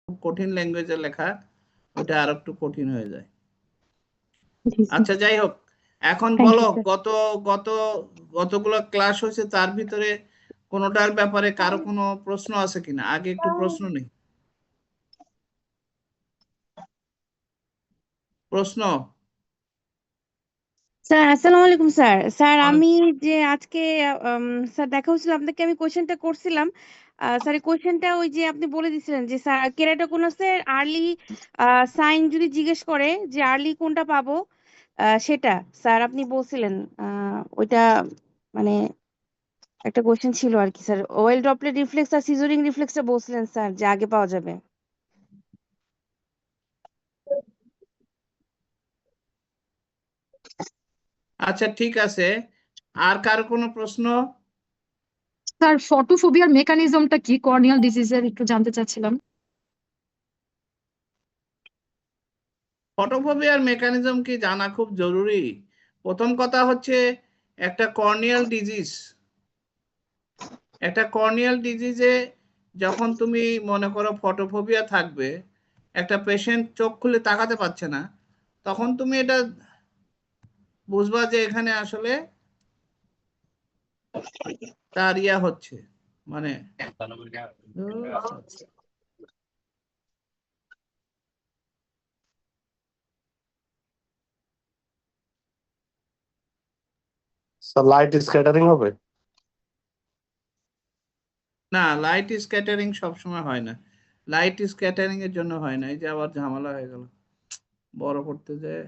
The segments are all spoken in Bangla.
কঠিন ল্যাঙ্গুয়েজে লেখা, ওটা আর একটু কঠিন হয়ে যায়। আচ্ছা যাই হোক, এখন বলো গতগুলো ক্লাস হয়েছে তার ভিতরে কোনোটার ব্যাপারে কারো কোনো প্রশ্ন আছে কিনা? আগে একটু প্রশ্ন নেই। প্রশ্ন? স্যার আসসালামু আলাইকুম স্যার। স্যার আমি যে আজকে স্যার দেখা হচ্ছিল আপনাকে, আমি কোশ্চেনটা করছিলাম। স্যার কোশ্চেনটা ওই যে আপনি বলে দিছিলেন যে স্যার কেরাটোকোনাসের আর্লি সাইন যদি জিজ্ঞেস করে যে আর্লি কোনটা পাবো, সেটা স্যার আপনি বলছিলেন। ওইটা মানে একটা কোশ্চেন ছিল আর কি স্যার, ওয়েল ড্রপলেট রিফ্লেক্স আর সিজারিং রিফ্লেক্সটা বলছিলেন স্যার যে আগে পাওয়া যাবে। আচ্ছা ঠিক আছে, আর কার কোনো প্রশ্ন? স্যার ফটোফোবিয়ার মেকানিজমটা কি, কর্নিয়াল ডিজিজের একটু জানতে চাচ্ছিলাম। ফটোফোবিয়ার মেকানিজম কি জানা খুব জরুরি? প্রথম কথা হচ্ছে একটা কর্নিয়াল ডিজিজে যখন তুমি মনে করো ফটোফোবিয়া থাকবে, একটা পেশেন্ট চোখ খুলে তাকাতে পারছে না, তখন তুমি এটা বুঝবা যে এখানে আসলে তার ইয়া হচ্ছে, মানে লাইট স্ক্যাটারিং হবে না, লাইট স্ক্যাটারিং সবসময় হয় না। লাইট স্ক্যাটারিং এর জন্য হয় না। এই যে আবার ঝামেলা হয়ে গেল বড় করতে যায়।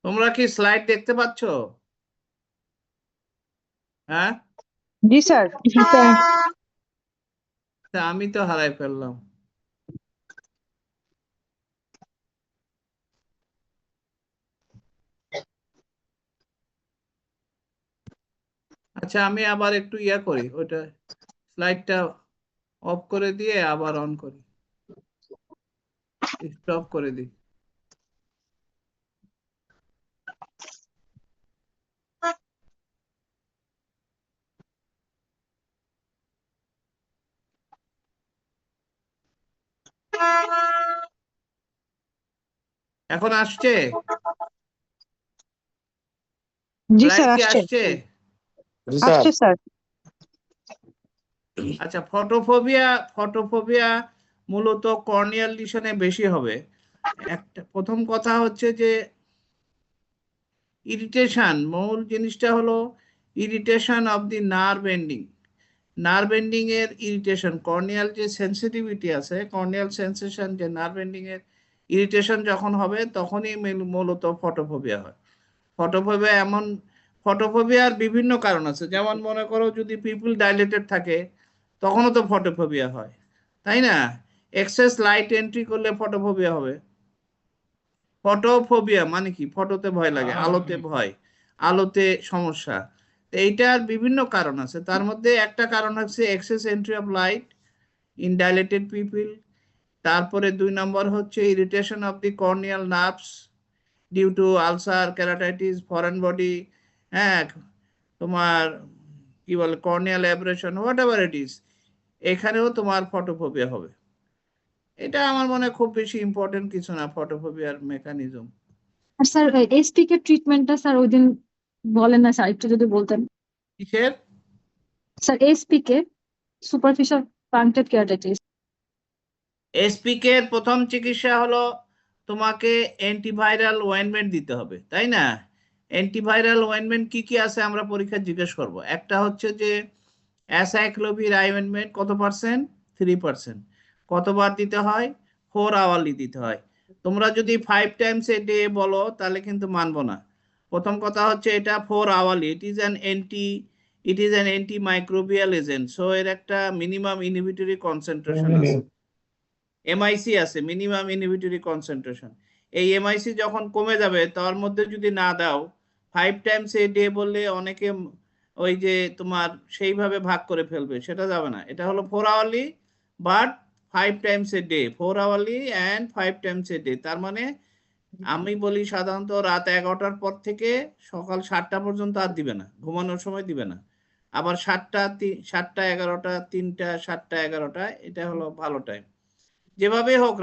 তোমরা কি স্লাইড দেখতে পাচ্ছ? হ্যাঁ, জি স্যার। আমি তো হারাই ফেললাম। আচ্ছা আমি আবার একটু ইয়া করি, ওইটা স্লাইডটা অফ করে দিয়ে আবার অন করি, স্টপ করে দিই। এখন আসছে? জি স্লাইড স্যার কি আসছে। আসছে? জি স্যার আসছে স্যার। আচ্ছা, ফটোফোবিয়া মূলত কর্নিয়াল লিশনে বেশি হবে। একটা প্রথম কথা হচ্ছে যে ইরিটেশন, মূল জিনিসটা হলো irritation of the nerve ending এর ইরিটেশন। কর্নিয়াল যে সেন্সিটিভিটি আছে, কর্নিয়াল সেন্সেশন, যে নার্ভ এন্ডিং এর ইরিটেশন যখন হবে তখনই মূলত ফটোফোবিয়া হয়। ফটোফোবিয়ার বিভিন্ন কারণ আছে, যেমন মনে করো যদি পিপল ডাইলেটেড থাকে তখনও তো ফটোফোবিয়া হয়, তাই না? এক্সেস লাইট এন্ট্রি করলে ফটোফোবিয়া হবে। ফটোফোবিয়া মানে কি? ফটোতে ভয় লাগে, আলোতে ভয়, আলোতে সমস্যা। এইটার বিভিন্ন কারণ আছে, তার মধ্যে একটা কারণ হচ্ছে excess entry of light in dilated pupil. তারপরে 2 নম্বর হচ্ছে irritation of the corneal nerves due to ulcer, keratitis, foreign body, হ্যাঁ, তোমার কি বলে corneal abrasion, whatever it is, এখানেও তোমার ফটোফোবিয়া হবে। এটা আমার মনে হয় খুব বেশি ইম্পর্টেন্ট কিছু না, ফটোফোবিয়ার মেকানিজম। আর স্যার এসপি কে ট্রিটমেন্টটা স্যার ওই দিন বলেন না স্যার, একটু যদি বলতেন। কিসের? স্যার এসপি কে, সুপারফিশিয়াল পাংক্টেড কেরাটাইটিস। এসপিকে এর প্রথম চিকিৎসা হলো তোমাকে অ্যান্টিভাইরাল ওয়েনমেন্ট দিতে হবে, তাই না? অ্যান্টিভাইরাল ওয়েনমেন্ট কি কি আছে আমরা পরীক্ষা জিজ্ঞেস করব। একটা হচ্ছে যে অ্যাসাইক্লোভির অয়েনমেন্ট, কত পার্সেন্ট? 3%। কতবার দিতে হয়? 4 আওয়ারলি দিতে হয়। তোমরা যদি 5 টাইমস এ ডে বলো তাহলে কিন্তু মানবো না। প্রথম কথা হচ্ছে এটা 4 hourly, it is an anti microbial agent, so এর একটা মিনিমাম ইনহিবিটরি কনসেন্ট্রেশন আছে, এমআইসি আছে, মিনিমাম ইনহিবিটরি কনসেন্ট্রেশন। এই এমআইসি যখন কমে যাবে তার মধ্যে যদি না দাও, 5 টাইমস এ ডে বললে অনেকে ওই যে তোমার সেইভাবে ভাগ করে ফেলবে, সেটা যাবে না। এটা হলো 4 hourly, but 5 times a day, 4 hourly and 5 times a day। তার মানে আমি বলি সাধারণত রাত 11টার পর থেকে সকাল 7টা পর্যন্ত আর দিবে না, ঘুমানোর সময় দিবে না। আবার 7টা 11টা 3টা 7টা 11টা, এটা হলো ভালো টাইম। যেভাবে হোক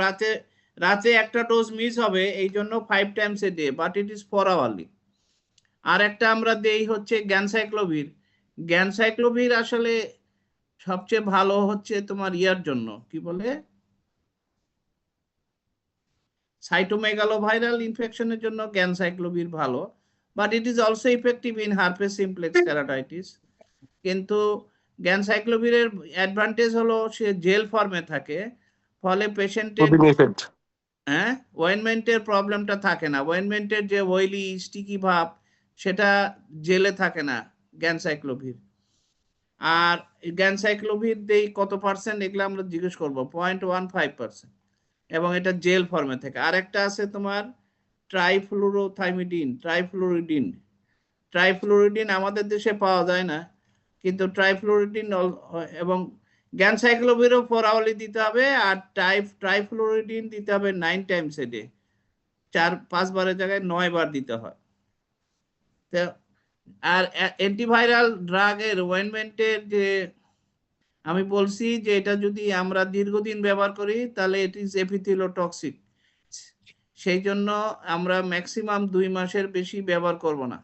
রাতে একটা ডোজ মিস হবে, এই জন্য 5 times a day, but it is 4 hourly. আর একটা আমরা দেই হচ্ছে গ্যানসাইক্লোভির। গ্যানসাইক্লোভির আসলে সবচেয়ে ভালো হচ্ছে তোমার ইয়ার জন্য, কি বলে, সাইটোমেগালোভাইরাল ইনফেকশনের জন্য গ্যানসাইক্লোভির ভালো, but it is also effective in herpes simplex keratitis. কিন্তু গ্যানসাইক্লোভিরের অ্যাডভান্টেজ হলো সে জেল ফর্মে থাকে, ফলে পেশেন্টের Soothing effect. হ্যাঁ ওয়েনমেন্টের প্রবলেমটা থাকে না। ওয়েনমেন্টের যে অয়েলি স্টিকি ভাব, সেটা জেলে থাকে না গ্যানসাইক্লোভির। আর গ্যানসাইক্লোভির দেই কত পার্সেন্ট, এগুলো আমরা জিজ্ঞেস করবো, 0.15%, এবং এটা জেল ফর্মে থাকে। আর একটা আছে তোমার ট্রাইফ্লুরিডিন আমাদের দেশে পাওয়া যায় না, কিন্তু ট্রাইফ্লুরিডিন এবং গ্যানসাইক্লোভিরও 4 আওয়ারলি দিতে হবে, আর ট্রাইফ্লুরিডিন দিতে হবে 9 টাইমস এ ডে, 5 বারের জায়গায় 9 বার দিতে হয়। তো আর অ্যান্টিভাইরাল ড্রাগের ওয়েনমেন্টের যে আমি বলছি যে এটা যদি আমরা দীর্ঘদিন ব্যবহার করি তাহলে ইট ইজ এপিথেলোটক্সিক, সেই জন্য আমরা ম্যাক্সিমাম 2 মাসের বেশি ব্যবহার করব না।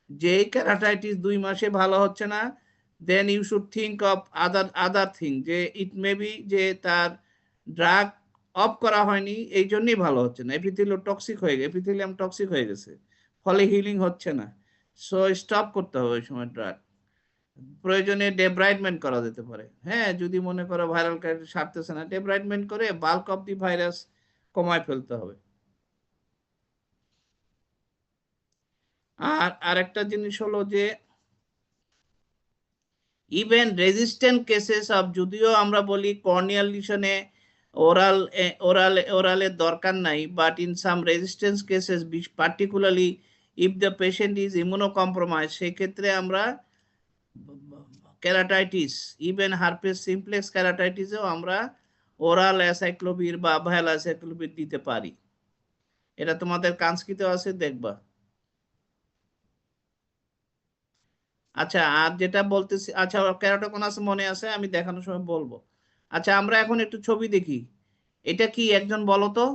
যেই কেরাটাইটিস 2 মাসে ভালো হচ্ছে না, then you should think of other thing, যে ইট মে বি যে তার ড্রাগ অফ করা হয়নি, এই জন্যই ভালো হচ্ছে না, এপিথেলিয়াম টক্সিক হয়ে গেছে, ফলে হিলিং হচ্ছে না। সো স্টপ করতে হবে ওই সময় ড্রাগ। প্রয়োজনে ডেব্রাইডমেন্ট করা যেতে পারে, হ্যাঁ, যদি মনে করো ভাইরাল কাইটিস সারতেছে না, ডেব্রাইডমেন্ট করে বাল্ক অফ দি ভাইরাস কমায় ফেলতে হবে। আর আরেকটা জিনিস হলো যে ইভেন রেজিস্ট্যান্ট কেসেস অফ, যদিও আমরা বলি কর্নিয়াল লিশনে ওরালের দরকার নাই, but in some resistance cases, particularly if the patient is immunocompromise, সেই ক্ষেত্রে আমরা কেরাটাইটিস, ইভেন হার্পেস সিমপ্লেক্স কেরাটাইটিসেও আমরা ওরাল অ্যাসাইক্লোভির বা ভায়াল অ্যাসাইক্লোভির দিতে পারি। এটা তোমাদের কান্সকিতে আছে, দেখবা। আচ্ছা, আর যেটা বলতেছি, আচ্ছা কেরাটোকোনাস মনে আছে, আমি দেখানোর সময় বলবো। আচ্ছা, আমরা এখন একটু ছবি দেখি, এটা কি একজন বলো তো,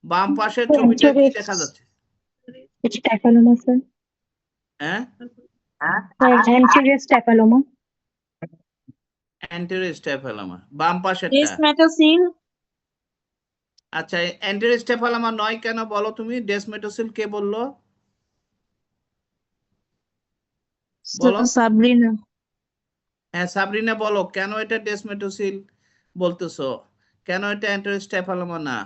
বাম পাশের ছবিটা কি দেখা যাচ্ছে? হ্যাঁ, অ্যান্টেরোস্টাফিলামা, বাম পাশেরটা। ডেসমেটোসিল। আচ্ছা, অ্যান্টেরোস্টাফিলামা নয় কেন বলো তুমি? ডেসমেটোসিল কে বললো? বলো। সাবরিনা। হ্যাঁ সাবরিনা, বলো কেন এটা ডেসমেটোসিল বলতেছো, কেন এটা অ্যান্টেরোস্টাফিলামা না?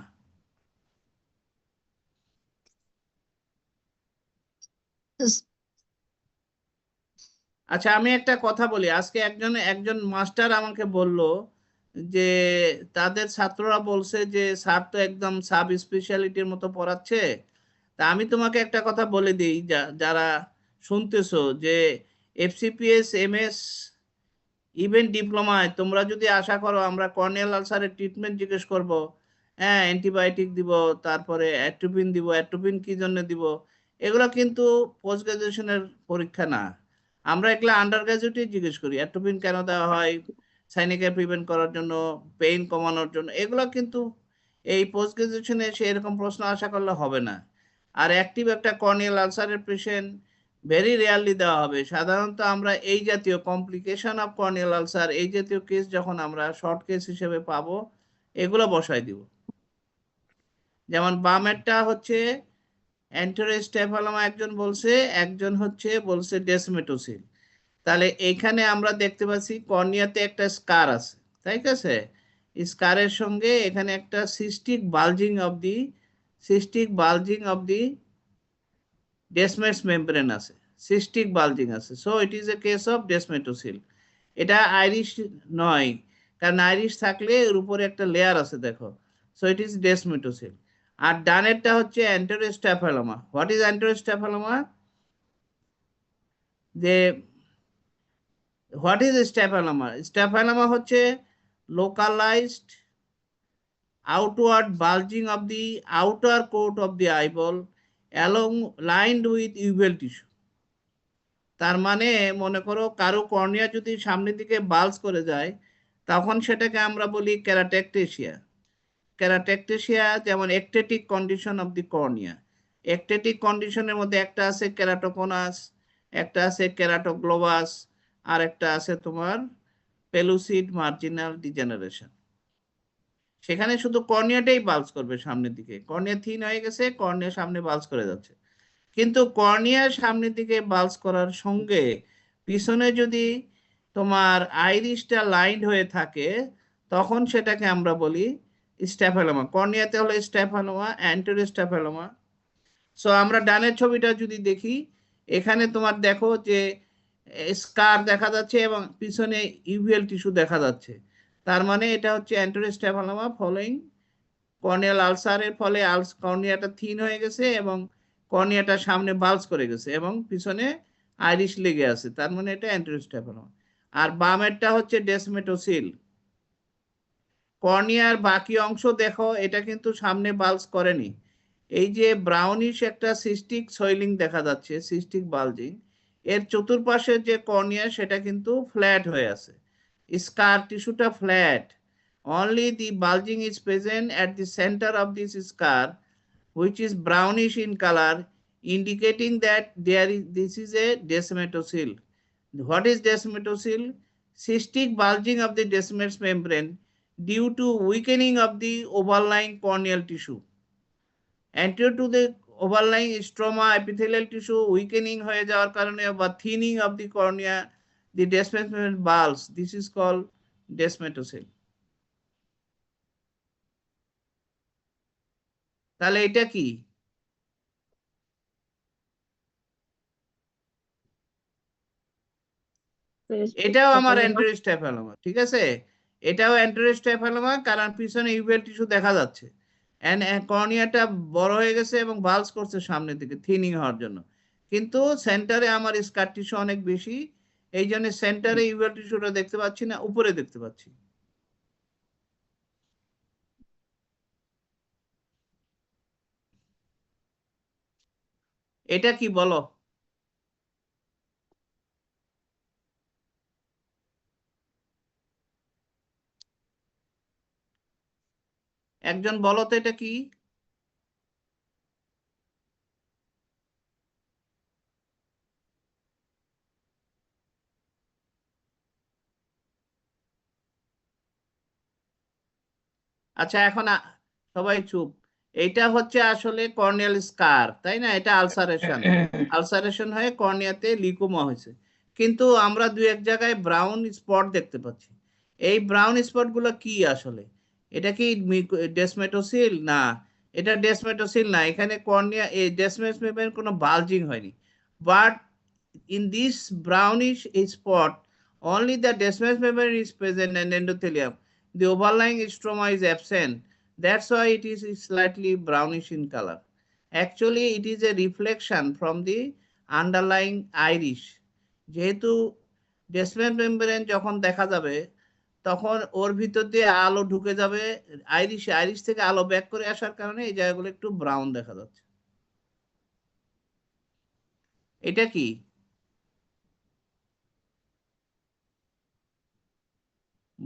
আচ্ছা, আমি একটা কথা বলি, আজকে একজন মাস্টার আমাকে বলল যে তাদের ছাত্ররা বলছে যে স্যার তো একদম সাব স্পেশালিটির মতো পড়াচ্ছে। তা আমি তোমাকে একটা কথা বলে দিই, যারা শুনতেছো, যে এফসিপিএস, এমএস, ইভেন ডিপ্লোমায় তোমরা যদি আশা করো আমরা কর্নিয়াল আলসারের ট্রিটমেন্ট জিজ্ঞেস করব, হ্যাঁ অ্যান্টিবায়োটিক দিব, তারপরে অ্যাট্রোপিন দিব, অ্যাট্রোপিন কি জন্য দিব, এগুলো কিন্তু পোস্ট গ্রাজুয়েশনের পরীক্ষা না। আমরা এগুলো আন্ডার গ্রাজুয়েটে জিজ্ঞেস করি, অ্যাট্রোপিন কেন দেওয়া হয়, সাইনিকা প্রিভেন্ট করার জন্য, পেইন কমানোর জন্য, এগুলো কিন্তু এই পোস্ট গ্রাজুয়েশনে সে এরকম প্রশ্ন আশা করলে হবে না। আর অ্যাক্টিভ একটা কর্নিয়াল আলসারের পেশেন্ট ভেরি রেয়ারলি দেওয়া হবে। সাধারণত আমরা এই জাতীয় কমপ্লিকেশন অফ কর্নিয়াল আলসার, এই জাতীয় কেস যখন আমরা শর্ট কেস হিসেবে পাবো, এগুলো বসাই দিব। যেমন বামেরটা হচ্ছে অ্যান্টেরোস্টাফিলামা একজন বলছে, একজন বলছে ডেসমেটোসিল। তাহলে এইখানে আমরা দেখতে পাচ্ছি কর্নিয়াতে একটা স্কার আছে, ঠিক আছে, স্কারের সঙ্গে এখানে একটা cystic bulging of the Descemet's membrane আছে, সিস্টিক বালজিং আছে। So it is a case of descemetocele. এটা আইরিশ নয়, কারণ আইরিশ থাকলে এর উপরে একটা লেয়ার আছে, দেখো। So it is ডেসমেটোসিল। আর ডানেরটা হচ্ছে অ্যান্টেরোস্টাফিলামা। What is অ্যান্টেরোস্টাফিলামা? যে হোয়াট ইজ স্ট্যাফাইলোমা? স্ট্যাফাইলোমা হচ্ছে localised outward bulging of the outer coat of the eyeball along lined with uveal tissue. তার মানে মনে করো কারো কর্নিয়া যদি সামনের দিকে বাল্জ করে যায় তখন সেটাকে আমরা বলি কেরাটেকটেশিয়া। কেরাটেকটেশিয়া যেমন একটেটিক কন্ডিশন অফ দি কর্নিয়া। একটেটিক কন্ডিশনের মধ্যে একটা আছে কেরাটোকোনাস, একটা আছে কেরাটোগ্লোবাস, আর একটা আছে তোমার পেলুসিড মার্জিনাল ডিজেনারেশন। সেখানে শুধু কর্নিয়াটাই বাল্জ করবে সামনের দিকে, কর্নিয়া থিন হয়ে গেছে, কর্নিয়া সামনে বাল্জ করে যাচ্ছে। কিন্তু কর্নিয়া সামনের দিকে বাল্জ করার সঙ্গে পিছনে যদি তোমার আইরিশটা লাইন্ড হয়ে থাকে তখন সেটাকে আমরা বলি স্ট্যাফাইলোমা। কর্নিয়াতে হলো স্ট্যাফাইলোমা, অ্যান্টেরিয়র স্ট্যাফাইলোমা। সো আমরা ডানের ছবিটা যদি দেখি, এখানে তোমার দেখো যে স্কার দেখা যাচ্ছে এবং পিছনে ইউভিএল টিস্যু দেখা যাচ্ছে। তার মানে এটা হচ্ছে অ্যান্টেরিয়র স্ট্যাফাইলোমা ফলোইং কর্নিয়াল আলসারের ফলে কর্নিয়াটা থিন হয়ে গেছে এবং কর্নিয়াটা সামনে বাল্জ করে গেছে এবং পিছনে আইরিশ লেগে আছে, তার মানে এটা অ্যান্টেরিয়র স্ট্যাফাইলোমা। আর বামেরটা হচ্ছে ডেসমেটোসিল। কর্নিয়ার বাকি অংশ দেখো, এটা কিন্তু সামনে বাল্জ করেনি। এই যে ব্রাউনিশ একটা সিস্টিক সোয়েলিং দেখা যাচ্ছে, সিস্টিক বাল্জিং, এর চতুর্পাশে যে কর্নিয়া সেটা কিন্তু ফ্ল্যাট হয়ে আছে, স্কার টিস্যুটা flat. Only the bulging is present at the center of this scar, which is brownish in color, indicating that this is a descemetocele. What is descemetocele? Cystic bulging of the descemet's membrane due to weakening of the overlying corneal tissue. Anterior to the overlying stroma epithelial tissue weakening হয়ে যাওয়ার কারণে বা thinning of the cornea, the descemet's membrane bulge. This is called descemetocele. তাহলে এটা কি? এটাও আমার অ্যান্টেরিয়র স্ট্যাফাইলোমা, ঠিক আছে? এটাও অ্যান্টেরিয়র স্ট্যাফাইলোমা, কারণ পিছনে ইউভিএল টিস্যু দেখা যাচ্ছে এন্ড কর্নিয়াটা বড় হয়ে গেছে এবং বাল্জ করছে সামনের দিকে থিনিং হওয়ার জন্য। কিন্তু সেন্টারে আমার স্কার টিস্যু অনেক বেশি, এই জন্য সেন্টারে ইউভিএল টিস্যুটা দেখতে পাচ্ছি না, উপরে দেখতে পাচ্ছি। এটা কি বলো? একজন বলো তো এটা কি? আচ্ছা এখন সবাই চুপ। এইটা হচ্ছে আসলে কর্নিয়াল স্কার, তাই না? এটা আলসারেশন, আলসারেশন হয়ে কর্নিয়াতে লিকোমা হয়েছে। কিন্তু আমরা দুই এক জায়গায় ব্রাউন স্পট দেখতে পাচ্ছি। এই ব্রাউন স্পট গুলো কি আসলে? এটা কি ডেসমেটোসিল? না, এটা ডেসমেটোসিল না। এখানে কর্নিয়া এই ডেসমেট মেমব্রেন কোনো বাল্জিং হয়নি, but in this brownish spot only the descemet membrane is present and endothelium. The overlying stroma is absent. That's why it is slightly brownish in color. Actually, it is a reflection from the underlying iris. যেহেতু ডেসমেট মেমব্রেন যখন দেখা যাবে তখন ওর ভিতর দিয়ে আলো ঢুকে যাবে আইরিশে, আইরিশ থেকে আলো ব্যাক করে আসার কারণে এই জায়গাগুলো একটু ব্রাউন দেখা যাচ্ছে। এটা কি?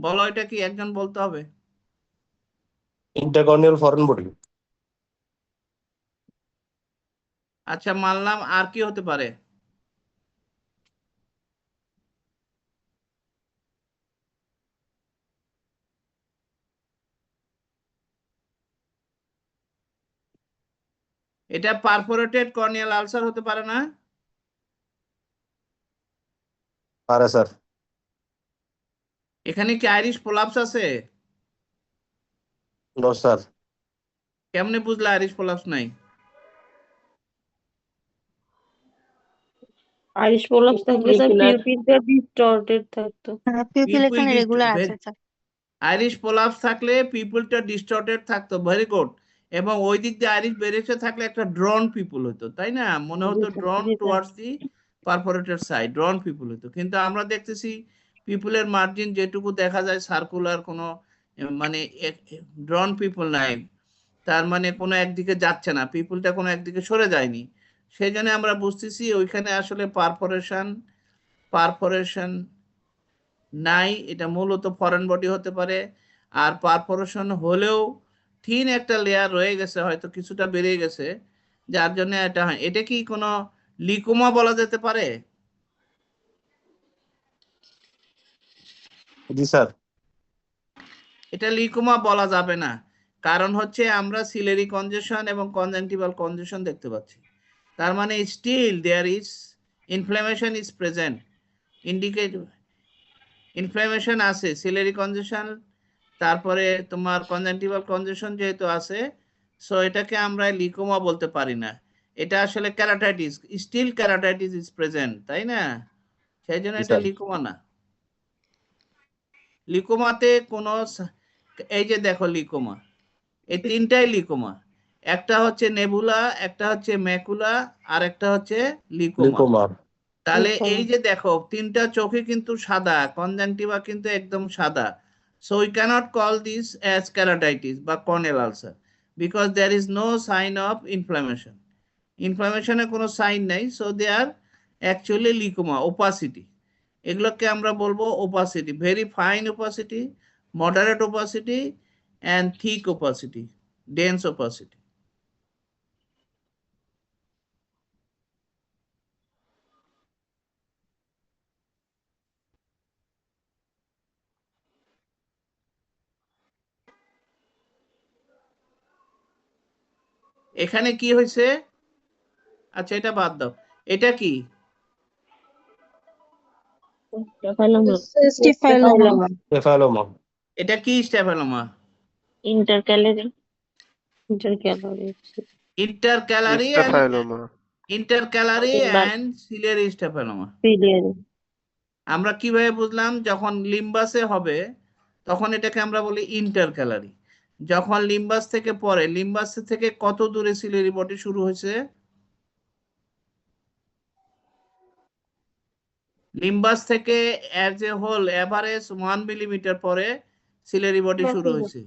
বলো এটা কি, একজন বলতে হবে। Intercorneal foreign body. আচ্ছা মানলাম, আর কি হতে পারে? এটা পারফোরেটেড কর্নিয়াল আলসার হতে পারে না? পারে স্যার। এখানে কি আইরিশ প্রলাপস আছে? No sir. কেমনে বুঝলে আইরিশ প্রলাপস নাই? আইরিশ প্রলাপস থাকলে স্যার পিউপিলটা ডিসটর্টেড থাকতো। পিউপিল এখানে রেগুলার আছে স্যার। আইরিশ প্রলাপস থাকলে পিপলটা ডিস্টর্টেড থাকতো, ভেরি গুড। এবং ওই দিক দিয়ে আইরিশ বেরিয়েছে থাকলে একটা ড্রন পিপল হতো, তাই না? মনে হতো জি স্যার, ড্রন জি sir. Towards the perforated side drawn pupil হতো, কিন্তু আমরা দেখতেছি পিপুলের মার্জিন যেটুকু দেখা যায় সার্কুলার কোনো মানে ড্রন পিপুল নাই, তার মানে কোনো একদিকে যাচ্ছে না, পিপুলটা কোনো একদিকে সরে যায়নি। সেই জন্য আমরা বুঝতেছি ওইখানে আসলে পারফোরেশন নাই, এটা মূলত ফরেন বডি হতে পারে। আর পারফোরেশন হলেও থিন একটা লেয়ার রয়ে গেছে, হয়তো কিছুটা বেড়ে গেছে, যার জন্য এটা হয়। এটা কি কোনো লিকোমা বলা যেতে পারে? জি স্যার। এটা লিকোমা বলা যাবে না, কারণ হচ্ছে আমরা সিলারি কনজেশন এবং কনজাংটিভাল কনজেশন দেখতে পাচ্ছি। তার মানে still there is inflammation is present, indicate inflammation আছে, সিলারি কনজেশন, তারপরে তোমার কনজাংটিভাল কনজেশন যেহেতু আছে, সো এটাকে আমরা লিকোমা বলতে পারি না, এটা আসলে keratitis, still keratitis is present, তাই না? সেই জন্য জি এটা স্যার। লিকোমা না। লিকোমাতে কোনো এই যে দেখো লিকোমা, এই তিনটাই লিকোমা, একটা হচ্ছে নেবুলা, একটা হচ্ছে ম্যাকুলা, আর একটা হচ্ছে লিকোমা। লিকোমা। তাহলে লিকোমা। এই যে দেখো তিনটা চোখে কিন্তু সাদা, কনজাংটিভা কিন্তু একদম সাদা, so we cannot call this as keratitis বা corneal ulcer because there is no sign of inflammation. ইনফ্লামেশনের কোনো সাইন নাই, so they are actually লিকোমা, opacity। এগুলোকে আমরা বলবো opacity, very fine opacity, moderate opacity and thick opacity, dense opacity। এখানে কি হয়েছে? আচ্ছা এটা বাদ দাও, এটা কি? Staphyloма. Staphyloma. সেফালোমা। এটা কি স্টেফেলোমা? Intercalary. Intercalary. ইন্টারক্যালারি and Staphyloма. ইন্টারক্যালারি Limbar. And ciliary স্টেফেলোমা। Ciliary. আমরা কিভাবে বুঝলাম? যখন লিম্বাসে হবে তখন এটাকে আমরা বলি ইন্টারক্যালারি, যখন লিম্বাস থেকে পরে, লিম্বাস থেকে কত দূরে সিলিয়ারি বডি শুরু হয়েছে? লিম্বাস থেকে as a whole average 1 millimetre পরে সিলিয়ারি বডি শুরু হয়েছে,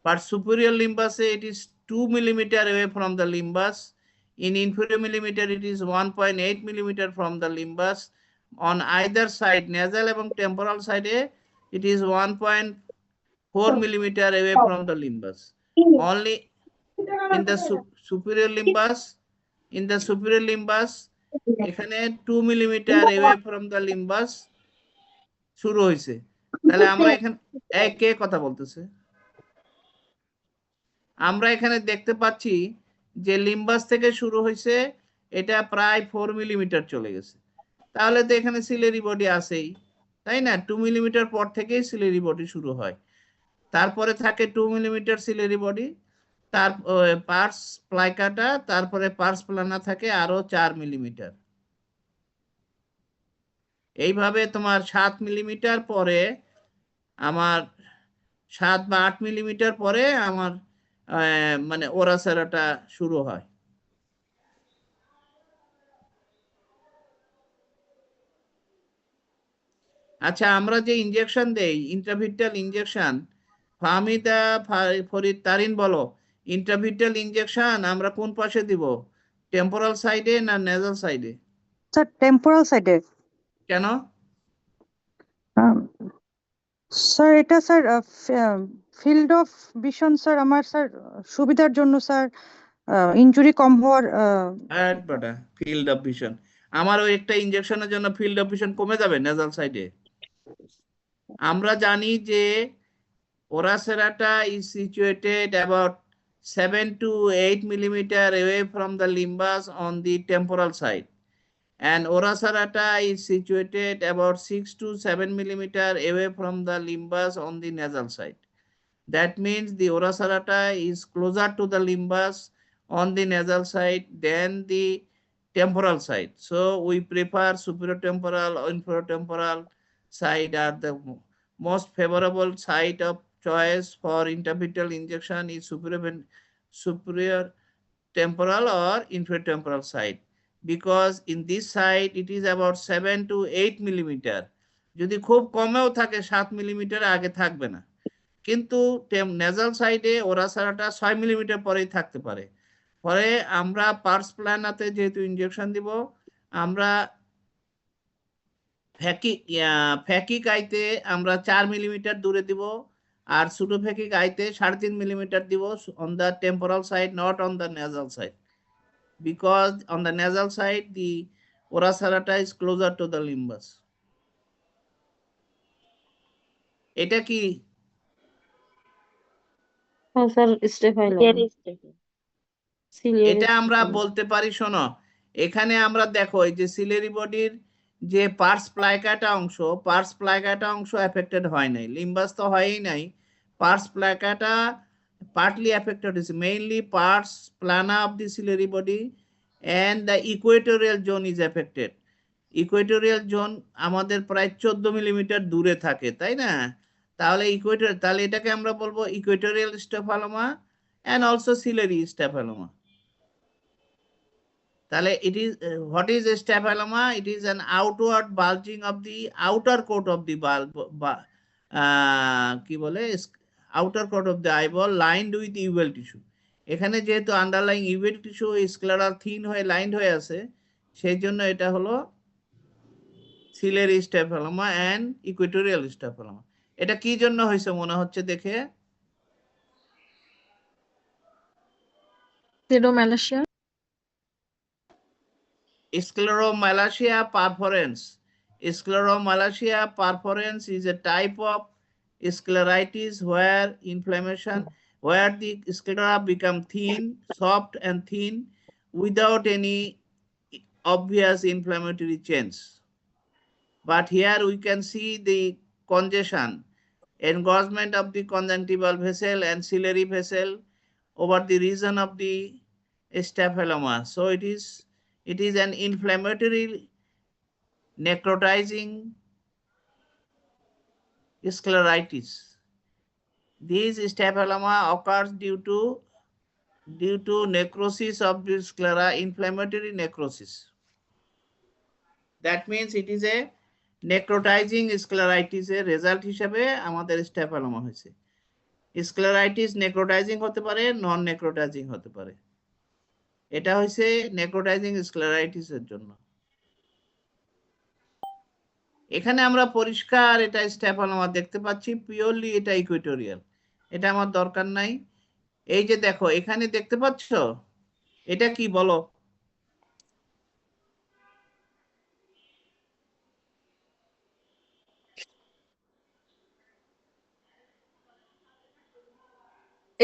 বাট সুপিরিয়র লিম্বাসে it is 2 millimetre away from the limbus. In inferior millimeter it is 1.8 millimeter from the limbus. On either side, nasal এবং temporal side it is 1.4 millimeter away from the limbus. Only in the superior limbus, এখানে 2 millimetre away from the limbus শুরু হয়েছে। তাহলে আমরা এখানে কে কথা বলতেছে? আমরা এখানে দেখতে পাচ্ছি যে লিম্বাস থেকে শুরু হয়েছে, এটা প্রায় 4 মিলিমিটার চলে গেছে, তাহলে তো এখানে সিলিয়ারি বডি আছেই, তাই না? 2 মিলিমিটার পর থেকেই সিলিয়ারি বডি শুরু হয়, তারপরে থাকে 2 মিলিমিটার সিলিয়ারি বডি, তার পার্স প্লাইকাটা, তারপরে পার্স প্লানা থাকে আরো 4 মিলিমিটার। এইভাবে তোমার 7 মিলিমিটার পরে আমার 7 বা 8 মিলিমিটার পরে আমার মানে ওরাসেরাটা শুরু হয়। আচ্ছা আমরা যে ইনজেকশন দেই, ইন্ট্রাভিটাল ইনজেকশন, ফাহমিদা, ফরিদ, তারিন বলো, ইন্ট্রাভিটাল ইনজেকশন আমরা কোন পাশে দিব? টেম্পোরাল সাইডে না নেজাল সাইডে? স্যার টেম্পোরাল সাইডে। কেন? স্যার এটা sir field of vision sir আমার স্যার সুবিধার জন্য স্যার, ইনজুরি কম হওয়ার। ফিল্ড অফ ভিশন, আমার ওই একটা ইনজেকশনের জন্য ফিল্ড অফ ভিশন কমে যাবে নেজাল সাইডে? আমরা জানি যে ওরাসেরাটা is situated about 7 to 8 millimeter away from the limbus on the temporal side, and Oraserata is situated about 6 to 7 millimeter away from the limbus on the nasal side. That means the Oraserata is closer to the limbus on the nasal side than the temporal side. So we prefer superior temporal or inferior temporal side are the most favorable site of choice for intravitreal injection is superior temporal or inferior temporal side. because in this side it is about 7 to 8 millimeter. যদি খুব কমেও থাকে 7 মিলিমিটার আগে থাকবে না, কিন্তু নেজাল সাইডে ওরাসারাটা 6 মিলিমিটার পরেই থাকতে পারে। পরে আমরা পার্স প্ল্যানাতে যেহেতু ইনজেকশন দিব, আমরা ফ্যাকিক আইতে আমরা 4 মিলিমিটার দূরে দিব, আর সুডোফ্যাকিক আইতে 3.5 মিলিমিটার দিব on the temporal side, not on the nasal side, because on the nasal side the ora serrata is closer to the limbus. এটা কি? হ্যাঁ স্যার, স্টেফাইলাম। এটা আমরা বলতে পারি, শোনো, এখানে আমরা দেখো এই যে সিলারি বডির যে পার্স প্লাইকাটা অংশ এফেক্টেড হয় নাই, লিম্বাস তো হয়ই নাই, purse প্লাইকাটা partly affected is mainly pars plana of the ciliary body and the equatorial zone is affected. Equatorial zone আমাদের প্রায় 14 মিলিমিটার দূরে থাকে, তাই না? তাহলে তাহলে এটাকে আমরা বলবো Equatorial স্টেফালোমা and also ciliary staphyloма. তাহলে it is what is a staphyloma? It is an outward bulging of the outer coat of the bulb, কি বলে, outer coat of the eyeball lined with uveal tissue. এখানে যেহেতু আন্ডারলাইং ইউভেল টিস্যু স্ক্লেরাল থিন হয়ে লাইন্ড হয়ে আছে, সেই জন্য এটা হলো সিলারি স্টেফালোমা এন্ড ইকুয়েটোরিয়াল স্টেফালোমা। এটা কি জন্য হয়েছে মনে হচ্ছে দেখে? Scleromalassia. Scleromalacia perforans. Scleromalacia perforans is a type of scleritis where inflammation, where the sclera become thin, soft and thin without any obvious inflammatory change. But here we can see the congestion, engorgement of the conjunctival vessel and ciliary vessel over the region of the staphylomas. So it is an inflammatory necrotizing scleritis. This staphylomas occurs due to necrosis of the sclera, inflammatory necrosis. That means it is a necrotizing scleritis এর রেজাল্ট হিসেবে আমাদের স্টেফালোমা হয়েছে। স্ক্লেরাইটিস নেক্রোটাইজিং হতে পারে, নন নেক্রোটাইজিং হতে পারে। এটা হয়েছে নেক্রোটাইজিং স্ক্লেরাইটিস এর জন্য। এখানে আমরা পরিষ্কার এটা স্টেফালোমা দেখতে পাচ্ছি, পিওরলি এটা ইকুয়েটোরিয়াল, এটা আমার দরকার নাই। এই যে দেখো এখানে দেখতে পাচ্ছ, এটা কি বলো?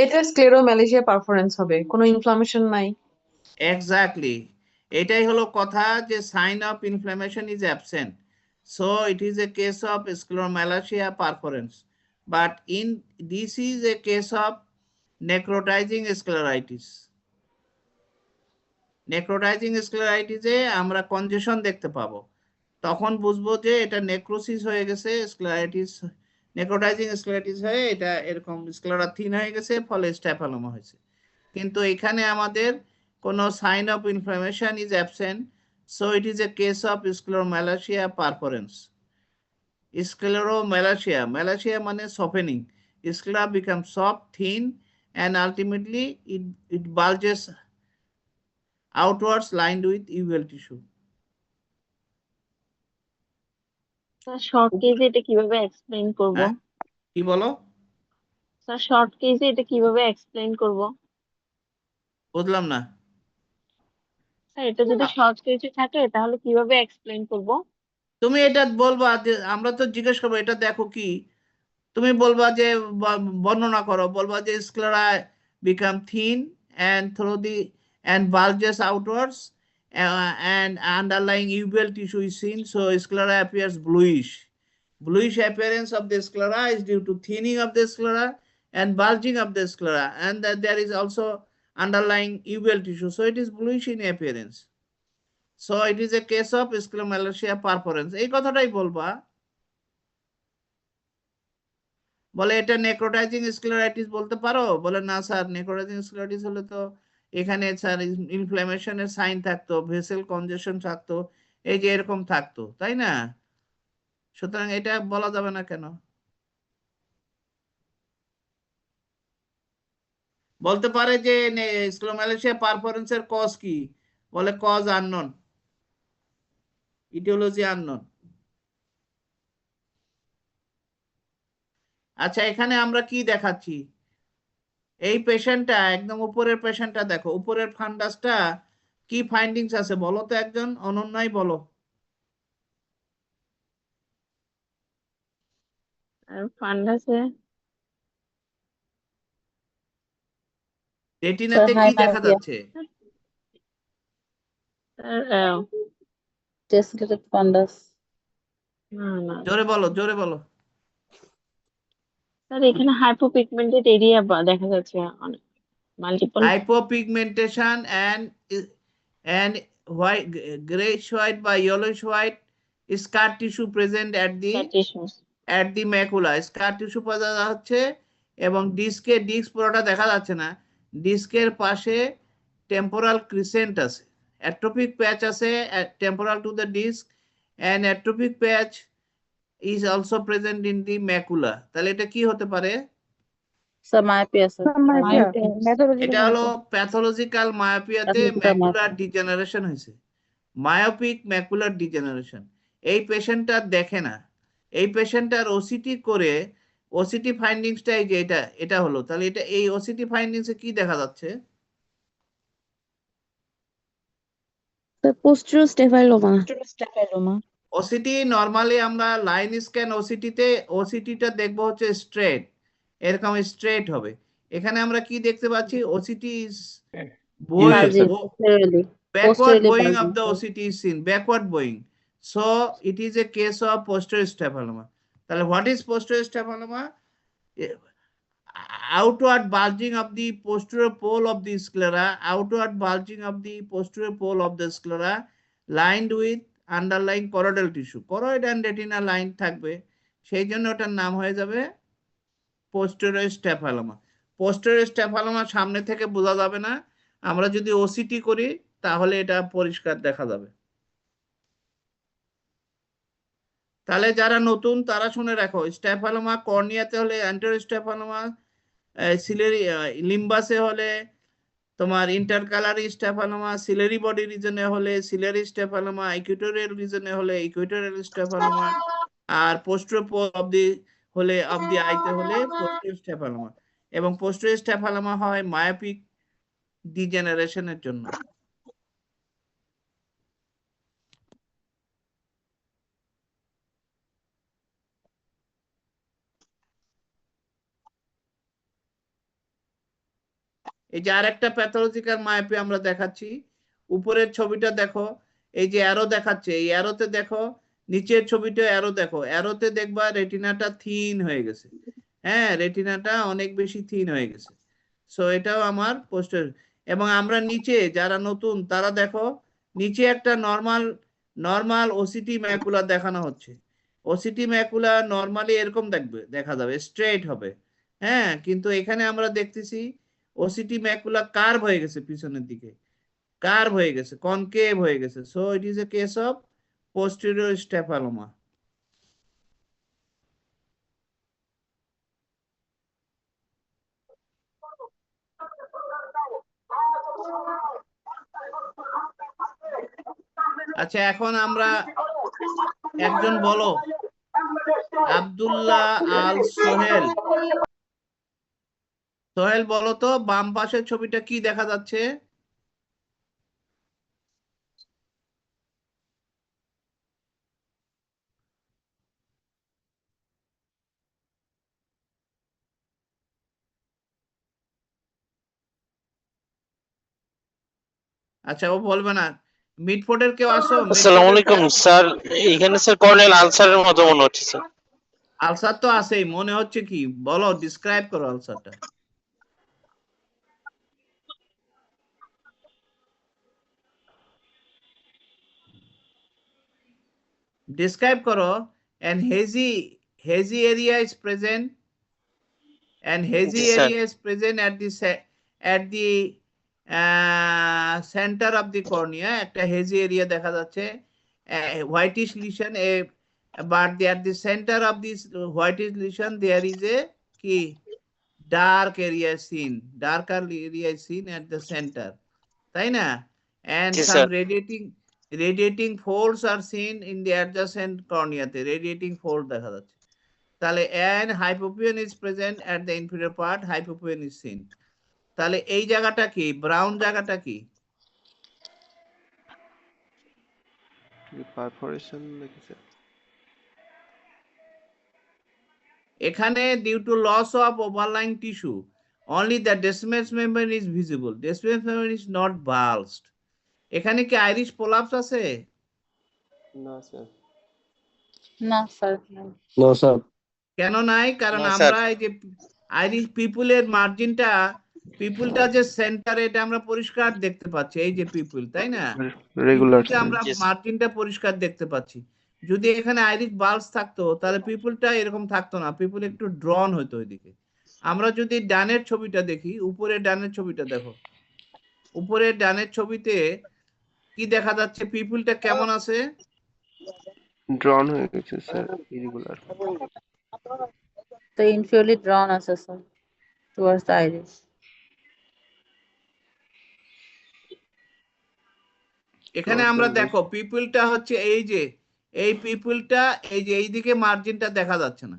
এটা স্ক্লেরোম্যালাজিয়া পারফরেন্স হবে, কোনো ইনফ্লামেশন নাই। এক্স্যাক্টলি, এটাই হলো কথা, যে sign of inflammation is absent, so it is a case of scleromalacia perforans, but in this is a case of necrotising scleritis. Necrotising স্ক্লেরাইটিসে আমরা কনজেশন দেখতে পাবো, তখন বুঝবো যে এটা নেক্রোসিস হয়ে গেছে, স্ক্লেরাইটিস নেক্রোটাইজিং স্ক্লেরাইটিস হয়ে এটা এরকম স্ক্লেরা থিন হয়ে গেছে, ফলে স্টেফালোমা হয়েছে। কিন্তু এখানে আমাদের কোনো sign of inflammation is absent, so it is a case of scleromalacia perforans. Scleromalacia, malacia মানে softening, sclera become soft, thin and ultimately it bulges outwards lined with uveal tissue. Sir short কেজে এটা কিভাবে এক্সপ্লেইন করব? হ্যাঁ? কি বলো? স্যার শর্ট কেজে এটা কিভাবে এক্সপ্লেইন করব? বুঝলাম না। স্যার এটা যদি শর্ট কেজে থাকে তাহলে কিভাবে এক্সপ্লেইন করব? তুমি এটা বলবা যে, আমরা তো জিজ্ঞেস করবো এটা দেখো কি, তুমি বলবা যে বর্ণনা করো, বলবা যে sclera become thin and through the and bulges outwards and underlying uveal tissue is seen, so sclera appears bluish. Bluish appearance of the sclera is due to thinning of the sclera and bulging of the sclera, and that there is also underlying uveal tissue, so it is bluish in appearance. So it is a case of scleromalacia perforans. এই কথাটাই বলবা। বলে এটা নেক্রোটাইজিং স্ক্লেরাইটিস বলতে পারো? বলে না স্যার, নেক্রোটাইজিং স্ক্লেরাইটিস হলে তো এখানে স্যার ইনফ্ল্যামেশনের সাইন থাকতো, ভেসেল কনজেশন থাকতো, এই যে এরকম থাকতো, তাই না? সুতরাং এটা বলা যাবে না কেন? বলতে পারে যে স্ক্লেরোমালাইসিয়া পারফরেন্সের কজ কি, বলে কজ আননোন, ইটিওলজি আননোন। আচ্ছা, এখানে আমরা কি দেখাচ্ছি? এই পেশেন্টটা একদম উপরের পেশেন্টটা দেখো, উপরের ফান্ডাসটা কি ফাইন্ডিংস আছে বলো তো, একজন অনন্যাই বলো। আর ফান্ডাসে রেটিনাতে হাই কি দেখা মায়োপিয়া, যাচ্ছে? স্যার টেসলেটেড ফান্ডাস, না জোরে বলো, জোরে বলো। স্যার এখানে হাইপোপিগমেন্টেড এরিয়া দেখা যাচ্ছে অনেক, multiple. Hypopigmentation and white, grayish white বা yellowish white scar tissue present at the macula. Scar tissue পাওয়া যাচ্ছে এবং ডিস্ক পুরোটা দেখা যাচ্ছে না, ডিস্কের পাশে টেম্পোরাল ক্রিসেন্ট আছে, অ্যাট্রোপিক প্যাচ আছে temporal to the disc, and atrophic patch is also present in the macula. তাহলে এটা কি হতে পারে? স্যার মায়োপিয়া, স্যার এটা হলো প্যাথোলজিক্যাল মায়োপিয়াতে ম্যাকুলার ডিজেনারেশন হয়েছে, মায়োপিক ম্যাকুলার ডিজেনারেশন। এই পেশেন্টটা দেখে না, এই পেশেন্টটার ওসিটি করে, ওসিটি ফাইন্ডিংসটা এই যে এটা হলো, তাহলে এটা এই ওসিটি ফাইন্ডিংসে কি দেখা যাচ্ছে? পোস্টেরিয়র স্টেফাইলোমা। ওসিটি নরমালি আমরা লাইন স্ক্যান ওসিটিটা দেখবো হচ্ছে স্ট্রেট, এরকম স্ট্রেট হবে। এখানে আমরা কি দেখতে পাচ্ছি? OCT is backward bowing of the OCT is seen, backward bowing. So it is a case of posterior staphyloма. তাহলে what is posterior staphyloma? Outward bulging of the posterior pole of the sclera, outward bulging of the posterior pole of the sclera lined with underlying choroidal tissue. Choroid and retina line থাকবে, সেই জন্য ওটার নাম হয়ে যাবে posterior staphyloma. Posterior staphyloma সামনে থেকে বোঝা যাবে না, আমরা যদি ওসিটি করি তাহলে এটা পরিষ্কার দেখা যাবে। তাহলে যারা নতুন তারা শুনে রাখো, স্ট্যাফালোমা কর্নিয়াতে হলে অ্যান্টেরিয়র স্ট্যাফালোমা, সিলারি লিম্বাসে হলে তোমার ইন্টারকালারি স্ট্যাফালোমা, সিলারি বডি রিজনে হলে সিলারি স্ট্যাফালোমা, ইকুয়েটোরিয়াল রিজনে হলে ইকুয়েটোরিয়াল স্ট্যাফালোমা, আর পোস্টেরিয়র পোল অফ দি আইতে হলে পোস্টেরিয়র স্ট্যাফালোমা। এবং পোস্টেরিয়র স্ট্যাফালোমা হয় মায়োপিক ডিজেনারেশনের জন্য। এই যে আরেকটা প্যাথোলজিক্যাল মায়োপি আমরা দেখাচ্ছি, উপরের ছবিটা দেখো, এই যে অ্যারো দেখাচ্ছে, এই অ্যারোতে দেখো, নিচের ছবিটা অ্যারো দেখো, অ্যারোতে দেখবা রেটিনাটা থিন হয়ে গেছে, হ্যাঁ রেটিনাটা অনেক বেশি থিন হয়ে গেছে। সো এটাও আমার পোস্টার। এবং আমরা নিচে যারা নতুন তারা দেখো, নিচে একটা নর্মাল ওসিটি ম্যাকুলা দেখানো হচ্ছে। ওসিটি ম্যাকুলা নর্মালি এরকম দেখা যাবে, স্ট্রেট হবে, হ্যাঁ, কিন্তু এখানে আমরা দেখতেছি ওসিটি ম্যাকুলা কার্ভ হয়ে গেছে, পিছনের দিকে কার্ভ হয়ে গেছে, কনকেভ হয়ে গেছে। So it is a case of posterior staphyloma. আচ্ছা, এখন আমরা একজন বলো, আব্দুল্লাহ আল সোহেল, সোহেল বলো তো বাম পাশের ছবিটা কি দেখা যাচ্ছে? আচ্ছা, ও বলবে না। মিডফোর্ডের কেউ আসো? আসসালামু আলাইকুম স্যার, এখানে স্যার কর্নেল আলসারের মতো মনে হচ্ছে স্যার। আলসার তো আছেই, মনে হচ্ছে কি বলো, ডিসক্রাইব করো আলসারটা। Describe করো। And hazy area is present, and hazy Yes, sir. area is present at the centre of the cornea একটা হেজি এরিয়া দেখা যাচ্ছে, whitish lesion, but there the centre of this whitish lesion there is a কি dark area seen, darker area is seen at the center, তাই না? And G some sir. radiating folds are seen in the adjacent cornea তে radiating fold দেখা যাচ্ছে। তাহলে and hypopyon is present at the inferior part, hypopyon is seen। তাহলে এই জায়গাটা কি, ব্রাউন জায়গাটা কি? পারফোরেশন নাকি স্যার? এখানে due to loss of overlying tissue only the Descemet's membrane is visible, Descemet's membrane is not bulged। এখানে কি আইরিশ প্রলাপস আছে? না sir. No, sir. No, sir. কেন নাই? কারণ না, আমরা এই যে আইরিশ পিপুলের মার্জিনটা, পিপুলটা যে সেন্টারে, এটা আমরা পরিষ্কার দেখতে পাচ্ছি, এই যে পিপুল, তাই না? রেগুলার পিপুলটা আমরা Yes. মার্জিনটা পরিষ্কার দেখতে পাচ্ছি। যদি এখানে আইরিশ বাল্বস থাকতো তাহলে পিপুলটা এরকম থাকতো না, পিপুল একটু ড্রন হতো ওইদিকে। আমরা যদি ডানের ছবিটা দেখি, উপরের ডানের ছবিটা দেখো, উপরের ডানের ছবিতে কি দেখা যাচ্ছে, পিপুলটা কেমন আছে? ড্রন হয়ে গেছে sir, irregular. The inferiorly drawn as sir towards the iris. এখানে আমরা দেখো পিপুলটা হচ্ছে এই যে, এই পিপুলটা এই যে এইদিকে মার্জিনটা দেখা যাচ্ছে না,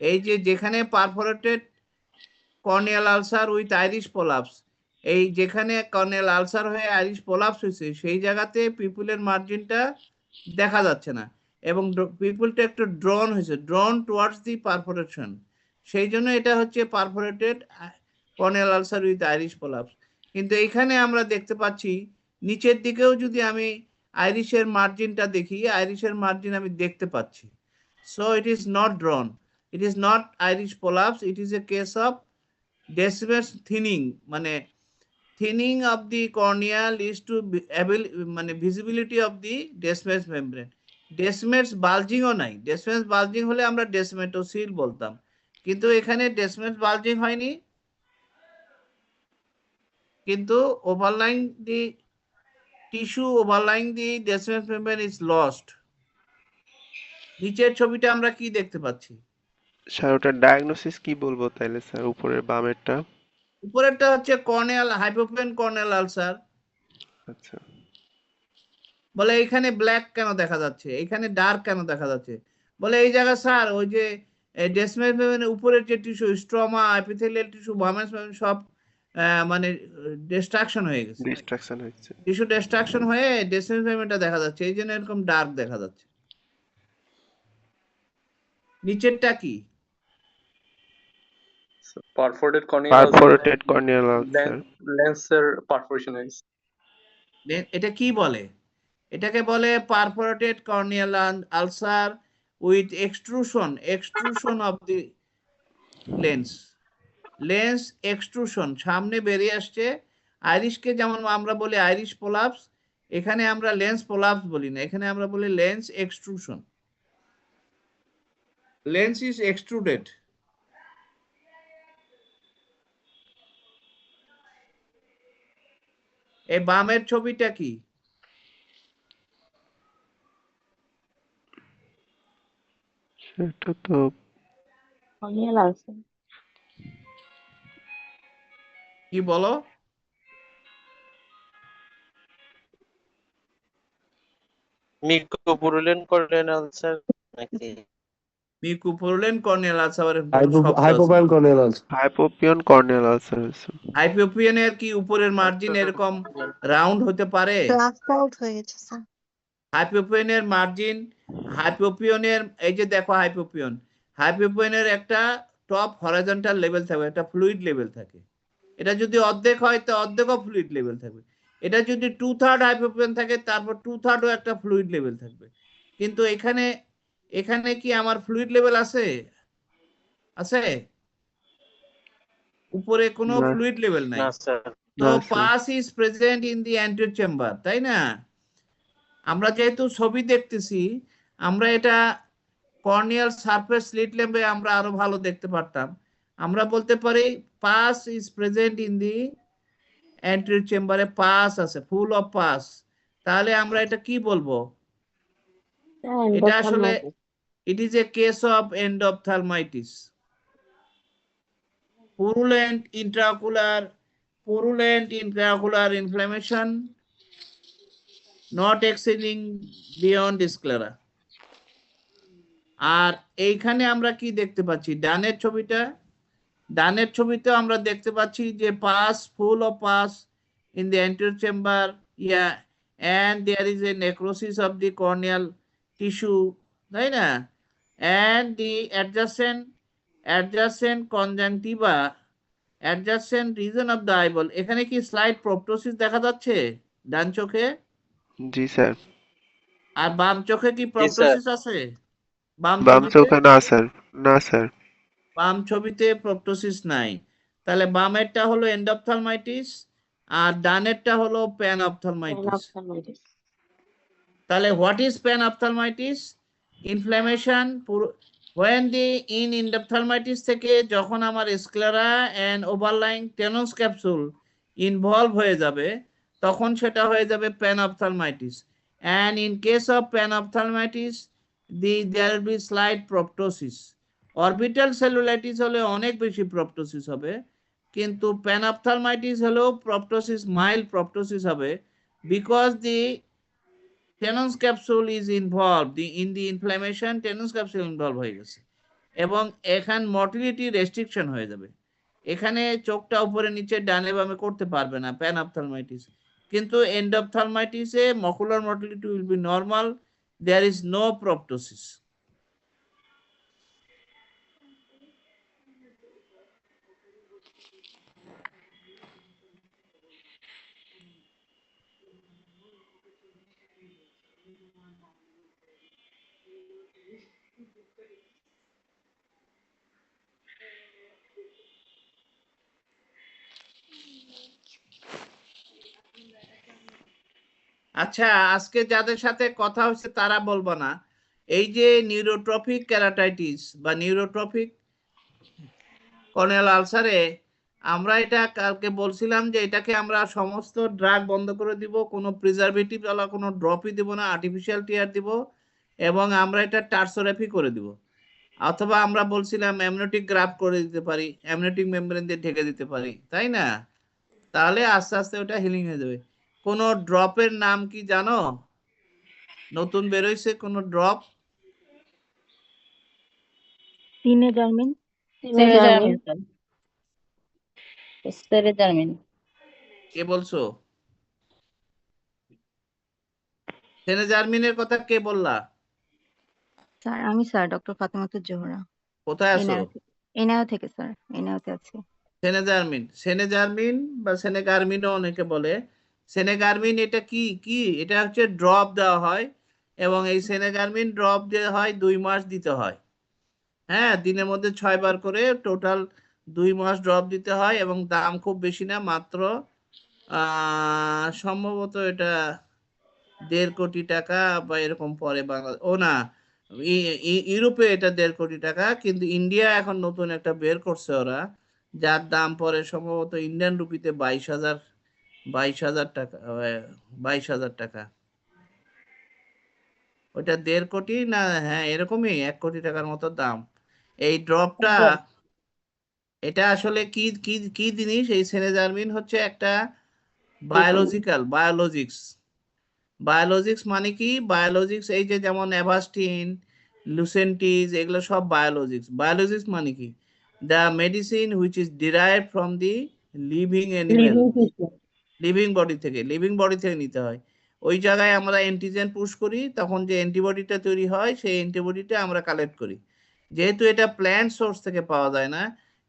এই যে যেখানে perforated corneal ulcer with Irish prolapse, এই যেখানে কর্নিয়াল আলসার হয়ে আইরিশ প্রলাপস হয়েছে সেই জায়গাতে পিপুলের মার্জিনটা দেখা যাচ্ছে না, এবং পিপুলটা একটু ড্রন হয়েছে, ড্রন টুয়ার্ডস দি পারফোরেশন, সেই জন্য এটা হচ্ছে perforated corneal ulcer with Irish prolapse. কিন্তু এখানে আমরা দেখতে পাচ্ছি নিচের দিকেও যদি আমি আইরিশের মার্জিনটা দেখি, আইরিশের মার্জিন আমি দেখতে পাচ্ছি। So it is not ড্রন, it is not Irish prolapse, it is a case of Descemet's thinning, মানে thinning of the cornea leads to মানে visibility of the Descemet's membrane। Descemet's bulging ও নাই, Descemet's bulging হলে আমরা Descemetocele বলতাম, কিন্তু এখানে Descemet's bulging হয়নি, কিন্তু overlying the tissue overlying the Descemet's membrane is lost। নিচের ছবিটা আমরা কি দেখতে পাচ্ছি? স্যার ওটা ডায়াগনোসিস কি বলবো তাইলে স্যার, উপরের বামেরটা? উপরেরটা হচ্ছে কর্নিয়াল হাইপোপিয়ান কর্নিয়াল আলসার। আচ্ছা। বলে এখানে ব্ল্যাক কেন দেখা যাচ্ছে, এখানে ডার্ক কেন দেখা যাচ্ছে? বলে এই জায়গা স্যার ওই যে ডেসমেন্ট মেমব্রেনের উপরের যে টিস্যু, স্ট্রমা, এপিথেলিয়াল টিস্যু, বামেন্স সব মানে ডিস্ট্রাকশন হয়ে গেছে, ডিস্ট্রাকশন হয়েছে। টিস্যু ডিস্ট্রাকশন হয়ে ডেসমেন্ট মেমব্রেনটা দেখা যাচ্ছে, এই জন্য এরকম ডার্ক দেখা যাচ্ছে। নিচেরটা কি? পারফোরেটেড কর্নিয়াল আলসার, লেন্সের পারফোরেশন হয়েছে। এটা কি বলে? এটাকে বলে perforated corneal ulcer with extrusion of the lens extrusion, সামনে বেরিয়ে আসছে। আইরিশকে যেমন আমরা বলি আইরিশ প্রলাপস, এখানে আমরা লেন্স প্রলাপস বলি না, এখানে আমরা বলি lens extrusion, lens is extruded. এই বামের ছবিটা কি? সেটা তো কর্নিয়াল আলসার। কি বলো? মিউকোপুরুলেন কর্নিয়াল আলসার নাকি? Mucopurulent corneal ulcer, Hypopyon corneal ulcer. Hypopyon corneal ulcer হয়েছে। হাইপোপিয়নের কি উপরের মার্জিন এরকম রাউন্ড হতে পারে? হাইপোপিয়নের মার্জিন, হাইপোপিয়নের এই যে দেখো হাইপোপিয়নের একটা টপ হরাইজন্টাল লেভেল থাকবে, একটা ফ্লুইড লেভেল থাকে। এটা যদি অর্ধেক হয় তো অর্ধেকও ফ্লুইড লেভেল থাকবে। এটা যদি 2/3 হাইপোপিয়ন থাকে তারপর 2/3ও একটা ফ্লুইড লেভেল থাকবে। কিন্তু এখানে কি আমার ফ্লুইড লেভেল আছে? উপরে কোনো না। ফ্লুইড লেভেল নাই। না স্যার। তো না, sir. Pass is present in the anterior chamber, তাই না? আমরা যেহেতু ছবি দেখতেছি, আমরা এটা কর্নিয়াল সারফেস স্লিট ল্যাম্পে আমরা আরো ভালো দেখতে পারতাম। আমরা বলতে পারি pass is present in the anterior চেম্বারে পাস আছে, ফুল অফ পাস, তাহলে আমরা এটা কি বলবো? এটা আসলে it is a case of endophthalmitis. Purulent intraocular inflammation not exceeding beyond sclera. আর এইখানে আমরা কি দেখতে পাচ্ছি? ডানের ছবিতে আমরা দেখতে পাচ্ছি যে pass, full of pass in the anterior chamber, yeah, and there is a necrosis of the corneal tissue, তাই না? And the adjacent conjunctiva, adjacent region of the eyeball, এখানে কি স্লাইড প্রপটোসিস দেখা যাচ্ছে ডান চোখে? জি স্যার। আর বাম চোখে কি প্রপটোসিস আছে? বাম বাম ছবিতে চোখে না স্যার, না স্যার। বাম ছবিতে প্রপটোসিস নাই, তাহলে বামেরটা হলো এন্ডোপথ্যালমাইটিস আর ডানেরটা হলো প্যানঅপথ্যালমাইটিস। তাহলে what is panophthalmitis? Inflammation when the in endophthalmitis থেকে যখন আমার sclera and overlying Tenon's capsule involve হয়ে যাবে তখন সেটা হয়ে যাবে panophthalmitis. and in case of panophthalmitis there will be slight proptosis. Orbital cellulitis হলে অনেক বেশি প্রপটোসিস হবে, কিন্তু প্যানঅপথ্যালমাইটিস হলেও প্রপটোসিস মাইল্ড প্রপটোসিস হবে, because the tens capsule is involve in the inflammation, tens capsule involve হয়ে গেছে এবং এখান মর্টিলিটি রেস্ট্রিকশন হয়ে যাবে। এখানে চোখটা উপরে নিচে ডানে বামে করতে পারবে না প্যানঅপথ্যালমাইটিস, কিন্তু এন্ডোপথ্যালমাইটিসে ocular motility will be normal, there is no proptosis. আচ্ছা, আজকে যাদের সাথে কথা হচ্ছে তারা বলবো না, এই যে নিউরোট্রপিক ক্যারাটাইটিস বা নিউরোট্রপিক কর্নিয়াল আলসারে আমরা এটা কালকে বলছিলাম যে এটাকে আমরা সমস্ত ড্রাগ বন্ধ করে দিব, কোনো প্রিজারভেটিভ ওলা কোনো ড্রপই দিব না, আর্টিফিশিয়াল টিয়ার দিব এবং আমরা এটা টার্সোরেপি করে দিব, অথবা আমরা বলছিলাম অ্যামনিওটিক গ্রাফট করে দিতে পারি, অ্যামনিওটিক মেমব্রেন দিয়ে ঢেকে দিতে পারি, তাই না? তাহলে আস্তে আস্তে ওটা হিলিং হয়ে যাবে। কোন ড্রপের নাম কি জানো? নতুন বের হইছে কোন ড্রপ? সিনেজারমিন। সেরেজারমিন স্যার, সেরেজারমিন। কে বলছো? সেনেজারমিনের কথা কে বললা? স্যার আমি স্যার ডক্টর ফাতেমাতুজ জোহরা, কোথায় আছো? এনআইও থেকে স্যার, এনআইওতে আছি। সেনেজারমিন বা সেনেগারমিনও অনেকে বলে। সেনেগারমিন এটা কি কি? এটা হচ্ছে ড্রপ দেওয়া হয় এবং এই সেনেগারমিন ড্রপ দেওয়া হয় 2 মাস দিতে হয়। হ্যাঁ, দিনের মধ্যে 6 বার করে টোটাল 2 মাস ড্রপ দিতে হয় এবং দাম খুব বেশি না, মাত্র সম্ভবত এটা 1.5 কোটি টাকা বা এরকম পরে বাংলা, ও না, ইউরোপে এটা 1.5 কোটি টাকা, কিন্তু ইন্ডিয়া এখন নতুন একটা বের করছে ওরা, যার দাম পরে সম্ভবত ইন্ডিয়ান রুপিতে 22,000 টাকা, 22,000 টাকা। ওটা 1.5 কোটি না, হ্যাঁ এরকমই 1 কোটি টাকার মতো দাম এই ড্রপটা। এটা আসলে কি কি কি জিনিস? এই সেনেজারমিন হচ্ছে একটা বায়োলজিক্স মানে কি? বায়োলজিক্স এই যে যেমন অ্যাভাস্টিন, লুসেন্টিস, এগুলো সব বায়োলজিক্স মানে কি? The medicine which is derived from the living animal, living body থেকে নিতে হয়। ওই জায়গায় আমরা অ্যান্টিজেন পুশ করি, তখন যে অ্যান্টিবডিটা তৈরি হয় সেই অ্যান্টিবডিটা আমরা কালেক্ট করি। যেহেতু এটা প্ল্যান্ট সোর্স থেকে পাওয়া যায় না,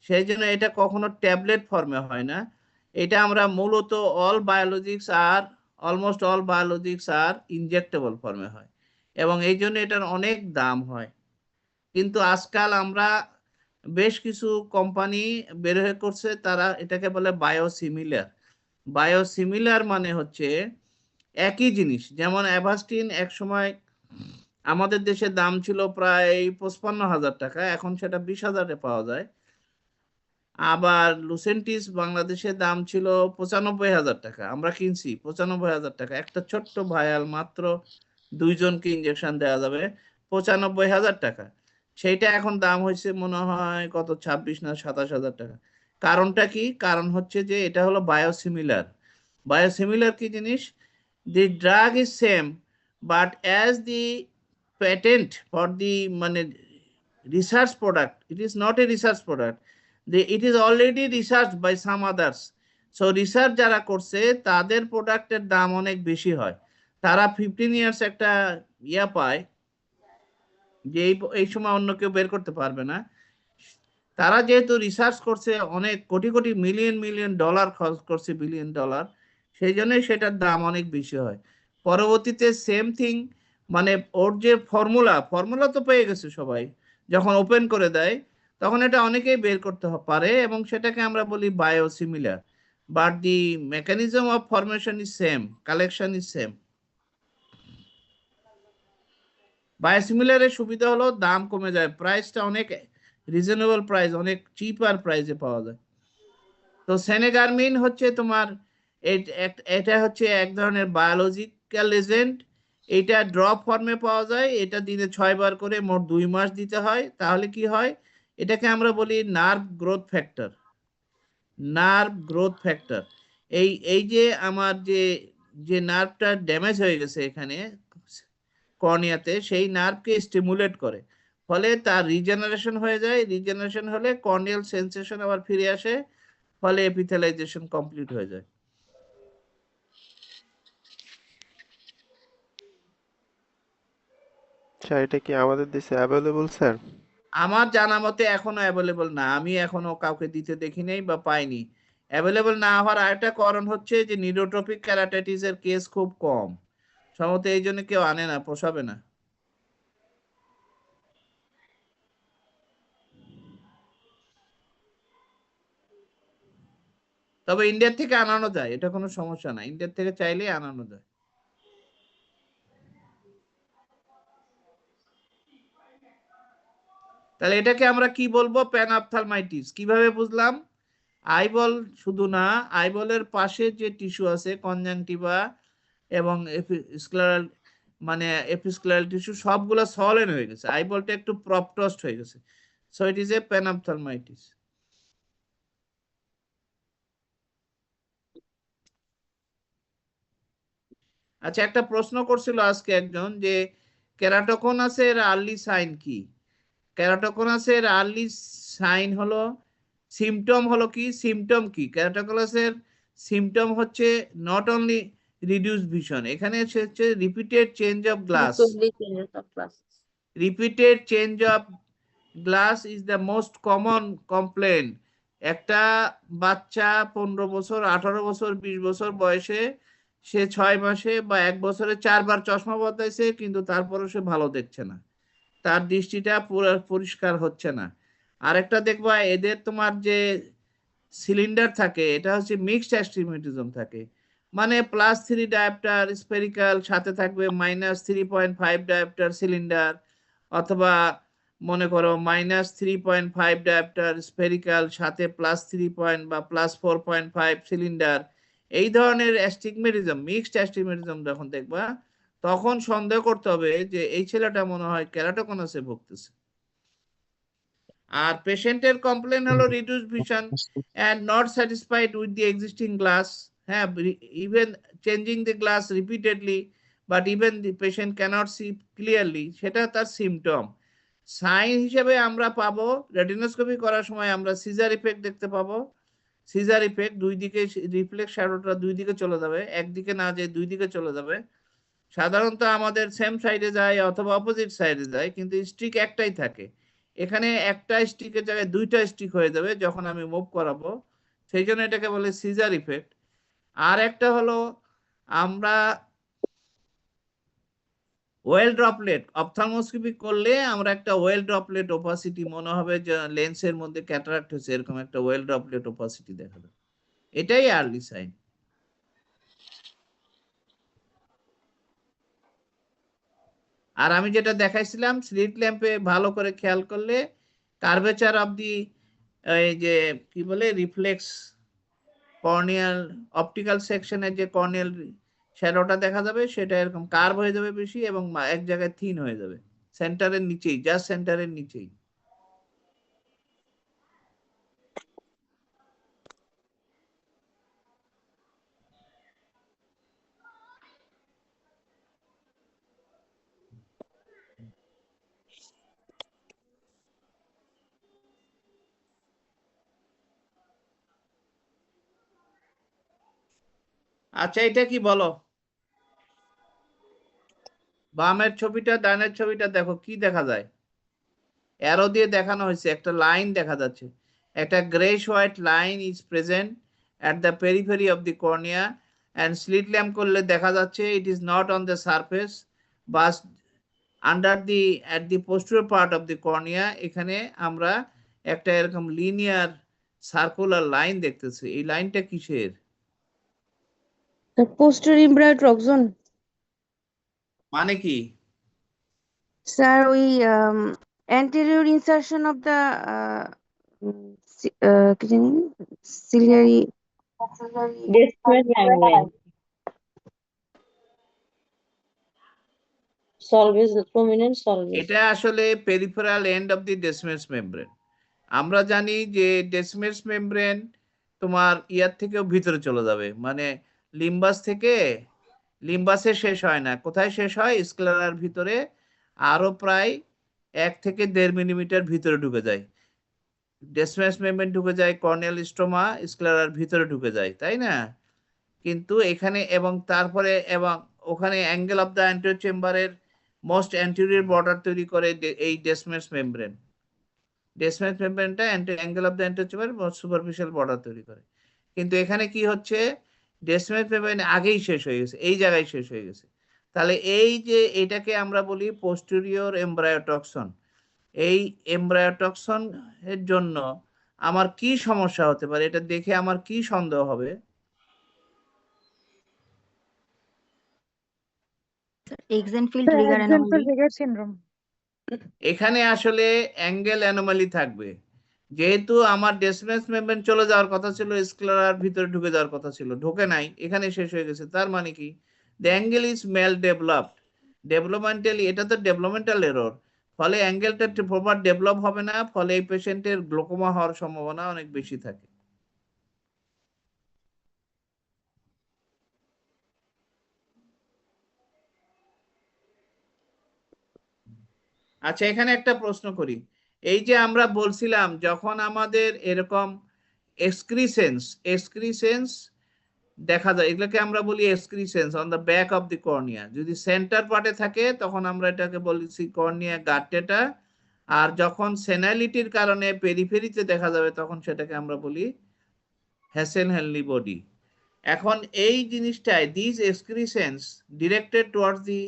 সেই জন্য এটা কখনো ট্যাবলেট ফর্মে হয় না। এটা আমরা মূলত অলমোস্ট অল বায়োলজিক্স আর ইনজেক্টেবল ফর্মে হয় এবং এই জন্য এটার অনেক দাম হয়। কিন্তু আজকাল আমরা বেশ কিছু কোম্পানি বের হয়ে করছে, তারা এটাকে বলে বায়োসিমিলার মানে হচ্ছে একই জিনিস। যেমন অ্যাভাস্টিন এক সময় আমাদের দেশে দাম ছিল প্রায় 55,000 টাকা, এখন সেটা 20,000-এ পাওয়া যায়। আবার লুসেন্টিস বাংলাদেশের দাম ছিল 95,000 টাকা, আমরা কিনছি 95,000 টাকা, একটা ছোট্ট ভায়াল, মাত্র 2 জনকে ইনজেকশন দেওয়া যাবে, 95,000 টাকা। সেইটা এখন দাম হয়েছে মনে হয় কত, 26 না 27,000 টাকা। কারণটা কি? কারণ হচ্ছে যে এটা হলো বায়োসিমিলার। বায়োসিমিলার কি জিনিস? The drug is same, but as the patent for the মানে research product, it is not a research product, it is already researched by some others. So research যারা করছে তাদের প্রোডাক্টের দাম অনেক বেশি হয়, তারা 15 ইয়ার্স একটা ইয়া পায় যে এই সময় অন্য কেউ বের করতে পারবে না। তারা যেহেতু রিসার্চ করছে, অনেক crore crore million million dollar খরচ করছে, বিলিয়ন ডলার, সেই জন্যই সেটার দাম অনেক বেশি হয়। পরবর্তীতে সেম থিং, মানে ওর যে ফর্মুলা তো পেয়ে গেছে সবাই, যখন ওপেন করে দেয় তখন এটা অনেকেই বের করতে পারে, এবং সেটাকে আমরা বলি biosimilar, but the mechanism of formation is same, collection is same. বায়োসিমিলারের সুবিধা হলো দাম কমে যায়, প্রাইসটা অনেক রিজনেবল প্রাইস, অনেক চিপার প্রাইসে পাওয়া যায়। তো সেনেগারমিন হচ্ছে তোমার এটা হচ্ছে এক ধরনের বায়োলজিক্যাল এজেন্ট, এটা ড্রপ ফর্মে পাওয়া যায়, এটা দিনে 6 বার করে মোট 2 মাস দিতে হয়। তাহলে কি হয়? এটাকে আমরা বলি nerve growth factor. Nerve growth factor এই যে আমার যে নার্ভটা ড্যামেজ হয়ে গেছে এখানে কর্নিয়াতে, সেই নার্ভকে স্টিমুলেট করে, ফলে তার রিজেনারেশন হয়ে যায়। রিজেনারেশন হলে কর্নিয়াল সেন্সেশন আবার ফিরে আসে, ফলে এপিথেলাইজেশন কমপ্লিট হয়ে যায়। স্যার এটা কি আমাদের দেশে অ্যাভেলেবল স্যার? আমার জানা মতে এখনো অ্যাভেলেবল না, আমি এখনো কাউকে দিতে দেখি নাই বা পাইনি। অ্যাভেলেবল না হওয়ার আরেকটা কারণ হচ্ছে যে নিউরোট্রপিক ক্যারাটাইটিসের কেস খুব কম, সম্ভবত এই জন্য কেউ আনে না, পোষাবে না। তবে ইন্ডিয়া থেকে আনানো যায়, এটা কোনো সমস্যা না, ইন্ডিয়া থেকে চাইলেই আনানো যায়। তাহলে এটাকে আমরা কি বলবো? প্যানঅপথ্যালমাইটিস। কিভাবে বুঝলাম? আইবল শুধু না, আইবলের পাশে যে টিস্যু আছে কনজাংটিভা এবং স্ক্লেরাল মানে এপিস্ক্লেরাল টিস্যু সবগুলো সলেন হয়ে গেছে, আইবলটা একটু প্রপটস্ট হয়ে গেছে, সো ইট ইজ এ প্যানঅপথ্যালমাইটিস। আচ্ছা, একটা প্রশ্ন করছিল আজকে একজন যে কেরাটোকোনাসের আর্লি সাইন কি? কেরাটোকোনাসের আর্লি সাইন হলো, সিমটম হলো কি? সিমটম কি? কেরাটোকোনাসের সিমটম হচ্ছে নট অনলি রিডিউস ভিশন, এখানে হচ্ছে repeated change of glass. Repeated change of glass is the most common complain. একটা বাচ্চা 15 বছর, 18 বছর, 20 বছর বয়সে সে 6 মাসে বা 1 বছরে 4 বার চশমা বদলাইছে, কিন্তু তারপরে সে ভালো দেখছে না, তার দৃষ্টিটা পুরো পরিষ্কার হচ্ছে না। আরেকটা দেখবা, এদের তোমার যে সিলিন্ডার থাকে এটা হচ্ছে মিক্সড অ্যাস্টিগমেটিজম থাকে, মানে +3 ডায়াপ্টার স্পেরিক্যাল, সাথে থাকবে -3.5 ডায়াপ্টার সিলিন্ডার, অথবা মনে করো -3.5 ডায়াপ্টার স্পেরিক্যাল, সাথে +3 বা +4.5 সিলিন্ডার। এই ধরনের অ্যাস্টিগমেটিজম, মিক্সড অ্যাস্টিগমেটিজম যখন দেখবা, তখন সন্দেহ করতে হবে যে এই ছেলেটা মনে হয় কেরাটোকোনাসে ভুগতেছে। আর পেশেন্টের কমপ্লেন হলো reduce vision and not satisfied with the existing glass, হ্যাঁ, even changing the glass repeatedly, but even the patient cannot see clearly, সেটা তার সিমটম। সাইন হিসেবে আমরা পাবো, রেটিনোস্কোপি করার সময় আমরা সিজার ইফেক্ট দেখতে পাবো। সিজার ইফেক্ট, দুই দিকে রিফ্লেক্স শ্যাডোটা দুই দিকে চলে যাবে, একদিকে না যে দুই দিকে চলে যাবে। সাধারণত আমাদের সেম সাইডে যায় অথবা অপোজিট সাইডে যায়, কিন্তু স্টিক একটাই থাকে। এখানে একটা স্টিকের জায়গায় 2টা স্টিক হয়ে যাবে যখন আমি মুভ করাবো, সেই জন্য এটাকে বলে সিজার ইফেক্ট। আর একটা হলো আমরা ওয়েল ড্রপলেট অপথ্যালমোস্কোপি করলে আমরা একটা ওয়েল ড্রপলেট ওপাসিটি, মনে হবে যে লেন্সের মধ্যে ক্যাটারাক্ট হয়েছে, এরকম একটা ওয়েল ড্রপলেট ওপাসিটি দেখা যাবে, এটাই আর্লি সাইন। আর আমি যেটা দেখাইছিলাম স্লিট ল্যাম্পে ভালো করে খেয়াল করলে কার্ভেচার অফ দি এই যে কি বলে রিফ্লেক্স কর্নিয়াল অপটিক্যাল সেকশনের যে কর্নিয়াল শ্যাডোটা দেখা যাবে সেটা এরকম কার্ভ হয়ে যাবে বেশি এবং এক জায়গায় থিন হয়ে যাবে সেন্টারের নিচেই, জাস্ট সেন্টারের নিচেই। আচ্ছা এটা কি বলো, বামের ছবিটা ডানের ছবিটা দেখো কি দেখা যায়? অ্যারো দিয়ে দেখানো হয়েছে, একটা লাইন দেখা যাচ্ছে, একটা greyish white line is present at the periphery of the cornea and slit lamp করলে দেখা যাচ্ছে it is not on the surface but under the at the posterior part of the cornea. এখানে আমরা একটা এরকম লিনিয়ার সার্কুলার লাইন দেখতেছি, এই লাইনটা কিসের? পোস্টার ইমব্রয়েড রক্সন মানে কি? স্যার ওই anterior insertion of the কি জানি ciliary Descemet membrane. Solvages, prominent solvages. এটা আসলে peripheral end of the Descemet's membrane. আমরা জানি যে ডেসমেন্স মেমব্রেন তোমার ইয়ার থেকেও ভিতরে চলে যাবে, মানে লিম্বাস থেকে, লিম্বাসে শেষ হয় না, কোথায় শেষ হয়? স্ক্লেরার ভিতরে আরো প্রায় 1 থেকে 1.5 মিলিমিটার ভিতরে ঢুকে যায়। ডেসমেন্স মেমব্রেন ঢুকে যায় কর্নিয়াল স্ট্রোমা, স্ক্লেরার ভিতরে ঢুকে যায়, তাই না? কিন্তু এখানে এবং তারপরে এবং ওখানে অ্যাঙ্গেল অফ দ্য অ্যান্টেরিয়র চেম্বারের মোস্ট অ্যান্টেরিয়র বর্ডার তৈরি করে এই ডেসমেন্স মেমব্রেন। ডেসমেন্স মেমব্রেনটা অ্যাঙ্গেল অফ দ্য অ্যান্টেরিয়র চেম্বারের মোস্ট সুপারফিশিয়াল বর্ডার তৈরি করে। কিন্তু এখানে কি হচ্ছে, ডেসমেন্স মেমব্রেন আগেই শেষ হয়ে গেছে, এই জায়গায় শেষ হয়ে গেছে। তাহলে এই যে এটাকে আমরা বলি পোস্টেরিয়র এমব্রায়োটক্সন। এই এমব্রায়োটক্সন এর জন্য আমার কি সমস্যা হতে পারে, এটা দেখে আমার কি সন্দেহ হবে? Axenfeld Rieger anomaly. Rieger syndrome. এখানে আসলে অ্যাঙ্গেল অ্যানোমালি থাকবে, যেহেতু আমার ডেসমেন্স মেমব্রেন চলে যাওয়ার কথা ছিল, স্ক্লেরার ভিতরে ঢুকে যাওয়ার কথা ছিল, ঢোকে নাই, এখানে শেষ হয়ে গেছে। তার মানে কি, the angle is maldeveloped developmentally, এটা তো ডেভেলপমেন্টাল এরর, ফলে অ্যাঙ্গেলটা প্রপার ডেভেলপ হবে না, ফলে এই পেশেন্টের গ্লোকোমা হওয়ার সম্ভাবনা অনেক বেশি থাকে। আচ্ছা এখানে একটা প্রশ্ন করি, এই যে আমরা বলছিলাম যখন আমাদের এরকম এক্সক্রিসেন্স দেখা যায়, এগুলোকে আমরা বলি excrescence on the back of the cornea. যদি সেন্টার পার্টে থাকে তখন আমরা এটাকে বলছি কর্নিয়া গাট্টেটা, আর যখন সেনালিটির কারণে পেরিফেরিতে দেখা যাবে তখন সেটাকে আমরা বলি হ্যাসেল-হেনলি বডি। এখন এই জিনিসটাই, this excrescence directed towards the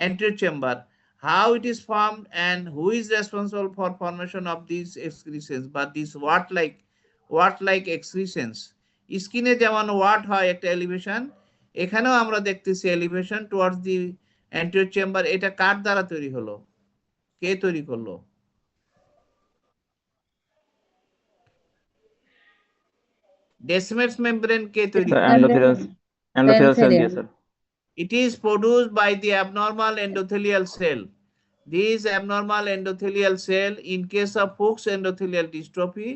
anterior chamber, how it is formed and who is responsible for formation of these excretions, but these what like excretions স্কিনে যেমন ওয়াট হয় একটা এলিভেশন, এখানেও আমরা দেখতেছি elevation towards the anterior chamber। এটা কার দ্বারা তৈরি হলো, কে তৈরি করলো? ডেসমেন্স মেমব্রেন কে তৈরি করলো? Endothelial cell দিয়ে sir. It is produced by the abnormal endothelial cell. These abnormal endothelial cell, in case of Fuchs endothelial dystrophy,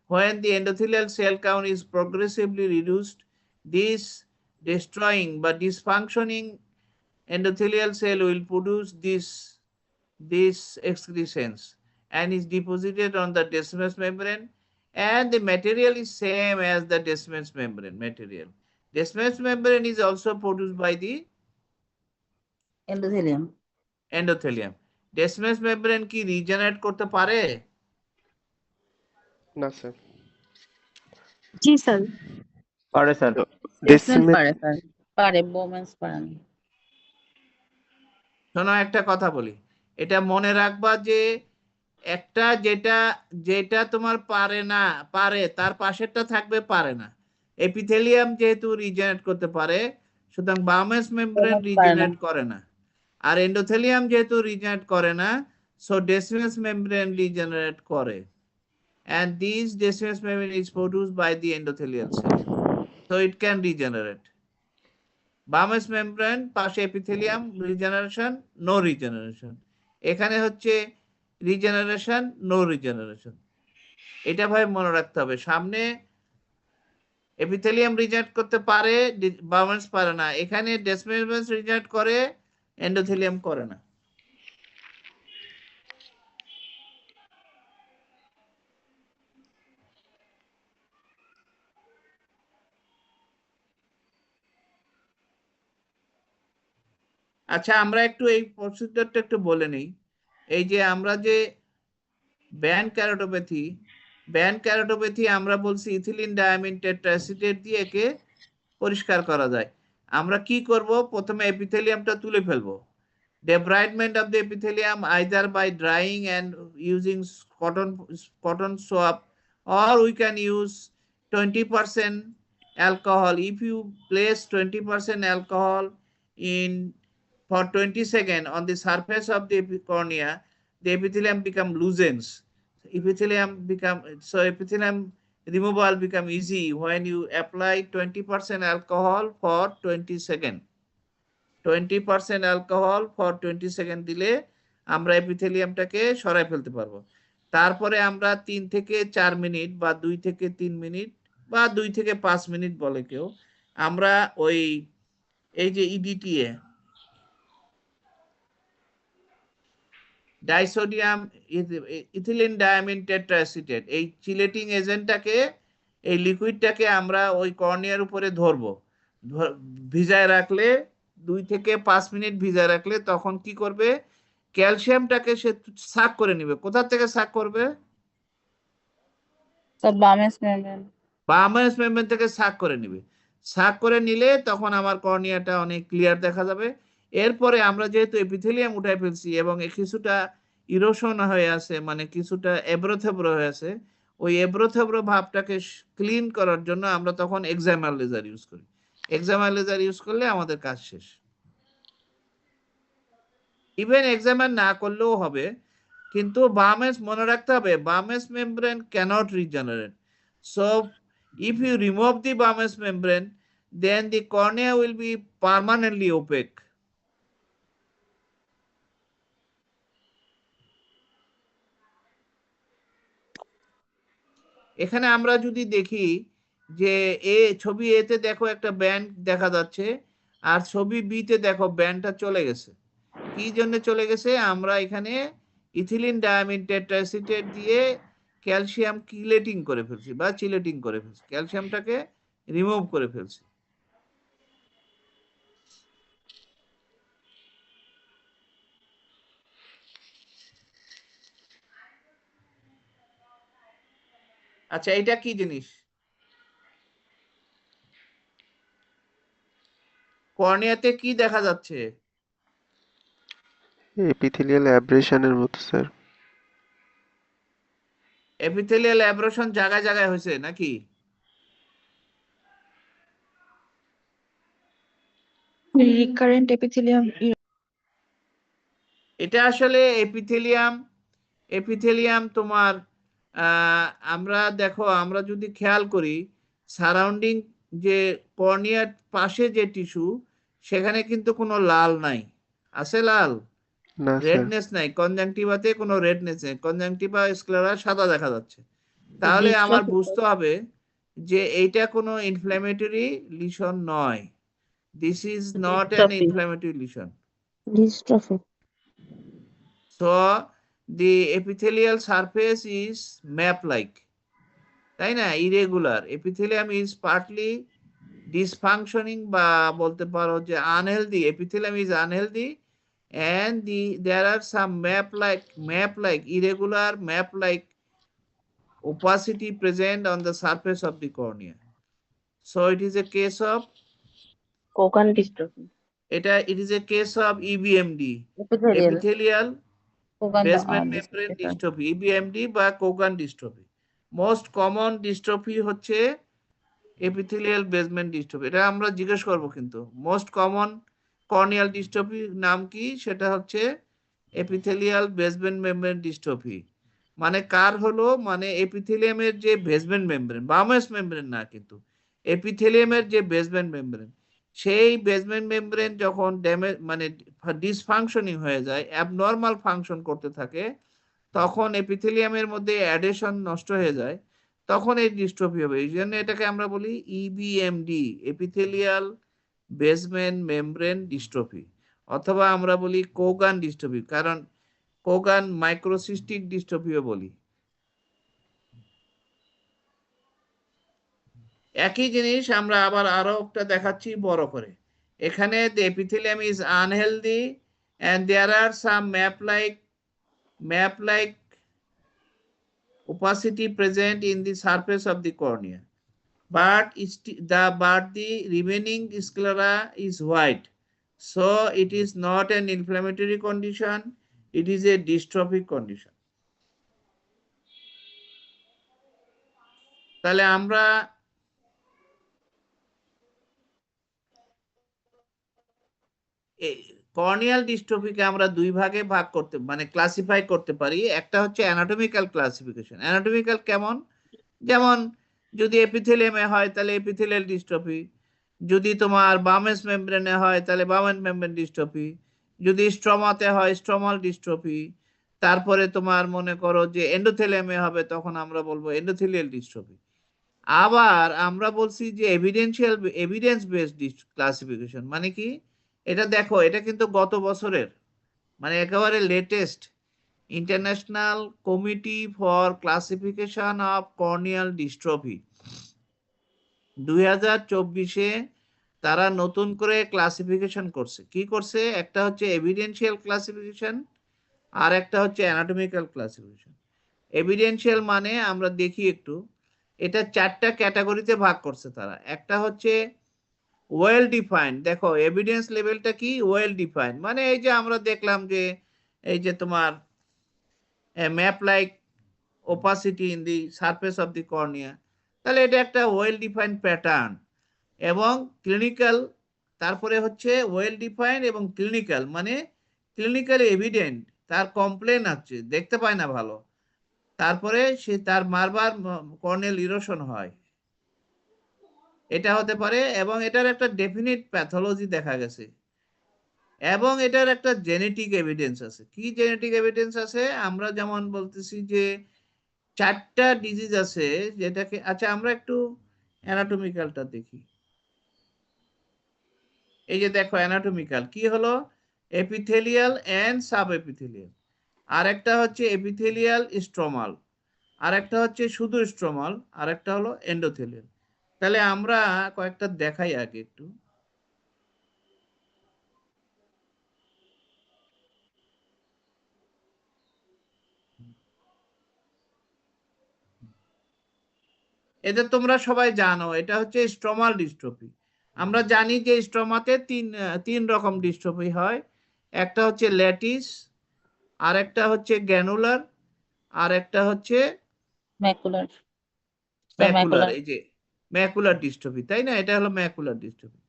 when the endothelial cell count is progressively reduced, this destroying but dysfunctioning endothelial cell will produce this excrescence and is deposited on the descemet membrane, and the material is same as the descemet membrane material. Descemet membrane is also produced by the endothelium. Descemet membrane কি রিজেনারেট করতে পারে? না স্যার। জি স্যার। পারে স্যার। পারে, বোমেন্স পারে না। শোনো একটা কথা বলি, এটা মনে রাখবা যে একটা যেটা তোমার পারে না, পারে তার পাশেরটা থাকবে পারে না। এপিথেলিয়াম যেহেতু রিজেনারেট করতে পারে, সুতরাং বাউমেন্স মেমব্রেন রিজেনারেট করে না, আর এন্ডোথেলিয়াম যেহেতু রিজেনারেট করে না, সো ডেসমেন্স মেমব্রেন রিজেনারেট করে। and these Descemet's membrane is produced by the endothelial cell, so it can regenerate. Basement membrane পাশে epithelium, regeneration, no regeneration. এখানে হচ্ছে regeneration, no regeneration. এটা ভাই মনে রাখতে হবে। সামনে epithelium regenerate করতে পারে, basement পারে না। এখানে Descemet membrane regenerate করে, endothelium করে না। আচ্ছা, আমরা একটু এই প্রসিডিউরটা একটু বলে নেই। এই যে আমরা যে ব্যান্ড ক্যারোটোপ্যাথি আমরা বলছি ইথিলিন ডায়ামিন টেট্রাএসিটেট দিয়ে একে পরিষ্কার করা যায়। আমরা কি করব, প্রথমে এপিথেলিয়ামটা তুলে ফেলবো। Debridement of the epithelium either by drying and using cotton swab, or we can use 20% alcohol. If you place 20% alcohol in for 20 seconds on the surface of the cornea, the epithelium become loosens. Epithelium removal become easy when you apply 20% alcohol for 20 seconds. 20% alcohol for 20 second দিলে আমরা এপিথেলিয়ামটাকে সরাই ফেলতে পারবো। তারপরে আমরা 3 থেকে 4 মিনিট বা 2 থেকে 3 মিনিট বা 2 থেকে 5 মিনিট বলে কেউ, আমরা ওই এই যে ইডিটিএ ডাইসোডিয়াম ইথিলিন ডায়ামিন টেট্রাএসিটেট এই চিলেটিং এজেন্টটাকে, এই লিকুইডটাকে আমরা ওই কর্নিয়ার উপরে ধরবো। ভিজায় রাখলে 2 থেকে 5 মিনিট ভিজায় রাখলে তখন কি করবে, ক্যালসিয়ামটাকে সে সাক করে নেবে। কোথা থেকে সাক করবে? বামেস মেমব্রেন থেকে সাক করে নেবে। সাক করে নিলে তখন আমার কর্নিয়াটা অনেক ক্লিয়ার দেখা যাবে। এরপরে আমরা যেহেতু এপিথেলিয়াম উঠাই ফেলছি এবং কিছুটা ইরোশন হয়ে আছে, মানে কিছুটা এবড়োথেবড়ো হয়ে আছে, ওই এবড়োথেবড়ো ভাবটাকে ক্লিন করার জন্য আমরা তখন এক্সামার লেজার ইউজ করি। এক্সামার লেজার ইউজ করলে আমাদের কাজ শেষ। ইভেন এক্সামার না করলেও হবে, কিন্তু বামেস মনে রাখতে হবে, Bowman's membrane cannot regenerate. So if you remove the Basmet's membrane, then the cornea will be permanently opaque. এখানে আমরা যদি দেখি যে ছবি এ তে দেখো একটা ব্যান্ড দেখা যাচ্ছে, আর ছবি বি তে দেখো ব্যান্ডটা চলে গেছে। কি জন্য চলে গেছে? আমরা এখানে ইথিলিন ডায়ামিন টেট্রাএসিটেট দিয়ে ক্যালসিয়াম কিলেটিং করে ফেলছি বা চিলেটিং করে ফেলছি, ক্যালসিয়ামটাকে রিমুভ করে ফেলছি। আচ্ছা, এটা কি জিনিস? কর্নিয়াতে কি দেখা যাচ্ছে? এপিথেলিয়াল অ্যাব্রেশনের মতো স্যার। এপিথেলিয়াল অ্যাব্রেশন জায়গায় জায়গায় হয়েছে নাকি? Recurrent epithelium. এটা আসলে এপিথেলিয়াম তোমার আমরা দেখো, আমরা যদি খেয়াল করি সারাউন্ডিং যে কর্নিয়ার পাশে যে টিস্যু, সেখানে কিন্তু কোনো লাল নাই। আছে লাল? না স্যার। রেডনেস নাই। কনজাংটিভাতে কোনো রেডনেস নেই, কনজাংটিভা স্ক্লেরা সাদা দেখা যাচ্ছে। তাহলে আমার বুঝতে হবে যে এইটা কোনো ইনফ্ল্যামেটরি লিশন নয়। This is not an inflammatory lesion. Dystrophy. So the epithelial surface is map like, তাই না? irregular. Epithelium is partly dysfunctioning বা বলতে পারো যে unhealthy. Epithelium is unhealthy and there are some map like irregular map like opacity present on the surface of the cornea. So it is a case of Cogan dystrophy. it is a case of EBMD, epithelial basement membrane dystrophy, EBMD বা Kogan dystrophy. Most common dystrophy হচ্ছে এপিথেলিয়াল বেসমেন্ট ডিস্ট্রফি। এটা আমরা জিজ্ঞেস করব, কিন্তু মোস্ট কমন কর্নিয়াল ডিস্ট্রফি নাম কি? সেটা হচ্ছে এপিথেলিয়াল বেসমেন্ট মেমব্রেন ডিস্ট্রফি। মানে কার হলো, মানে এপিথেলিয়ামের যে বেসমেন্ট মেমব্রেন, বাউমেস মেমব্রেন না, কিন্তু এপিথেলিয়ামের যে বেসমেন্ট মেমব্রেন, সেই বেসমেন্ট মেমব্রেন যখন ড্যামেজ মানে ডিসফাংশনিং হয়ে যায়, অ্যাবনর্মাল ফাংশন করতে থাকে, তখন এপিথেলিয়ামের মধ্যে অ্যাডেশন নষ্ট হয়ে যায়, তখন এই ডিস্ট্রফি হবে। এই জন্য এটাকে আমরা বলি ইবিএমডি, এপিথেলিয়াল বেসমেন্ট মেমব্রেন ডিস্ট্রফি, অথবা আমরা বলি কোগান ডিস্ট্রফি, কারণ কোগান মাইক্রোসিস্টিক ডিস্ট্রফিও বলি। একই জিনিস আমরা আবার আরো একটা দেখাচ্ছি বড় করে। এখানে the epithelium is unhealthy and there are some map like opacity present in the surface of the cornea, but the remaining sclera is white, so it is not an inflammatory condition, it is a dystrophic condition. তাহলে আমরা কর্নিয়াল ডিস্ট্রফিকে আমরা দুই ভাগে ভাগ করতে মানে ক্লাসিফাই করতে পারি। একটা হচ্ছে অ্যানাটমিক্যাল ক্লাসিফিকেশন। অ্যানাটমিক্যাল কেমন? যেমন যদি এপিথেলিয়ামে হয় তাহলে এপিথেলিয়াল ডিস্ট্রফি, যদি তোমার বামেস মেমব্রেনে হয় তাহলে বামেন মেমব্রেন ডিস্ট্রফি, যদি স্ট্রমাতে হয় স্ট্রমাল ডিস্ট্রফি, তারপরে তোমার মনে করো যে এন্ডোথেলিয়ামে হবে তখন আমরা বলবো এন্ডোথেলিয়াল ডিস্ট্রফি। আবার আমরা বলছি যে এভিডেন্স বেসড ক্লাসিফিকেশন, মানে কি? এটা দেখো, এটা কিন্তু গত বছরের মানে একেবারে latest international committee for classification of corneal dystrophy 2024-এ তারা নতুন করে ক্লাসিফিকেশন করছে। কি করছে? একটা হচ্ছে এভিডেন্সিয়াল ক্লাসিফিকেশন আর একটা হচ্ছে অ্যানাটমিক্যাল ক্লাসিফিকেশন। এভিডেন্সিয়াল মানে আমরা দেখি একটু, এটা 4টা ক্যাটাগরিতে ভাগ করছে তারা। একটা হচ্ছে ওয়েল ডিফাইন্ড, দেখো এভিডেন্স লেভেলটা কি? ওয়েল ডিফাইন্ড মানে এই যে আমরা দেখলাম যে এই যে তোমার map like opacity in the surface of the cornea, তাহলে এটা একটা ওয়েল ডিফাইন্ড প্যাটার্ন। এবং ক্লিনিক্যাল, তারপরে হচ্ছে ওয়েল ডিফাইন্ড এবং ক্লিনিক্যাল মানে ক্লিনিক্যালি এভিডেন্ট, তার কমপ্লেন আছে, দেখতে পায় না ভালো, তারপরে সে তার বারবার কর্নিয়াল ইরোশন হয়, এটা হতে পারে। এবং এটার একটা ডেফিনিট প্যাথোলজি দেখা গেছে, এবং এটার একটা জেনেটিক এভিডেন্স আছে। কি জেনেটিক এভিডেন্স আছে? আমরা যেমন বলতেছি যে 4টা ডিজিজ আছে যেটাকে, আচ্ছা আমরা একটু অ্যানাটমিক্যালটা দেখি। এই যে দেখো অ্যানাটমিক্যাল কি হলো? এপিথেলিয়াল এন্ড সাব এপিথেলিয়াল, আর একটা হচ্ছে এপিথেলিয়াল স্ট্রমাল, আর একটা হচ্ছে শুধু স্ট্রমাল, আর একটা হলো এন্ডোথেলিয়াল। তাহলে আমরা কয়েকটা দেখাই আগে একটু। এদের তোমরা সবাই জানো এটা হচ্ছে স্ট্রমাল ডিস্ট্রফি। আমরা জানি যে স্ট্রমাতে তিন রকম ডিস্ট্রফি হয়, একটা হচ্ছে ল্যাটিস, আর একটা হচ্ছে গ্র্যানুলার, আর একটা হচ্ছে ম্যাকুলার ম্যাকুলার। এই যে ম্যাকুলার ডিস্ট্রফি, তাই না? এটা হলো ম্যাকুলার ডিস্ট্রফি।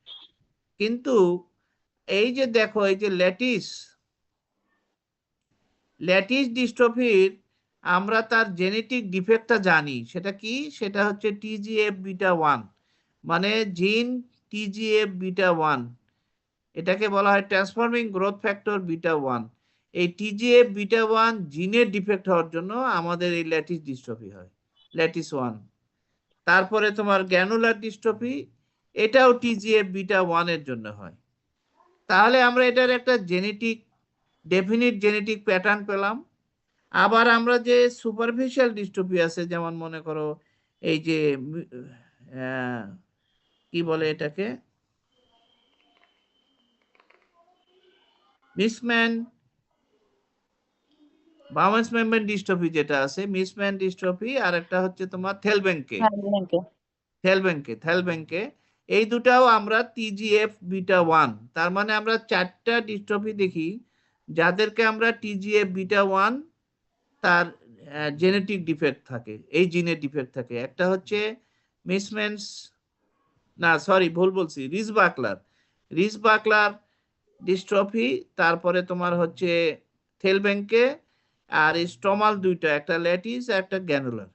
কিন্তু এই যে দেখো এই যে ল্যাটিস ডিস্ট্রফির আমরা তার জেনেটিক ডিফেক্টটা জানি, সেটা কি? সেটা হচ্ছে TGF-β1, মানে জিন TGF-β1, এটাকে বলা হয় ট্রান্সফর্মিং গ্রোথ ফ্যাক্টর β1। এই TGF-β1 জিনের ডিফেক্ট হওয়ার জন্য আমাদের এই ল্যাটিস ডিস্ট্রফি হয়, ল্যাটিস 1। তারপরে তোমার গ্র্যানুলার ডিস্ট্রফি, এটাও TGF-β1 এর জন্য হয়। তাহলে আমরা এটার একটা ডেফিনিট জেনেটিক প্যাটার্ন পেলাম। আবার আমরা যে সুপারফিশিয়াল ডিস্ট্রফি আছে, যেমন মনে করো এই যে কি বলে এটাকে, মিসম্যান বাউমেস মেমব্রেন ডিস্ট্রফি যেটা আছে, মিসম্যান ডিস্ট্রফি, আর একটা হচ্ছে তোমার থেলবেনকে, এই দুটাও আমরা TGF-β1। তার মানে আমরা 4টা ডিস্ট্রফি দেখি যাদেরকে আমরা TGF-β1 তার জেনেটিক ডিফেক্ট থাকে, এই জিনের ডিফেক্ট থাকে। একটা হচ্ছে মিসম্যানস, না সরি ভুল বলছি, রিসবাকলার ডিস্ট্রফি, তারপরে তোমার হচ্ছে থেলবেনকে, আর স্ট্রমাল দুইটা, একটা ল্যাটিস আর একটা গ্র্যানুলার।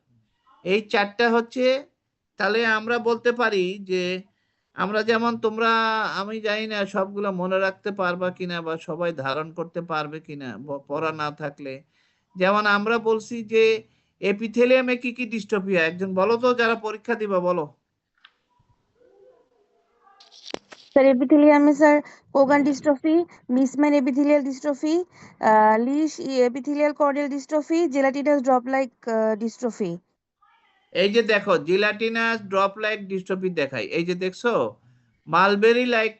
এই চারটা হচ্ছে, তাহলে আমরা বলতে পারি যে আমরা যেমন তোমরা, আমি জানি না সবগুলো মনে রাখতে পারবা কিনা বা সবাই ধারণ করতে পারবে কিনা পড়া না থাকলে। যেমন আমরা বলছি যে এপিথেলিয়ামে কি কি ডিস্ট্রফি হয়, একজন বলো তো, যারা পরীক্ষা দিবা বলো। স্যার এপিথেলিয়ামে sir Cogan dystrophy, Meesmann epithelial dystrophy, Lisch epithelial corneal dystrophy, gelatinous drop like dystrophy. এই যে দেখো জিলাটিনাস ড্রপ লাইক ডিস্ট্রফি দেখাই, এই যে দেখছো মালবেরি লাইক,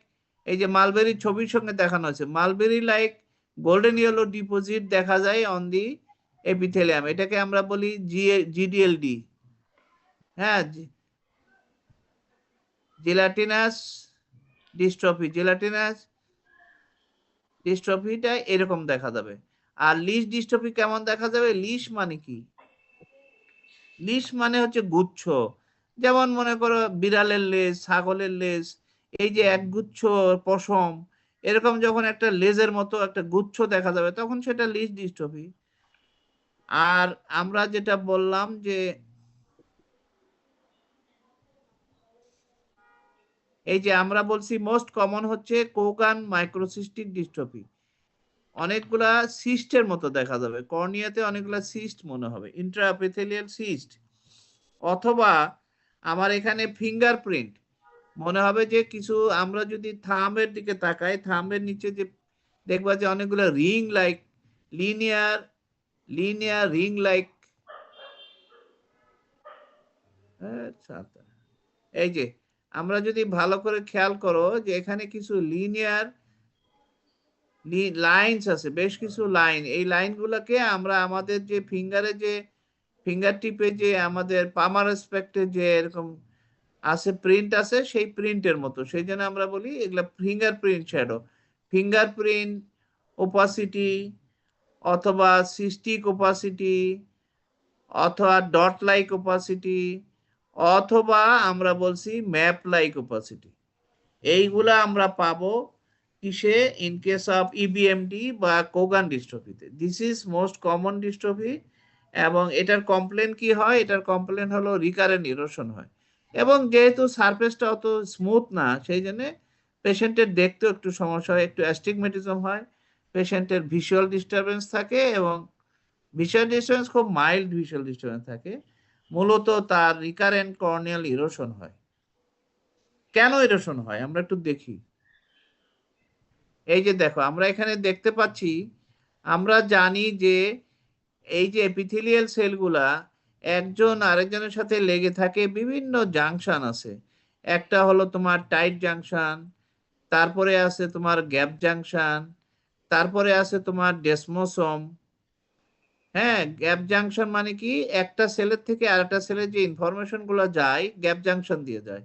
এই যে মালবেরি ছবির সঙ্গে দেখানো আছে, mulberry like golden yellow deposit দেখা যায় অন দি এপিথেলিয়াম, এটাকে আমরা বলি জিডিএলডি। হ্যাঁ, জেলাটিনাস ডিস্ট্রফি, জেলাটিনাস ডিস্ট্রফিটা এরকম দেখা যাবে। আর লিশ ডিস্ট্রফি কেমন দেখা যাবে? লিশ মানে কি? লিশ মানে হচ্ছে গুচ্ছ, যেমন মনে করো বিড়ালের লেজ, ছাগলের লেজ, এই যে একগুচ্ছ পশম, এরকম যখন একটা লেজের মতো একটা গুচ্ছ দেখা যাবে তখন সেটা লিশ ডিস্ট্রফি। আর আমরা যেটা বললাম যে এই যে আমরা বলছি মোস্ট কমন হচ্ছে কোগান মাইক্রোসিস্টিক ডিস্ট্রফি, অনেকগুলা সিস্টের মতো দেখা যাবে, কর্নিয়াতে অনেকগুলা সিস্ট মনে হবে, ইন্ট্রাএপিথেলিয়াল সিস্ট। অথবা আমার এখানে ফিঙ্গারপ্রিন্ট মনে হবে যে কিছু, আমরা যদি থাম্বের দিকে তাকাই, থাম্বের নিচে যে দেখবা যে অনেকগুলো ring like, linear ring like, এই যে আমরা যদি ভালো করে খেয়াল করো যে এখানে কিছু লিনিয়ার লাইনস আছে, বেশ কিছু লাইন, এই লাইনগুলোকে আমরা আমাদের যে ফিঙ্গারে, যে ফিঙ্গার টিপে যে আমাদের পামার রেসপেক্টে যে এরকম আছে প্রিন্ট আছে, সেই প্রিন্টের মতো, সেই জন্য আমরা বলি এগুলা ফিঙ্গারপ্রিন্ট শ্যাডো। ফিঙ্গারপ্রিন্ট ওপাসিটি অথবা সিস্টিক ওপাসিটি অথবা ডট লাইক ওপাসিটি অথবা আমরা বলছি ম্যাপ লাইক ওপাসিটি, এইগুলা আমরা পাবো কিসে? ইন কেস অফ ইবিএমডি বা কোগান ডিস্ট্রফিতে। This is most common dystrophy. এবং এটার কমপ্লেন কি হয়? এটার কমপ্লেন হলো রিকারেন্ট ইরোশন হয়, এবং যেহেতু সারফেসটা অত স্মুথ না, সেই জন্য পেশেন্টের দেখতেও একটু সমস্যা হয়, একটু অ্যাস্টিগমেটিজম হয়, পেশেন্টের ভিজুয়াল ডিস্টারবেন্স থাকে, এবং ভিজুয়াল ডিস্টারবেন্স খুব মাইল্ড ভিজুয়াল ডিস্টারবেন্স থাকে, মূলত তার রিকারেন্ট কর্নিয়াল ইরোশন হয়। কেন ইরোশন হয় আমরা একটু দেখি। এই যে দেখো আমরা এখানে দেখতে পাচ্ছি, আমরা জানি যে এই যে এপিথেলিয়াল সেলগুলা একজন আরেকজনের সাথে লেগে থাকে, বিভিন্ন জাংশন আছে, একটা হলো তোমার টাইট জাংশন, তারপরে আছে তোমার গ্যাপ জাংশন, তারপরে আছে তোমার ডেসমোসোম। হ্যাঁ, গ্যাপ জাংশন মানে কি? একটা সেলের থেকে আরেকটা সেলের যে ইনফরমেশন গুলো যায় গ্যাপ জাংশন দিয়ে যায়।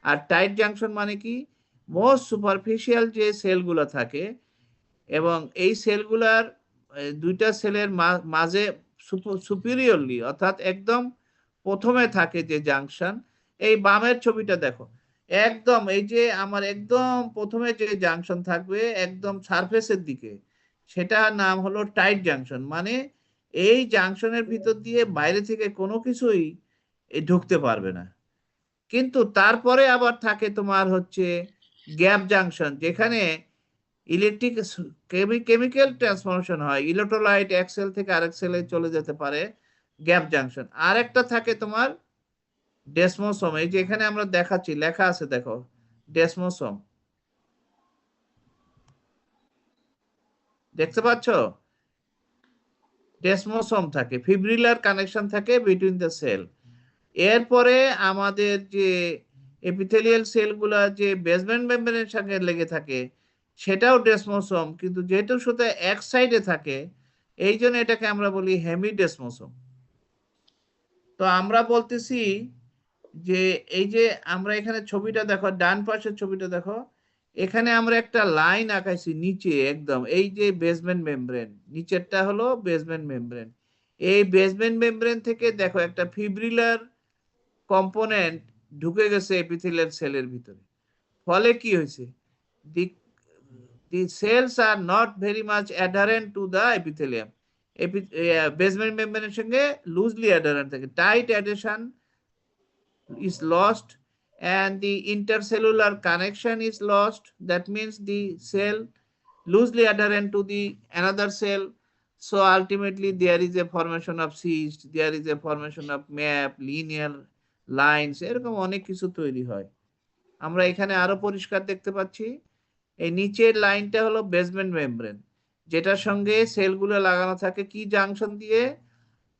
আর টাইট জাংশন মানে কি? মোস্ট সুপারফিশিয়াল যে সেলগুলো থাকে, এবং এই সেলগুলার দুইটা সেলের মাঝে সুপিরিয়রলি, অর্থাৎ একদম প্রথমে থাকে যে জাংশন, এই বামের ছবিটা দেখো, একদম এই যে আমার একদম প্রথমে যে জাংশন থাকবে একদম সারফেসের দিকে, সেটার নাম হলো টাইট জাংশন। মানে এই জাংশনের ভিতর দিয়ে বাইরে থেকে কোনো কিছুই ঢুকতে পারবে না। কিন্তু তারপরে আবার থাকে তোমার হচ্ছে গ্যাপ জাংশন, যেখানে ইলেকট্রিক কেমিক্যাল ট্রান্সফরমেশন হয়, ইলেকট্রোলাইট এক সেল থেকে আরেক সেলে চলে যেতে পারে, গ্যাপ জাংশন। আর একটা থাকে তোমার ডেসমোসোম, এই যে এখানে আমরা দেখাচ্ছি, লেখা আছে দেখো ডেসমোসোম, দেখতে পাচ্ছ? ডেসমোসোম থাকে, ফিব্রিলার কানেকশন থাকে বিটুইন দ্য সেল। এরপরে আমাদের যে এপিথেলিয়াল সেলগুলা যে বেসমেন্ট মেমব্রেনের সঙ্গে লেগে থাকে, সেটাও ডেসমোসোম, কিন্তু যেহেতু শুধু এক সাইডে থাকে এই জন্য এটাকে আমরা বলি হেমিডেসমোসোম। তো আমরা বলতেছি যে এই যে আমরা এখানে ছবিটা দেখো, ডান পাশের ছবিটা দেখো, এখানে আমরা একটা লাইন আঁকাইছি নিচে একদম, এই যে বেসমেন্ট মেমব্রেন, নিচেরটা হলো বেসমেন্ট মেমব্রেন। এই বেসমেন্ট মেমব্রেন থেকে দেখো একটা ফিব্রিলার কম্পোনেন্ট ঢুকে গেছে এপিথেলিয়াল সেলের ভিতরে। ফলে কি হয়েছে? the cells are not very much adherent to the epithelium. Basement মেমব্রেনের সঙ্গে লুজলি অ্যাডারেন্ট থাকে। Tight adhesion is lost and the intercellular connection is lost. That means the cell loosely adherent to the another cell. So ultimately there is a formation of cyst, there is a formation of map, linear lines, এরকম অনেক কিছু তৈরি হয়। আমরা এখানে আরো পরিষ্কার দেখতে পাচ্ছি, এই নিচের লাইনটা হলো বেসমেন্ট মেমব্রেন, যেটার সঙ্গে সেলগুলো লাগানো থাকে কি জাংশন দিয়ে?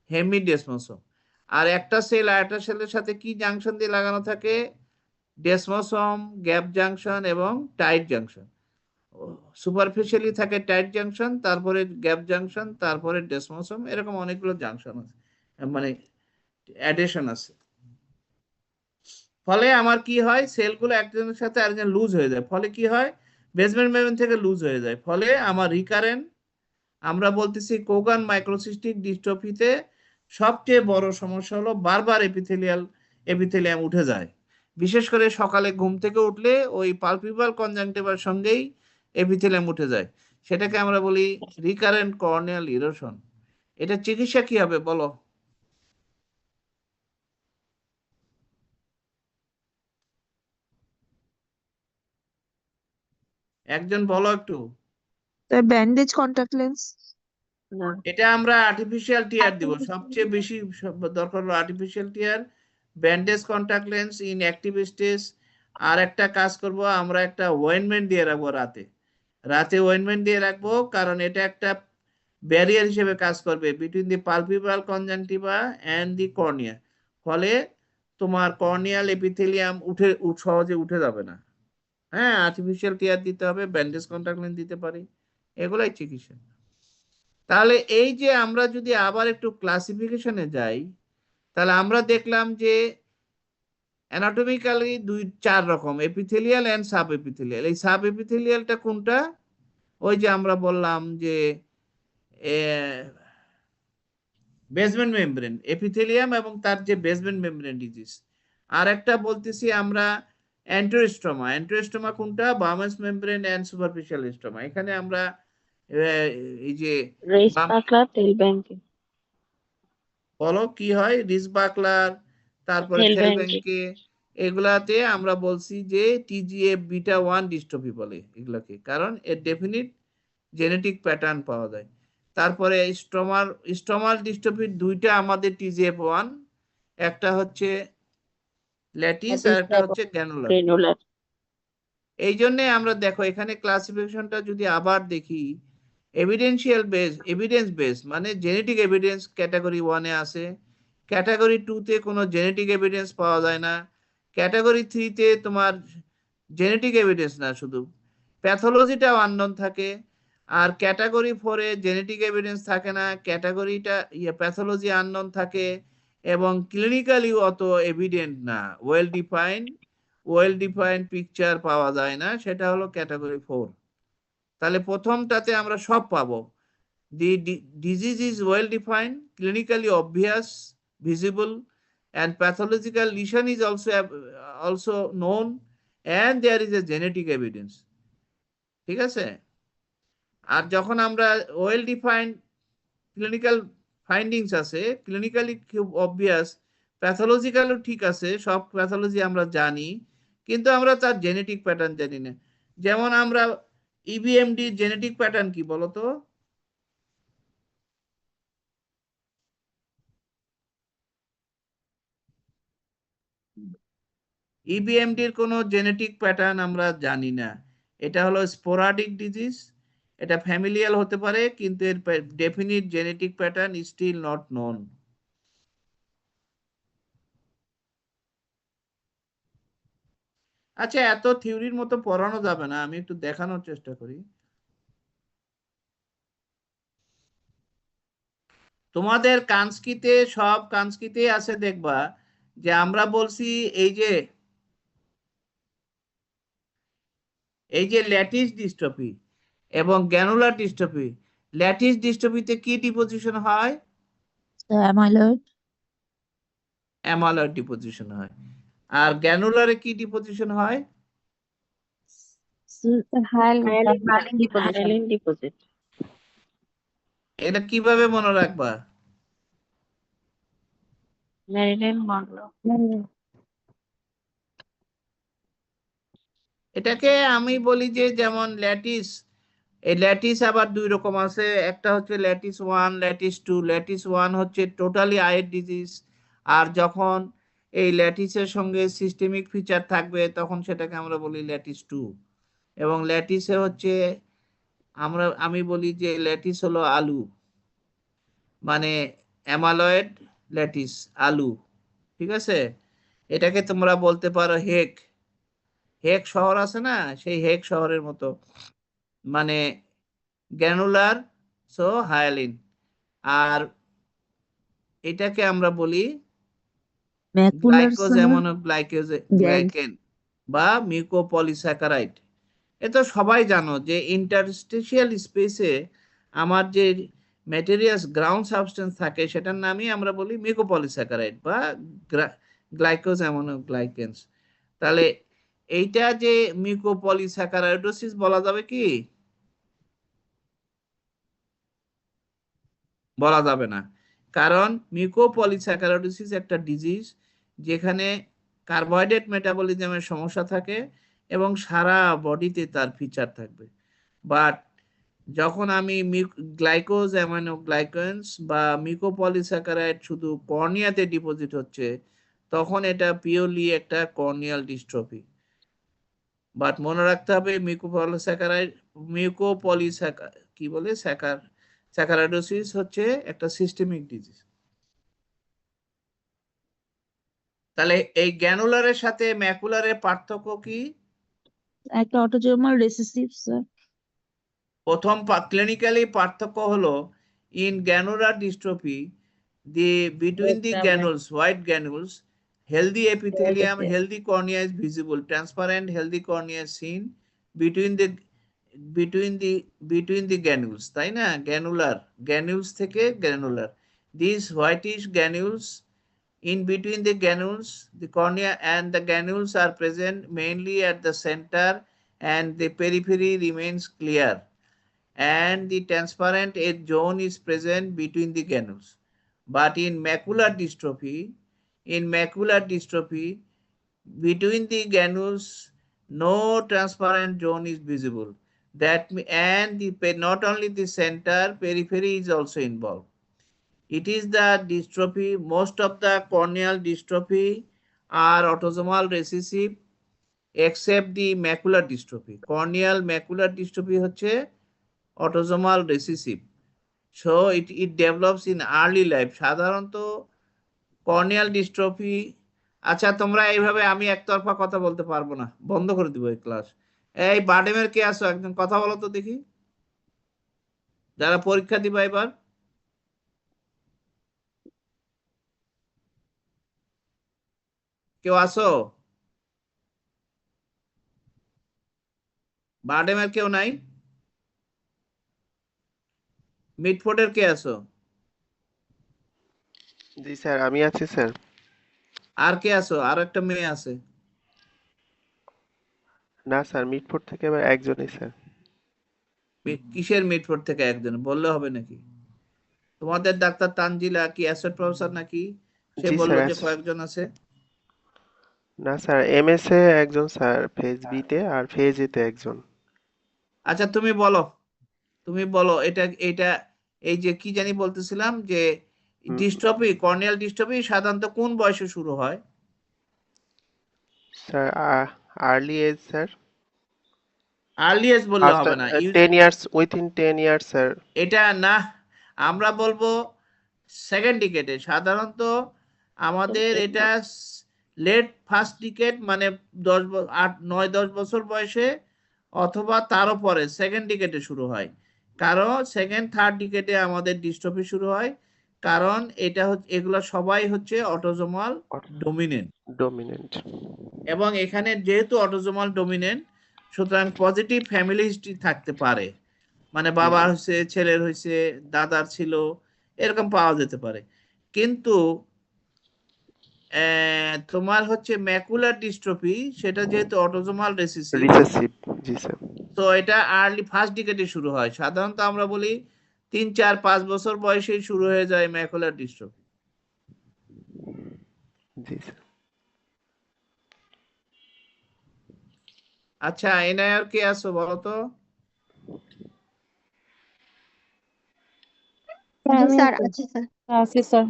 হেমিডেসমোসোম। আর একটা সেল আরেকটা সেলের সাথে কি জাংশন দিয়ে লাগানো থাকে? ডেসমোসোম, গ্যাপ জাংশন এবং টাইট জাংশন। সুপারফিশিয়ালি থাকে টাইট জাংশন, তারপরে গ্যাপ জাংশন, তারপরে ডেসমোসোম, এরকম অনেকগুলো জাংশন আছে, মানে অ্যাডেশন আছে। ফলে আমার কি হয়, সেলগুলো একজনের সাথে আরেকজন লুজ হয়ে যায়। ফলে কি হয়, বেসমেন্ট মেমব্রেন থেকে লুজ হয়ে যায়। ফলে আমার রিকারেন্ট, আমরা বলতেছি কোগান মাইক্রোসিস্টিক ডিস্ট্রফিতে সবচেয়ে বড় সমস্যা হলো বারবার এপিথেলিয়াম উঠে যায়। বিশেষ করে সকালে ঘুম থেকে উঠলে ওই পালপিবাল কনজাংটিভার সঙ্গেই এপিথেলিয়াম উঠে যায়। সেটাকে আমরা বলি রিকারেন্ট কর্নিয়াল ইরোশন। এটা চিকিৎসা কি হবে বলো? একজন বলো একটু। Bandage, contact lens. না, এটা আমরা আর্টিফিশিয়াল টিয়ার দিব, সবচেয়ে বেশি দরকার হলো artificial tear, bandage, contact lens in active stage. আর একটা কাজ করব, আমরা একটা ওয়েনমেন্ট দিয়ে রাখবো রাতে ওয়েনমেন্ট দিয়ে রাখবো, কারণ এটা একটা ব্যারিয়ার হিসেবে কাজ করবে between the palpebral conjunctiva and the cornea. ফলে তোমার কর্নিয়াল এপিথেলিয়াম সহজে উঠে যাবে না। হ্যাঁ, আর্টিফিশিয়াল টিয়ার দিতে হবে, ব্যান্ডেজ, কন্টাক্ট লেন্স দিতে পারি, এগুলাই চিকিৎসা। তাহলে এই যে আমরা যদি আবার একটু ক্লাসিফিকেশনে যাই, তাহলে আমরা দেখলাম যে অ্যানাটমিক্যালি 4 রকম, এপিথেলিয়াল এন্ড সাব এপিথেলিয়াল। এই সাব এপিথেলিয়ালটা কোনটা? ওই যে আমরা বললাম যে বেসমেন্ট মেমব্রেন, এপিথেলিয়াম এবং তার যে বেসমেন্ট মেমব্রেন ডিজিজ। আর একটা বলতেছি আমরা অ্যান্টোস্টোমা। অ্যান্টোস্টোমা কোনটা? বার্মাস মেমব্রেন এন্ড সুপারফিশিয়াল স্টোমা। এখানে আমরা এই যে রেস বাকলার, তেল ব্যাংকে। বলো কি হয়? রিস বাকলার, তারপরে তেল থেল ব্যাংকে। ব্যাংকে, এগুলাতে আমরা বলছি যে TGF বিটা 1 ডিস্ট্রফি বলে এগুলাকে, কারণ এর ডেফিনিট জেনেটিক প্যাটার্ন পাওয়া যায়। তারপরে স্টোমাল ডিস্ট্রফির দুইটা আমাদের TGF1, একটা হচ্ছে ল্যাটিস আর একটা হচ্ছে গ্র্যানুলার। গ্রেনুলার। এই জন্য আমরা দেখো এখানে ক্লাসিফিকেশনটা যদি আবার দেখি, এভিডেন্স বেস মানে জেনেটিক এভিডেন্স ক্যাটাগরি 1 এ আছে, ক্যাটাগরি 2 তে কোনো জেনেটিক এভিডেন্স পাওয়া যায় না, ক্যাটাগরি 3 তে তোমার জেনেটিক এভিডেন্স না, শুধু প্যাথোলজিটাও আননোন থাকে, আর ক্যাটাগরি 4 এ জেনেটিক এভিডেন্স থাকে না, ক্যাটাগরিটা প্যাথোলজি আননোন থাকে, এবং ক্লিনিক্যালি অত এভিডেন্ট না, ওয়েল ডিফাইন্ড পিকচার পাওয়া যায় না, সেটা হলো ক্যাটাগরি 4। তাহলে প্রথমটাতে আমরা সব পাবো, the disease is well defined, clinically obvious, visible, and pathological lesion is also known, and there is a genetic evidence. ঠিক আছে? আর যখন আমরা ওয়েল ডিফাইন্ড ক্লিনিক্যাল ফাইন্ডিংস আছে, ক্লিনিক্যালি খুব অবভিয়াস, প্যাথোলজিক্যালও ঠিক আছে, সব প্যাথোলজি আমরা জানি, কিন্তু আমরা তার জেনেটিক প্যাটার্ন জানি না। যেমন আমরা EBMD জেনেটিক প্যাটার্ন কি বলতো? EBMD এর কোনো জেনেটিক প্যাটার্ন আমরা জানি না। এটা হলো স্পোরাডিক ডিজিজ, এটা ফ্যামিলিয়াল হতে পারে, কিন্তু এর definite genetic pattern is still not known. আচ্ছা, এত থিওরির মতো পড়ানো যাবে না, আমি একটু দেখানোর চেষ্টা করি। তোমাদের কানস্কিতে, সব কানস্কিতে আছে, দেখবা যে আমরা বলছি এই যে ল্যাটিস ডিস্ট্রফি এবং গ্র্যানুলার ডিস্ট্রফি। ল্যাটিস ডিস্ট্রফিতে কি ডিপোজিশন হয়? অ্যামালয়েড ডিপোজিশন হয়। আর গ্র্যানুলারে কি ডিপোজিশন হয়? Hyaline deposit. এটা কিভাবে মনে রাখবা? Marilyn Munro. এটাকে আমি বলি যে যেমন ল্যাটিস, এই ল্যাটিস আবার দুই রকম আছে, একটা হচ্ছে ল্যাটিস 1, ল্যাটিস 2। ল্যাটিস 1 হচ্ছে টোটালি আইয়ের ডিজিজ, আর যখন এই ল্যাটিসের সঙ্গে সিস্টেমিক ফিচার থাকবে তখন সেটাকে আমরা বলি ল্যাটিস 2। এবং ল্যাটিসে হচ্ছে আমি বলি যে ল্যাটিস হলো আলু, মানে অ্যামালয়েড ল্যাটিস, আলু, ঠিক আছে? এটাকে তোমরা বলতে পারো হেক। হেক শহর আছে না, সেই হেক শহরের মতো, মানে গ্র্যানুলার সো হায়ালিন। আর এটাকে আমরা বলি ম্যাকুলার স্যার গ্লাইকেন বা মিউকোপলিস্যাকারাইড। এ তো সবাই জানো যে ইন্টারস্টিশিয়াল স্পেসে আমার যে ম্যাটেরিয়ালস গ্রাউন্ড সাবস্টেন্স থাকে সেটার নামই আমরা বলি মিউকোপলিস্যাকারাইড বা গ্লাইকোজ্যামোনোগ্লাইকেন্স। তাহলে এইটা যে মিউকোপলিস্যাকারাইডোসিস বলা যাবে কি? বলা যাবে না, কারণ মিউকোপলিস্যাকারাইডোসিস একটা ডিজিজ যেখানে কার্বোহাইড্রেট মেটাবলিজমের সমস্যা থাকে এবং সারা বডিতে তার ফিচার থাকবে। বাট যখন আমি গ্লাইকোজ অ্যামাইনোগ্লাইকেন্স বা মিউকোপলিস্যাকারাইড শুধু কর্নিয়াতে ডিপোজিট হচ্ছে, তখন এটা পিওরলি একটা কর্নিয়াল ডিস্ট্রফি। বাট মনে রাখতে হবে স্যাকারাইডোসিস হচ্ছে একটা সিস্টেমিক ডিজিজ। তাহলে এই গ্র্যানুলারের সাথে ম্যাকুলারের পার্থক্য কি? একটা অটোজোমাল রিসেসিভ স্যার। প্রথম ক্লিনিক্যালি পার্থক্য হলো in granular dystrophy between the granules, white granules, healthy epithelium, healthy cornea is visible, transparent healthy cornea is seen between the granules, তাই না? granules থেকে granular, these whitish granules in between the granules, the cornea and the granules are present mainly at the center and the periphery remains clear, and the transparent edge zone is present between the granules. But in macular dystrophy, between the granules, no transparent zone is visible. Not only the center, periphery is also involved. It is the dystrophy. Most of the corneal dystrophy are autosomal recessive, except the macular dystrophy. Corneal macular dystrophy হচ্ছে autosomal recessive. So it develops in early life. সাধারণত কর্নিয়াল ডিস্ট্রফি, আচ্ছা তোমরা এইভাবে আমি একতরফা কথা বলতে পারবো না, বন্ধ করে দিব এই ক্লাস। এই বাডেমের কে আছো, একজন কথা বলো তো দেখি, যারা পরীক্ষা দিবা এবার। কেউ আসো? বাডেমের কেউ নাই? মিডফোর্ডের কে আছো? জি স্যার, আমি আছি স্যার। আর কে আছো? আর একটা মেয়ে আছে। না স্যার, মিটফোর্ড থেকে আবার একজনই স্যার। কিসের মিডফোর্ড থেকে একজন বললে হবে নাকি? তোমাদের ডাক্তার তানজিলা কি অ্যাসোসিয়েট প্রফেসর নাকি? সে জি বললো স্যার। যে কয়েকজন আছে। না স্যার, এমএস এ একজন স্যার, ফেজ বি তে, আর ফেজ এ তে একজন। আচ্ছা তুমি বলো এটা এই যে কি জানি বলতেছিলাম যে ডিস্ট্রফি, কর্নিয়াল ডিস্ট্রফি সাধারণত কোন বয়সে শুরু হয়? Sir early age sir. Early age বললে হবে না, 10 ইয়ার্স, উইথিন 10 ইয়ার্স স্যার। এটা না, আমরা বলবো সেকেন্ড ডিকেডে। সাধারণত আমাদের এটা লেট ফার্স্ট ডিকেড, মানে 9-10 বছর বয়সে অথবা তারও পরে সেকেন্ড ডিকেডে শুরু হয়। কারণ সেকেন্ড থার্ড ডিকেডে আমাদের ডিস্ট্রফি শুরু হয়, কারণ এটা এগুলো সবাই হচ্ছে অটোজোমাল ডমিনেন্ট। এবং এখানে যেহেতু অটোজোমাল ডমিনেন্ট, সুতরাং পজিটিভ ফ্যামিলি হিস্ট্রি থাকতে পারে, মানে বাবার হয়েছে, ছেলের হয়েছে, দাদার ছিল, এরকম পাওয়া যেতে পারে। কিন্তু তোমার হচ্ছে ম্যাকুলার ডিস্ট্রফি, সেটা যেহেতু অটোজোমাল রিসেসিভ, জি স্যার। তো এটা আর্লি ফার্স্ট ডিকেডে শুরু হয়। সাধারণত আমরা বলি 3, 4, 5 বছর বয়সেই শুরু হয়ে যায় ম্যাকুলার ডিস্ট্রফি। জি স্যার। আচ্ছা, এনআইআর কে আছো বলো তো? জি স্যার আছে স্যার। আছি স্যার।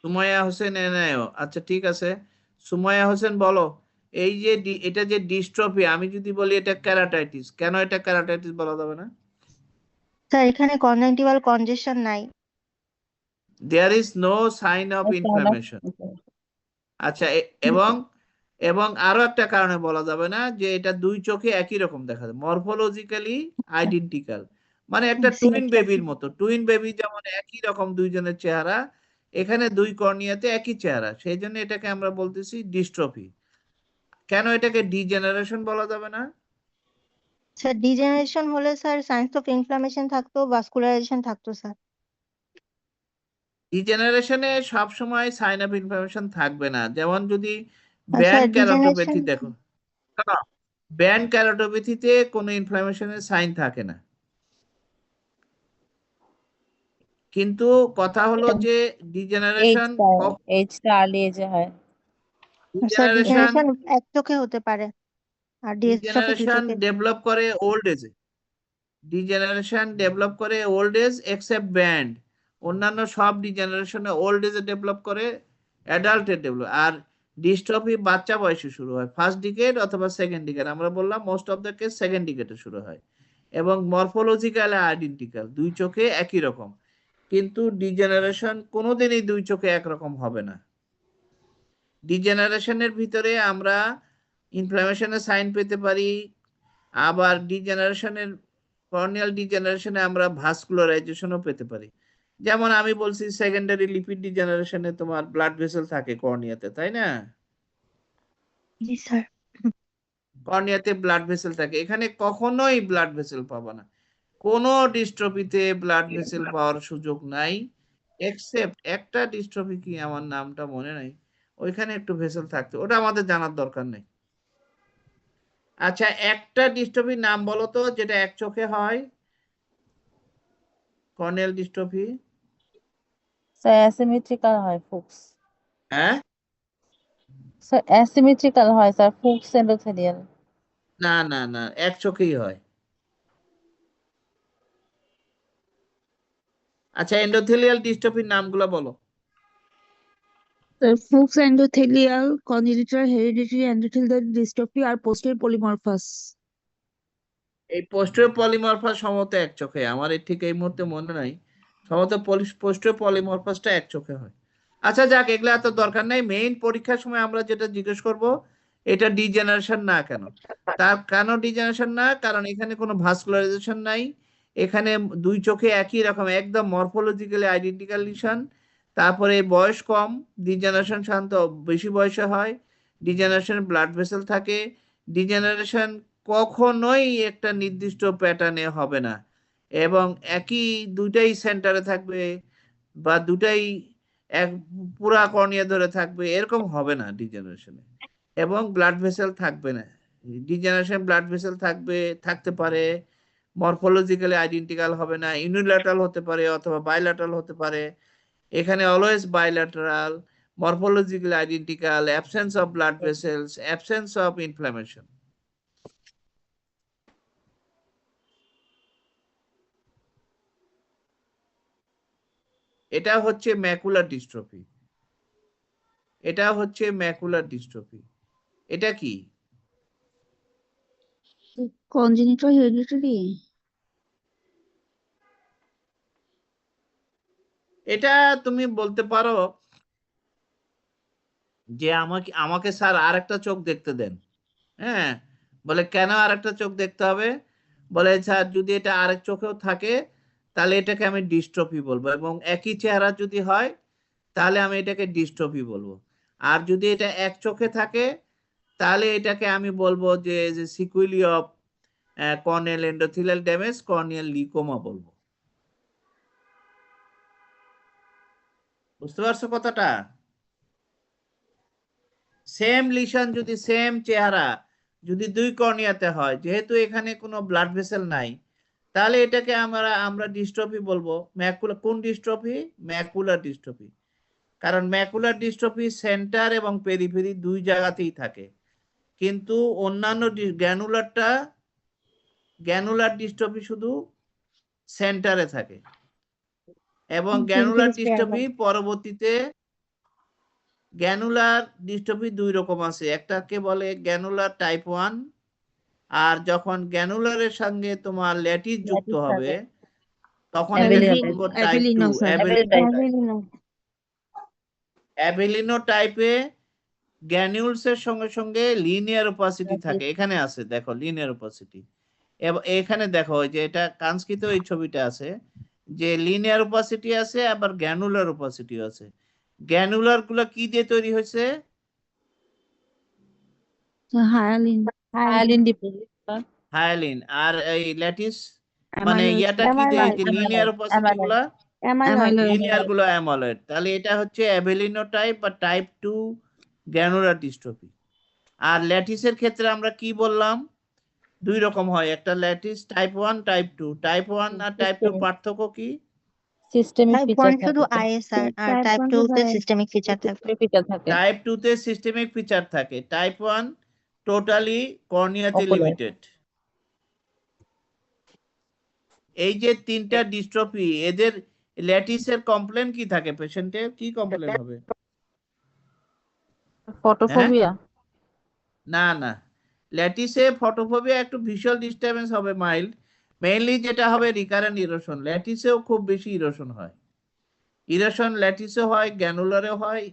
সুমাইয়া হোসেন এনআইও। আচ্ছা ঠিক আছে, সুমাইয়া হোসেন বলো, এই যে এটা যে ডিস্ট্রফি, আমি যদি বলি এটা ক্যারাটাইটিস, কেন এটা ক্যারাটাইটিস বলা যাবে না? স্যার এখানে কনজাংটিভাল কনজেশন নাই। There is no sign of inflammation. আচ্ছা, এবং আরো একটা কারণে বলা যাবে না যে এটা দুই চোখে একই রকম দেখা যায়, মরফোলজিক্যালি আইডেন্টিক্যাল, মানে একটা টুইন বেবির মতো। টুইন বেবি যেমন একই রকম দুইজনের চেহারা, এখানে দুই কর্নিয়াতে একই চেহারা, সেই জন্য এটাকে আমরা বলতেছি ডিস্ট্রফি। কেন এটাকে ডিজেনারেশন বলা যাবে না? স্যার ডিজেনারেশন হলে স্যার সাইন্স অফ ইনফ্লামেশন থাকতো, ভাস্কুলারাইজেশন থাকতো স্যার। ডিজেনারেশনে সব সময় সাইন অফ ইনফ্লামেশন থাকবে না। যেমন যদি স্যার ব্যান্ড ডিজেনারেশন ক্যারোটোপ্যাথি দেখো, ব্যান্ড ক্যারোটোপ্যাথিতে কোনো ইনফ্লামেশনের সাইন থাকে না। কিন্তু কথা হলো যে ডিজেনারেশন এইজটা আর্লি এজে হয়। স্যার ডিজেনারেশন ডিজেনারেশন এক চোখে হতে পারে আর ডিস্ট্রফি দুই চোখে। ডেভেলপ করে ওল্ড এজে। ডিজেনারেশন ডেভেলপ করে ওল্ড এজ এক্সেপ্ট ব্যান্ড। অন্যান্য সব ডিজেনারেশনে ওল্ড এজে ডেভেলপ করে, অ্যাডাল্টে ডেভেলপ। আর ডিস্ট্রফি বাচ্চা বয়সে শুরু হয়, ফার্স্ট ডিকেড অথবা সেকেন্ড ডিকেড। আমরা বললাম most of the case second ডিকেডে শুরু হয়, এবং মরফোলজিক্যাল আইডেন্টিক্যাল, দুই চোখে একই রকম। কিন্তু ডিজেনারেশন কোনোদিনই দুই চোখে একরকম হবে না। ডিজেনারেশনের ভিতরে আমরা ইনফ্লামেশনের সাইন পেতে পারি, আবার ডিজেনারেশনের কর্নিয়াল ডিজেনারেশনে আমরা ভাস্কুলারাইজেশনও পেতে পারি। যেমন আমি বলছি সেকেন্ডারি লিপিড ডিজেনারেশনে তোমার ব্লাড ভেসেল থাকে কর্নিয়াতে, তাই না? জি স্যার। কর্নিয়াতে ব্লাড ভেসেল থাকে, এখানে কখনোই ব্লাড ভেসেল পাবা না। কোনো ডিস্ট্রফিতে ব্লাড ভেসেল পাওয়ার সুযোগ নাই, এক্সেপ্ট একটা ডিস্ট্রফি, কি আমার নামটা মনে নাই, ওইখানে একটু ভেসেল থাকতো, ওটা আমাদের জানার দরকার নেই। আচ্ছা, একটা ডিস্ট্রফির নাম বলো তো যেটা এক চোখে হয়, কর্নিয়াল ডিস্ট্রফি। স্যার অ্যাসিমেট্রিক্যাল হয় ফুকস। হ্যাঁ, স্যার অ্যাসিমেট্রিক্যাল হয় স্যার, ফুকস এন্ডোথেলিয়াল। না না না, এক চোখেই হয়। আচ্ছা, এন্ডোথেলিয়াল ডিস্ট্রফির নামগুলো বলো। Fuchs endothelial, congenital hereditary endothelial dystrophy আর পোস্টের পলিমরফাস। এই পোস্টেরিয়র পলিমরফাস সম্ভবত এক চোখে, আমার ঠিক এই মুহূর্তে মনে নাই, সম্ভবত পোস্টেরিয়র পলিমরফাসটা এক চোখে হয়। আচ্ছা যাক, এগুলা এত দরকার নাই। মেইন পরীক্ষার সময় আমরা যেটা জিজ্ঞেস করব, এটা ডিজেনারেশন না কেন। তার কেন ডিজেনারেশন না, কারণ এখানে কোনো ভাস্কুলারাইজেশন নাই, এখানে দুই চোখে একই রকম একদম মরফোলজিক্যালি আইডেন্টিক্যাল লিশন। তারপরে বয়স কম, ডিজেনারেশন সাধারণত বেশি বয়সে হয়, ডিজেনারেশন ব্লাড ভেসেল থাকে। ডিজেনারেশন কখনোই একটা নির্দিষ্ট প্যাটার্নে হবে না, এবং একই দুইটাই সেন্টারে থাকবে, বা দুটাই এক পুরা কর্নিয়া ধরে থাকবে, এরকম হবে না ডিজেনারেশনে। এবং ব্লাড ভেসেল থাকবে না। ডিজেনারেশন ব্লাড ভেসেল থাকতে পারে, মরফোলজিক্যালি আইডেন্টিক্যাল হবে না, ইউনিল্যাটারাল হতে পারে অথবা বাইল্যাটারাল হতে পারে। এখানে always bilateral, morphologically identical, absence of blood vessels, absence of inflammation. এটা হচ্ছে ম্যাকুলার ডিস্ট্রফি। এটা হচ্ছে ম্যাকুলার ডিস্ট্রফি। এটা কি? Congenital hereditary. এটা তুমি বলতে পারো যে আমাকে স্যার আরেকটা চোখ দেখতে দেন। হ্যাঁ, বলে কেন আরেকটা চোখ দেখতে হবে? বলে স্যার যদি এটা আরেক চোখেও থাকে তাহলে এটাকে আমি ডিস্ট্রফি বলবো, এবং একই চেহারা যদি হয় তাহলে আমি এটাকে ডিস্ট্রফি বলবো। আর যদি এটা এক চোখে থাকে তাহলে এটাকে আমি বলবো যে sequelae of corneal endothelial damage, corneal leucoma বলবো। বুঝতে পারছো কথাটা? সেম লিশন যদি, সেম চেহারা যদি দুই কর্নিয়াতে হয়, যেহেতু এখানে কোনো ব্লাড ভেসেল নাই, তাহলে এটাকে আমরা ডিস্ট্রফি বলবো। কোন ডিস্ট্রফি? Macular dystrophy. কারণ ম্যাকুলার ডিস্ট্রফি সেন্টার এবং পেরিফেরি দুই জায়গাতেই থাকে, কিন্তু অন্যান্য গ্র্যানুলার ডিস্ট্রফি শুধু সেন্টারে থাকে। এবং গ্র্যানুলার ডিস্ট্রফি পরবর্তীতে গ্র্যানুলার ডিস্ট্রফি দুই রকম আছে, একটাকে বলে গ্র্যানুলার টাইপ 1, আর যখন গ্র্যানুলারের সঙ্গে তোমার ল্যাটিস যুক্ত হবে তখন এটাকে বলবো টাইপ 2 অ্যাভেলিনো টাইপে। গ্র্যানিউলস এর সঙ্গে সঙ্গে লিনিয়ার ওপাসিটি থাকে, এখানে আছে দেখো লিনিয়ার ওপাসিটি। এখানে দেখো যে এটা কানস্কিত এই ছবিটা আছে যে লিনিয়ার ওপাসিটি আছে আবার গ্র্যানুলার ওপাসিটি আছে। গ্র্যানুলার গুলো কি দিয়ে তৈরি হয়েছে? হায়ালিন। আর এই ল্যাটিস মানে ইয়াটা কি দিয়ে লিনিয়ার ওপাসিটি গুলা? লিনিয়ার গুলো অ্যামালয়েড। তাহলে এটা হচ্ছে অ্যাভেলিনো টাইপ বা টাইপ 2 গ্র্যানুলার ডিস্ট্রফি। আর ল্যাটিসের ক্ষেত্রে আমরা কি বললাম? দুই রকম হয়, একটা ল্যাটিস টাইপ 1 টাইপ 2। টাইপ 1 আর টাইপ 2 পার্থক্য কি? সিস্টেমিক টাইপ ফিচার 1 শুধু আইএসআর আর টাইপ 2 তে সিস্টেমিক ফিচার থাকে। টাইপ 2 তে সিস্টেমিক ফিচার থাকে, টাইপ 1 টোটালি কর্নিয়াতে লিমিটেড। এই যে তিনটা ডিস্ট্রফি, এদের ল্যাটিসের কমপ্লেন কি থাকে? পেশেন্টের কি কমপ্লেন হবে? ফটোফোবিয়া। না না, ল্যাটিসে ফটোফোবিয়া একটু ভিজুয়াল ডিস্টারবেন্স হবে মাইল্ড। মেইনলি যেটা হবে রিকারেন্ট ইরোশন। ল্যাটিসেও খুব বেশি ইরোশন হয়। ইরোশন ল্যাটিসে হয়, গ্র্যানুলারে হয়,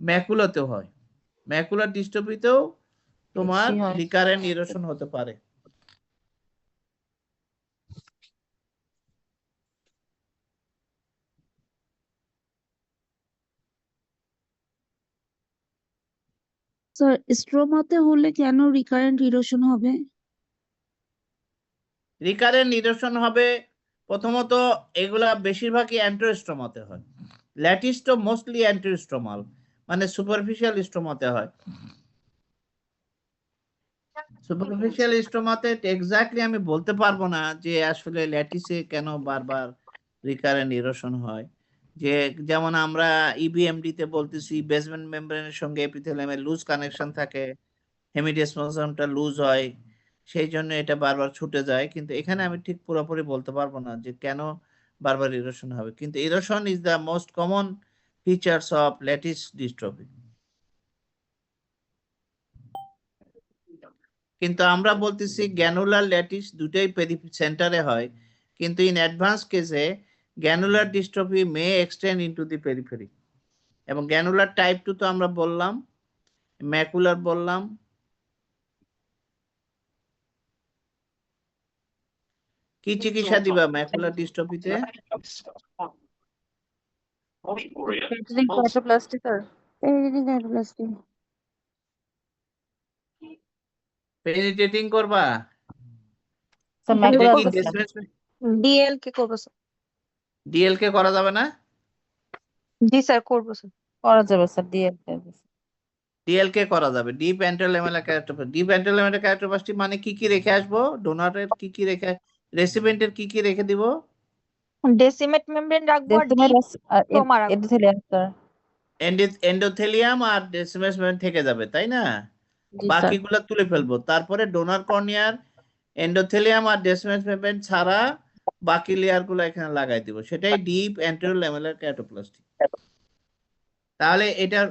ম্যাকুলাতেও হয়। ম্যাকুলার ডিস্ট্রফিতেও তোমার রিকারেন্ট ইরোশন হতে পারে। স্যার স্ট্রোমাতে হলে কেন রিকারেন্ট ইরোশন হবে? রিকারেন্ট ইরোশন হবে প্রথমত এগুলা বেশিরভাগই অ্যান্টোস্ট্রোমাতে হয়। ল্যাটিস তো মোস্টলি অ্যান্টোস্ট্রোমাল, মানে সুপারফিশিয়াল স্ট্রোমাতে হয়। সুপারফিশিয়াল স্ট্রোমাতে এক্স্যাক্টলি আমি বলতে পারবো না যে আসলে ল্যাটিসে কেন বারবার রিকারেন্ট ইরোশন হয়। যে যেমন আমরা ইবিএমডি তে বলতেছি বেসমেন্ট মেমব্রেনের সঙ্গে এপিথেলিয়ামের লুজ কানেকশন থাকে, হেমিডেসমোসোমটা লুজ হয়, সেই জন্য এটা বারবার ছুটে যায়। কিন্তু এখানে আমি ঠিক পুরোপুরি বলতে পারবো না যে কেন বারবার ইরোশন হবে। কিন্তু erosion is the most common features of lattice dystrophy. কিন্তু আমরা বলতেছি গ্র্যানুলার ল্যাটিস দুটোই সেন্টারে হয়, কিন্তু ইন অ্যাডভান্স কেসে গ্র্যানুলার ডিস্ট্রফি মে এক্সটেন্ড ইনটু দি পেরিফেরি। এবং গ্র্যানুলার টাইপ 2 তো আমরা বললাম, ম্যাকুলার বললাম। কি চিকিৎসা দিবা ম্যাকুলার ডিস্ট্রফিতে? পেনিট্রেটিং করবা? ডিএল কে করবো স্যার? ডিএল কে করা যাবে না? জি স্যার করবো স্যার। করা যাবে স্যার ডিএল কে করা যাবে। ডিপ এন্টারলেমেলার ক্যারেক্টারপ্লাস্টি। ডিপ এন্টারলেমেলার ক্যারেক্টারপ্লাস্টি মানে কি কি রেখে আসবো? ডোনারের কি কি রেখে, রেসিপিয়েন্টের কি কি রেখে দিব? ডেসিমেট মেমব্রেন রাখবো আর ডিপ স্ট্রোমা রাখবো। এন্ডোথেলিয়াম আর ডেসিমাস মেমব্রেন থেকে যাবে, তাই না? বাকিগুলো তুলে ফেলবো। তারপরে ডোনার কর্নিয়ার এন্ডোথেলিয়াম আর ডেসিমাস মেমব্রেন ছাড়া বাকি লেয়ার গুলো এখানে লাগাই দিব, সেটাই ডিপ এন্টারলেমেলার ক্যারেক্টারপ্লাস্টি। তাহলে এটার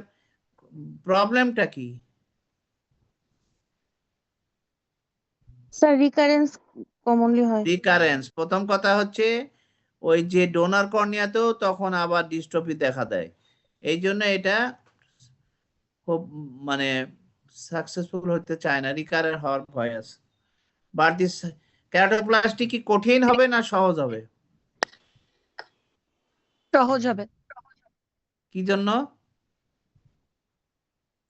প্রবলেমটা কি? স্যার রিকারেন্স কমনলি হয়। রিকারেন্স প্রথম কথা হচ্ছে ওই যে ডোনার কর্নিয়াতেও তখন আবার ডিস্ট্রফি দেখা দেয়, এই জন্য এটা খুব মানে সাকসেসফুল হতে চায় না, রিকারেন্ট হওয়ার ভয় আছে। বাট দিস ক্যারেক্টারপ্লাস্টি কি কঠিন হবে না সহজ হবে? সহজ হবে। কি জন্য?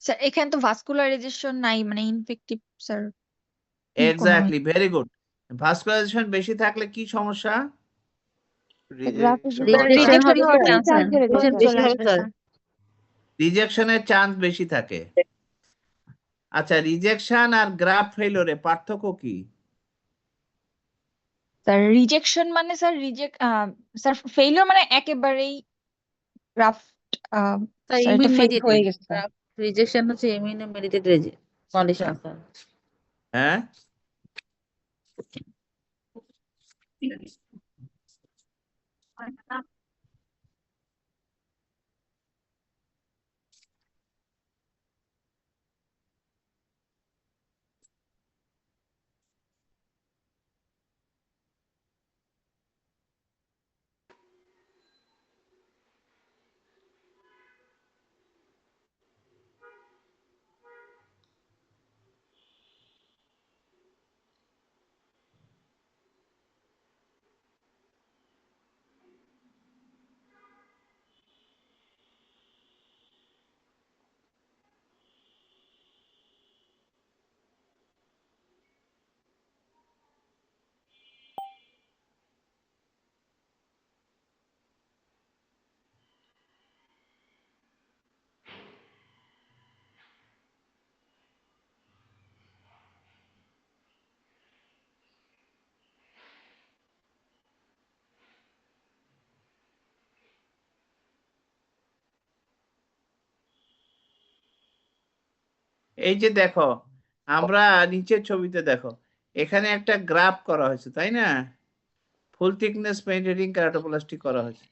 স্যার এখানে তো ভাস্কুলারাইজেশন নাই, মানে infective sir. Exactly, very good. Vascularisation বেশি থাকলে কি সমস্যা? রিজেকশনের চান্স বেশি থাকে। আচ্ছা, রিজেকশন আর গ্রাফ ফেইলিওরে পার্থক্য কি? স্যার রিজেকশন মানে স্যার ফেইলিওর মানে একেবারেই গ্রাফট স্যার স্যার এটা ইমিউন ফেল হয়ে মেডিটেড গেছে। রিজেকশন হচ্ছে ইমিউনো মেডিটেড কন্ডিশন স্যার। হ্যাঁ, এই যে দেখো, আমরা নিচের ছবিতে দেখো, এখানে একটা গ্রাফ করা হয়েছে, তাই না? ফুল থিকনেস পেনিট্রেটিং কেরাটোপ্লাস্টি করা হয়েছে।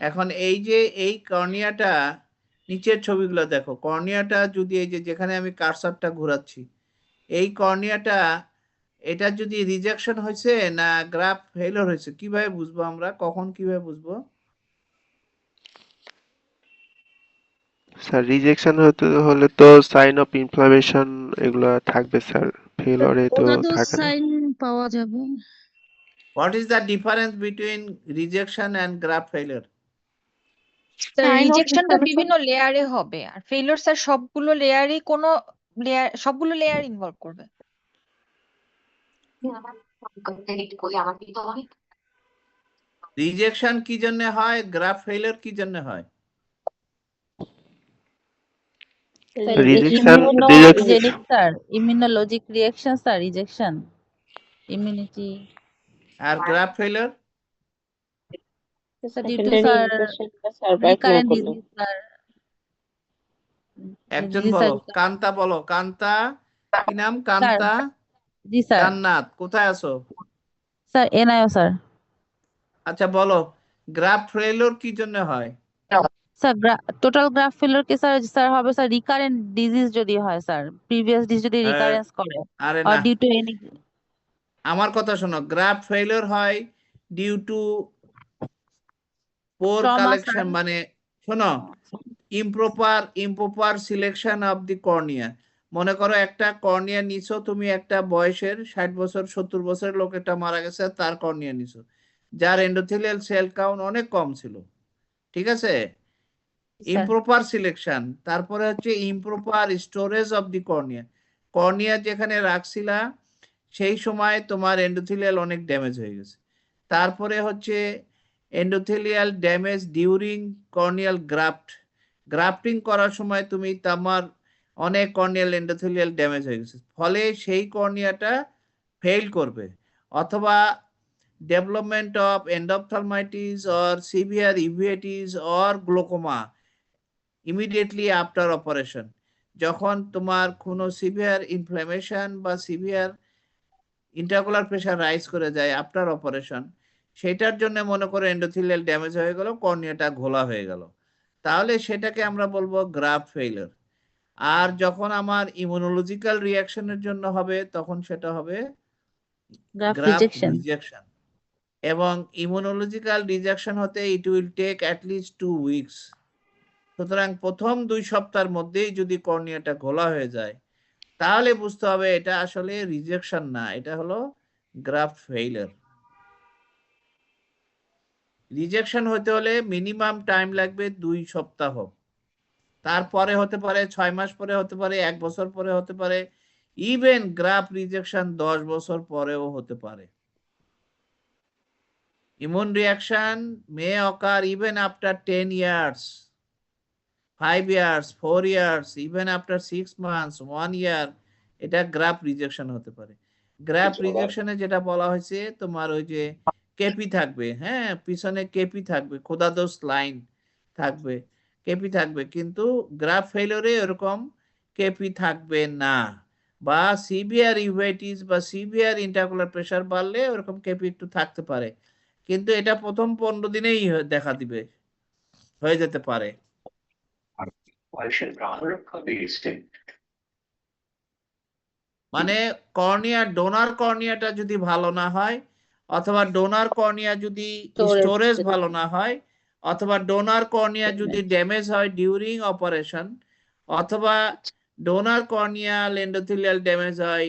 এখন এই যে এই কর্নিয়াটা, নিচের ছবিগুলো দেখো, কর্নিয়াটা যদি এই যে যেখানে আমি কার্সারটা ঘোরাচ্ছি, এই কর্নিয়াটা, এটা যদি রিজেকশন হয়েছে না গ্রাফ ফেলিওর হয়েছে, কিভাবে বুঝবো আমরা? কখন কিভাবে বুঝবো? স্যার রিজেকশন হলে তো সাইন অফ ইনফ্লামেশন এগুলো থাকবে স্যার, ফেলরে তো ওটা তো থাকে না। সাইন পাওয়া যাবে। What is the difference between rejection and graft failure? Sir Sign of রিজেকশনটা inflammation. বিভিন্ন লেয়ারে হবে, আর ফেইলিওর স্যার সবগুলো লেয়ার ইনভলভ করবে। রিজেকশন কি জন্য হয়, গ্রাফট ফেলিওর কি জন্য হয়? Rejection immunogenic sir, immunologic reaction sir, rejection immunity. আর graft failure sir due to secondary sir infection বা সার্ভাইভ না রিকারেন্ট করলে। Disease sir. একজন জি বলো, স্যার। কান্তা বলো, কান্তা, কি নাম? Sir Kanta ji sir. জান্নাত, কোথায় আছো? Sir এনআইও sir. আচ্ছা বলো, গ্রাফট ফেলিওর কি জন্য হয়? স্যার টোটাল গ্রাফ ফেলিওর কে স্যার হবে স্যার রিকারেন্ট ডিজিজ যদি হয় স্যার, প্রিভিয়াস ডিজিজ যদি রিকারেন্স করে, আরে অর না, ডিউ টু এনি। আমার কথা শোনো, গ্রাফট ফেলিওর হয় due to poor trauma collection, sir. মানে শোনো, improper selection of the cornea. মনে করো একটা কর্নিয়া নিছো তুমি, একটা বয়সের 60 বছর 70 বছরের লোক একটা মারা গেছে, তার কর্নিয়া নিছো, যার এন্ডোথেলিয়াল সেল কাউন্ট অনেক কম ছিল, ঠিক আছে? ইম্প্রপার সিলেকশন, তারপরে হচ্ছে improper storage of the cornea. Cornea যেখানে রাখছিলা সেই সময় তোমার এন্ডোথেলিয়াল অনেক ড্যামেজ হয়ে গেছে। তারপরে হচ্ছে endothelial damage during corneal grafting করার সময় তুমি তোমার অনেক কর্নিয়াল এন্ডোথেলিয়াল ড্যামেজ হয়ে গেছে, ফলে সেই কর্নিয়াটা ফেল করবে, অথবা development of endophthalmitis or severe uveitis or glaucoma immediately after operation. যখন তোমার কোনো সিভিয়ার ইনফ্ল্যামেশন বা সিভিয়ার ইন্টারকুলার প্রেশার রাইজ করে যায় আফটার অপারেশন, সেটার জন্য মনে করো এন্ডোথেলিয়াল ড্যামেজ হয়ে গেল, কর্নিয়াটা ঘোলা হয়ে গেল, তাহলে সেটাকে আমরা বলবো গ্রাফট ফেলিওর। আর যখন আমার ইমিউনোলজিক্যাল রিঅ্যাকশনের জন্য হবে, তখন সেটা হবে গ্রাফ গ্রাফট রিজেকশন। রিজেকশন। এবং ইমিউনোলজিক্যাল রিজেকশন হতে it will take at 2 weeks. সুতরাং প্রথম 2 সপ্তাহের মধ্যেই যদি কর্নিয়াটা ঘোলা হয়ে যায়, তাহলে বুঝতে হবে এটা আসলে রিজেকশন না, এটা হলো গ্রাফট ফেইলিওর। রিজেকশন হতে হলে মিনিমাম টাইম লাগবে 2 সপ্তাহ, তারপরে হতে পারে 6 মাস পরে, হতে পারে 1 বছর পরে, হতে পারে ইভেন গ্রাফট রিজেকশন 10 বছর পরেও হতে পারে। ইমিউন রিঅ্যাকশন মে অকার even after 10 years, 5 years, 4 years, even after 6 months, 1 year, এটা গ্রাফট রিজেকশন হতে পারে। গ্রাফ রিজেকশনে যেটা বলা হয়েছে তোমার ওই যে কেপি থাকবে, হ্যাঁ পিছনে কেপি থাকবে, খোদাদোস লাইন থাকবে, কেপি থাকবে, কিন্তু গ্রাফ ফেলিওরে এরকম কেপি থাকবে না, বা সিভিয়ার ইউভাইটিস বা সিভিয়ার ইন্টারকুলার প্রেসার বাড়লে ওরকম কেপি একটু থাকতে পারে, কিন্তু এটা প্রথম 15 দিনেই দেখা দিবে, হয়ে যেতে পারে। মানে কর্নিয়া, ডোনার কর্নিয়াটা যদি ভালো না হয়, অথবা ডোনার কর্নিয়া যদি স্টোরেজ ভালো না হয়, অথবা ডোনার কর্নিয়া যদি ড্যামেজ হয় ডিউরিং অপারেশন, অথবা ডোনার কর্নিয়াল এন্ডোথেলিয়াল ড্যামেজ হয়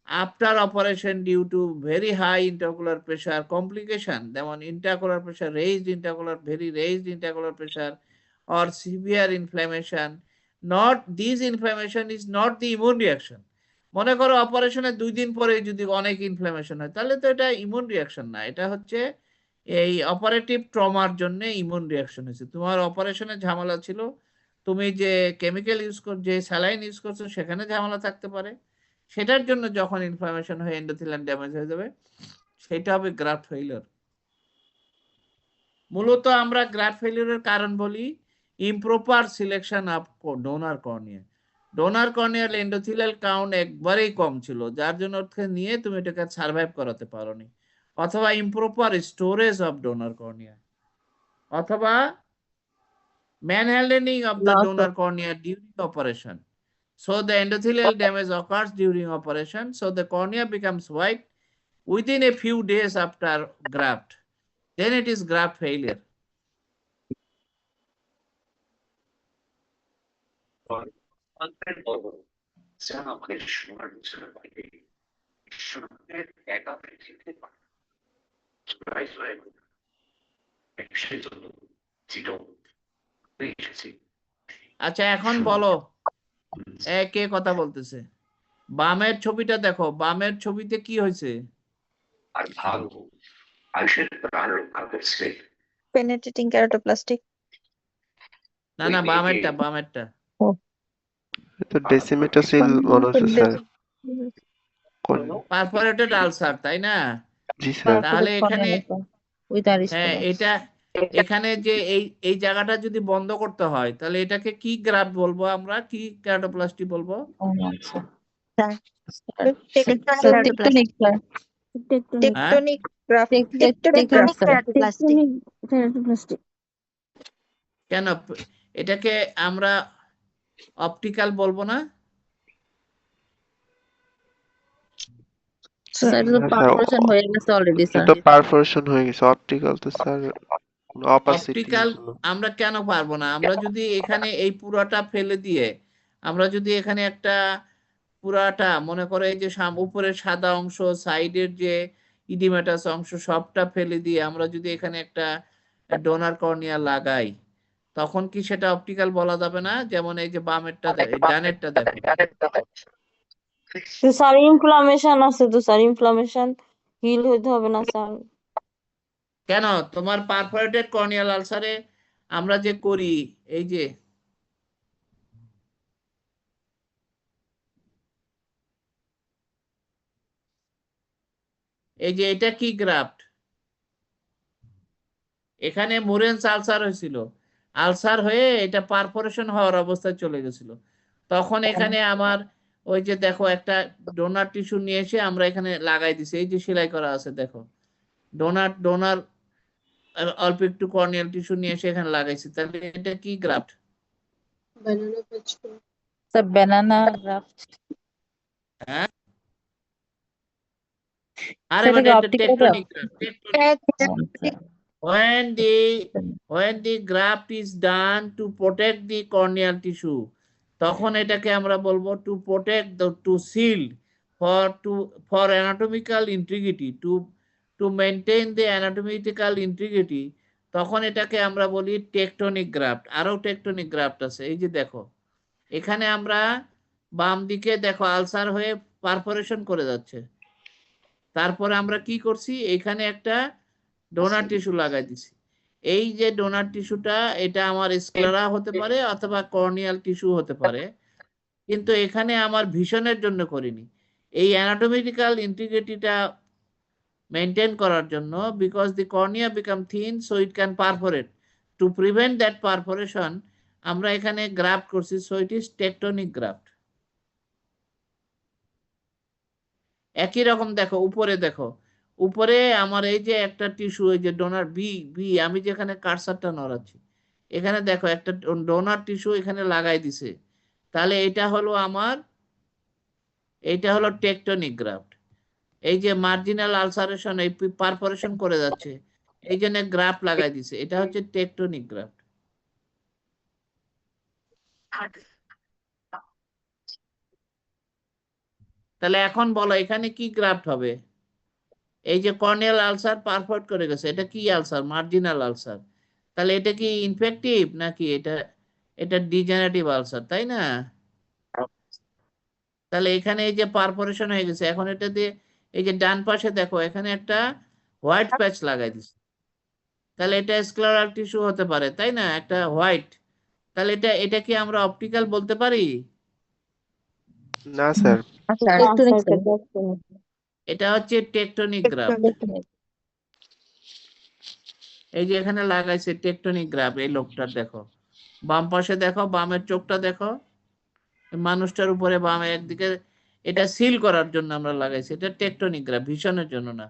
after operation due to very high intraocular pressure complication, যেমন intraocular pressure raised intraocular, very raised intraocular pressure or severe inflammation. Not this inflammation is not the immune reaction. মনে করো অপারেশনের 2 দিন পরে যদি অনেক ইনফ্লামেশন হয়, তাহলে তো এটা ইমিউন রিয়াকশন না, এটা হচ্ছে এই অপারেটিভ ট্রমার জন্য ইমিউন রিয়াকশন হয়েছে। তোমার অপারেশনের ঝামেলা ছিল, তুমি যে কেমিক্যাল ইউজ কর, যে স্যালাইন ইউজ করছো সেখানে ঝামেলা থাকতে পারে, সেটার জন্য যখন ইনফ্লামেশন হয়ে এন্ডোথেলিয়াল ড্যামেজ হয়ে যাবে, সেটা হবে গ্রাফট ফেলিওর। মূলত আমরা গ্রাফট ফেলিওরের কারণ বলি improper selection of donor cornea. Donor corneal endothelial count একবারেই কম ছিল, যার জন্য নিয়ে তুমি এটাকে সার্ভাইভ করাতে পারোনি, অথবা improper storage of donor cornea, অথবা manhandling of the donor cornea during operation. So the endothelial damage occurs during operation, so the cornea becomes white within a few days after graft. Then it is graft failure. আচ্ছা এখন বলো, কে কথা বলতেছে? বামের ছবিটা দেখো, বামের ছবিতে কি হয়েছে? Penetrating keratoplastic. না না, বামেরটা, বামেরটা। তো ডেসিমেটাসিল মনে হচ্ছে স্যার। পারফোরেটেড আলসার, তাই না? জি স্যার। তাহলে এখানে হ্যাঁ, এটা এখানে যে এই জায়গাটা যদি বন্ধ করতে হয়, তাহলে এটাকে কি গ্রাফট বলবো আমরা, কি কেরাটোপ্লাস্টি বলবো? Tectonic graft, tectonic keratoplastic. কেন এটাকে আমরা অপটিক্যাল বলবো না? পারফোরেশন হয়ে গেছে অলরেডি স্যার। তো পারফোরেশন হয়ে গেছে, অপটিক্যাল তো স্যার অপাসিটি। অপটিক্যাল আমরা কেন পারবো না? আমরা যদি এখানে এই পুরাটা ফেলে দিয়ে, আমরা যদি এখানে একটা পুরাটা মনে করে এই যে উপরের সাদা অংশ, সাইডের যে ইডিমেটাস অংশ সবটা ফেলে দিয়ে আমরা যদি এখানে একটা ডোনার কর্নিয়া লাগাই, তখন কি সেটা অপটিক্যাল বলা যাবে না? যেমন এই যে বামেরটা, ডানেরটা দেখো। স্যার ইনফ্লামেশন আছে তো স্যার, ইনফ্লামেশন হিল হইতে হবে না স্যার? কেন? তোমার পারফোরেটেড কর্নিয়াল আলসারে আমরা যে করি, এই যে এটা কি গ্রাফট? এখানে মুরেন্স আলসার হয়েছিল, আলসার হয়ে এটা পারফোরেশন হওয়ার অবস্থায় চলে গেছিল, তখন এখানে আমার ওই যে দেখো একটা ডোনার টিস্যু নিয়ে এসে আমরা এখানে লাগাই দিছি, এই যে সেলাই করা আছে দেখো, ডোনার অল্প একটু কর্নিয়াল টিস্যু নিয়ে এসে এখানে লাগাইছি, তাহলে এটা কি গ্রাফট? Sir banana graft. হ্যাঁ, আরে মানে এটা tectonic graft. When the graft is done to protect the corneal tissue, তখন এটাকে আমরা বলবো to protect to shield for anatomical integrity, to maintain the anatomical integrity, তখন এটাকে আমরা বলি টেকটনিক গ্রাফট। আরো টেকটনিক গ্রাফট আছে, এই যে দেখো এখানে আমরা বাম দিকে দেখো আলসার হয়ে পারফোরেশন করে যাচ্ছে, তারপরে আমরা কি করছি, এখানে একটা ডোনার টিস্যু লাগাই দিছি। এই যে ডোনার টিস্যুটা, এটা আমার স্ক্লেরা হতে পারে অথবা কর্নিয়াল টিস্যু হতে পারে, কিন্তু এখানে আমার ভিশনের জন্য করিনি, এই অ্যানাটমিক্যাল ইন্টিগ্রিটিটা মেনটেন করার জন্য, because the cornea become thin so it can perforate, to prevent that perforation আমরা এখানে গ্রাফট করছি, so it is tectonic graft. একই রকম দেখো উপরে, দেখো উপরে আমার এই যে একটা টিস্যু, এই যে ডোনার বি বি, আমি যেখানে কার্সারটা নড়াচ্ছি এখানে দেখো একটা ডোনার টিস্যু এখানে লাগাই দিছে, তাহলে এটা হলো আমার, এইটা হলো টেকটনিক গ্রাফট। এই যে মার্জিনাল আলসারেশন, এই পারফোরেশন করে যাচ্ছে, এই জন্য গ্রাফট লাগাই দিছে, এটা হচ্ছে টেকটনিক গ্রাফট। তাহলে এখন বলো এখানে কি গ্রাফট হবে? এই যে কর্নিয়াল আলসার পারফোরেট করে গেছে, এটা কি আলসার? Marginal ulcer. তাহলে এটা কি ইনফেক্টিভ নাকি এটা এটা ডিজেনারেটিভ আলসার, তাই না? তাহলে এখানে এই যে পারফোরেশন হয়ে গেছে, এখন এটা দিয়ে এই যে ডান পাশে দেখো এখানে একটা হোয়াইট প্যাচ লাগাই দিছে, তাহলে এটা স্ক্লেরাল টিস্যু হতে পারে, তাই না? একটা হোয়াইট, তাহলে এটা কি আমরা অপটিক্যাল বলতে পারি? না স্যার। এটা হচ্ছে টেকটনিক গ্রাফট। এই যে এখানে লাগাইছে টেকটনিক গ্রাফট, এই লোকটার দেখো বাম পাশে, দেখো বামের চোখটা দেখো, মানুষটার উপরে বামে একদিকে, এটা সিল করার জন্য আমরা লাগাইছি, এটা টেকটনিক গ্রাফট, ভিশনের জন্য না।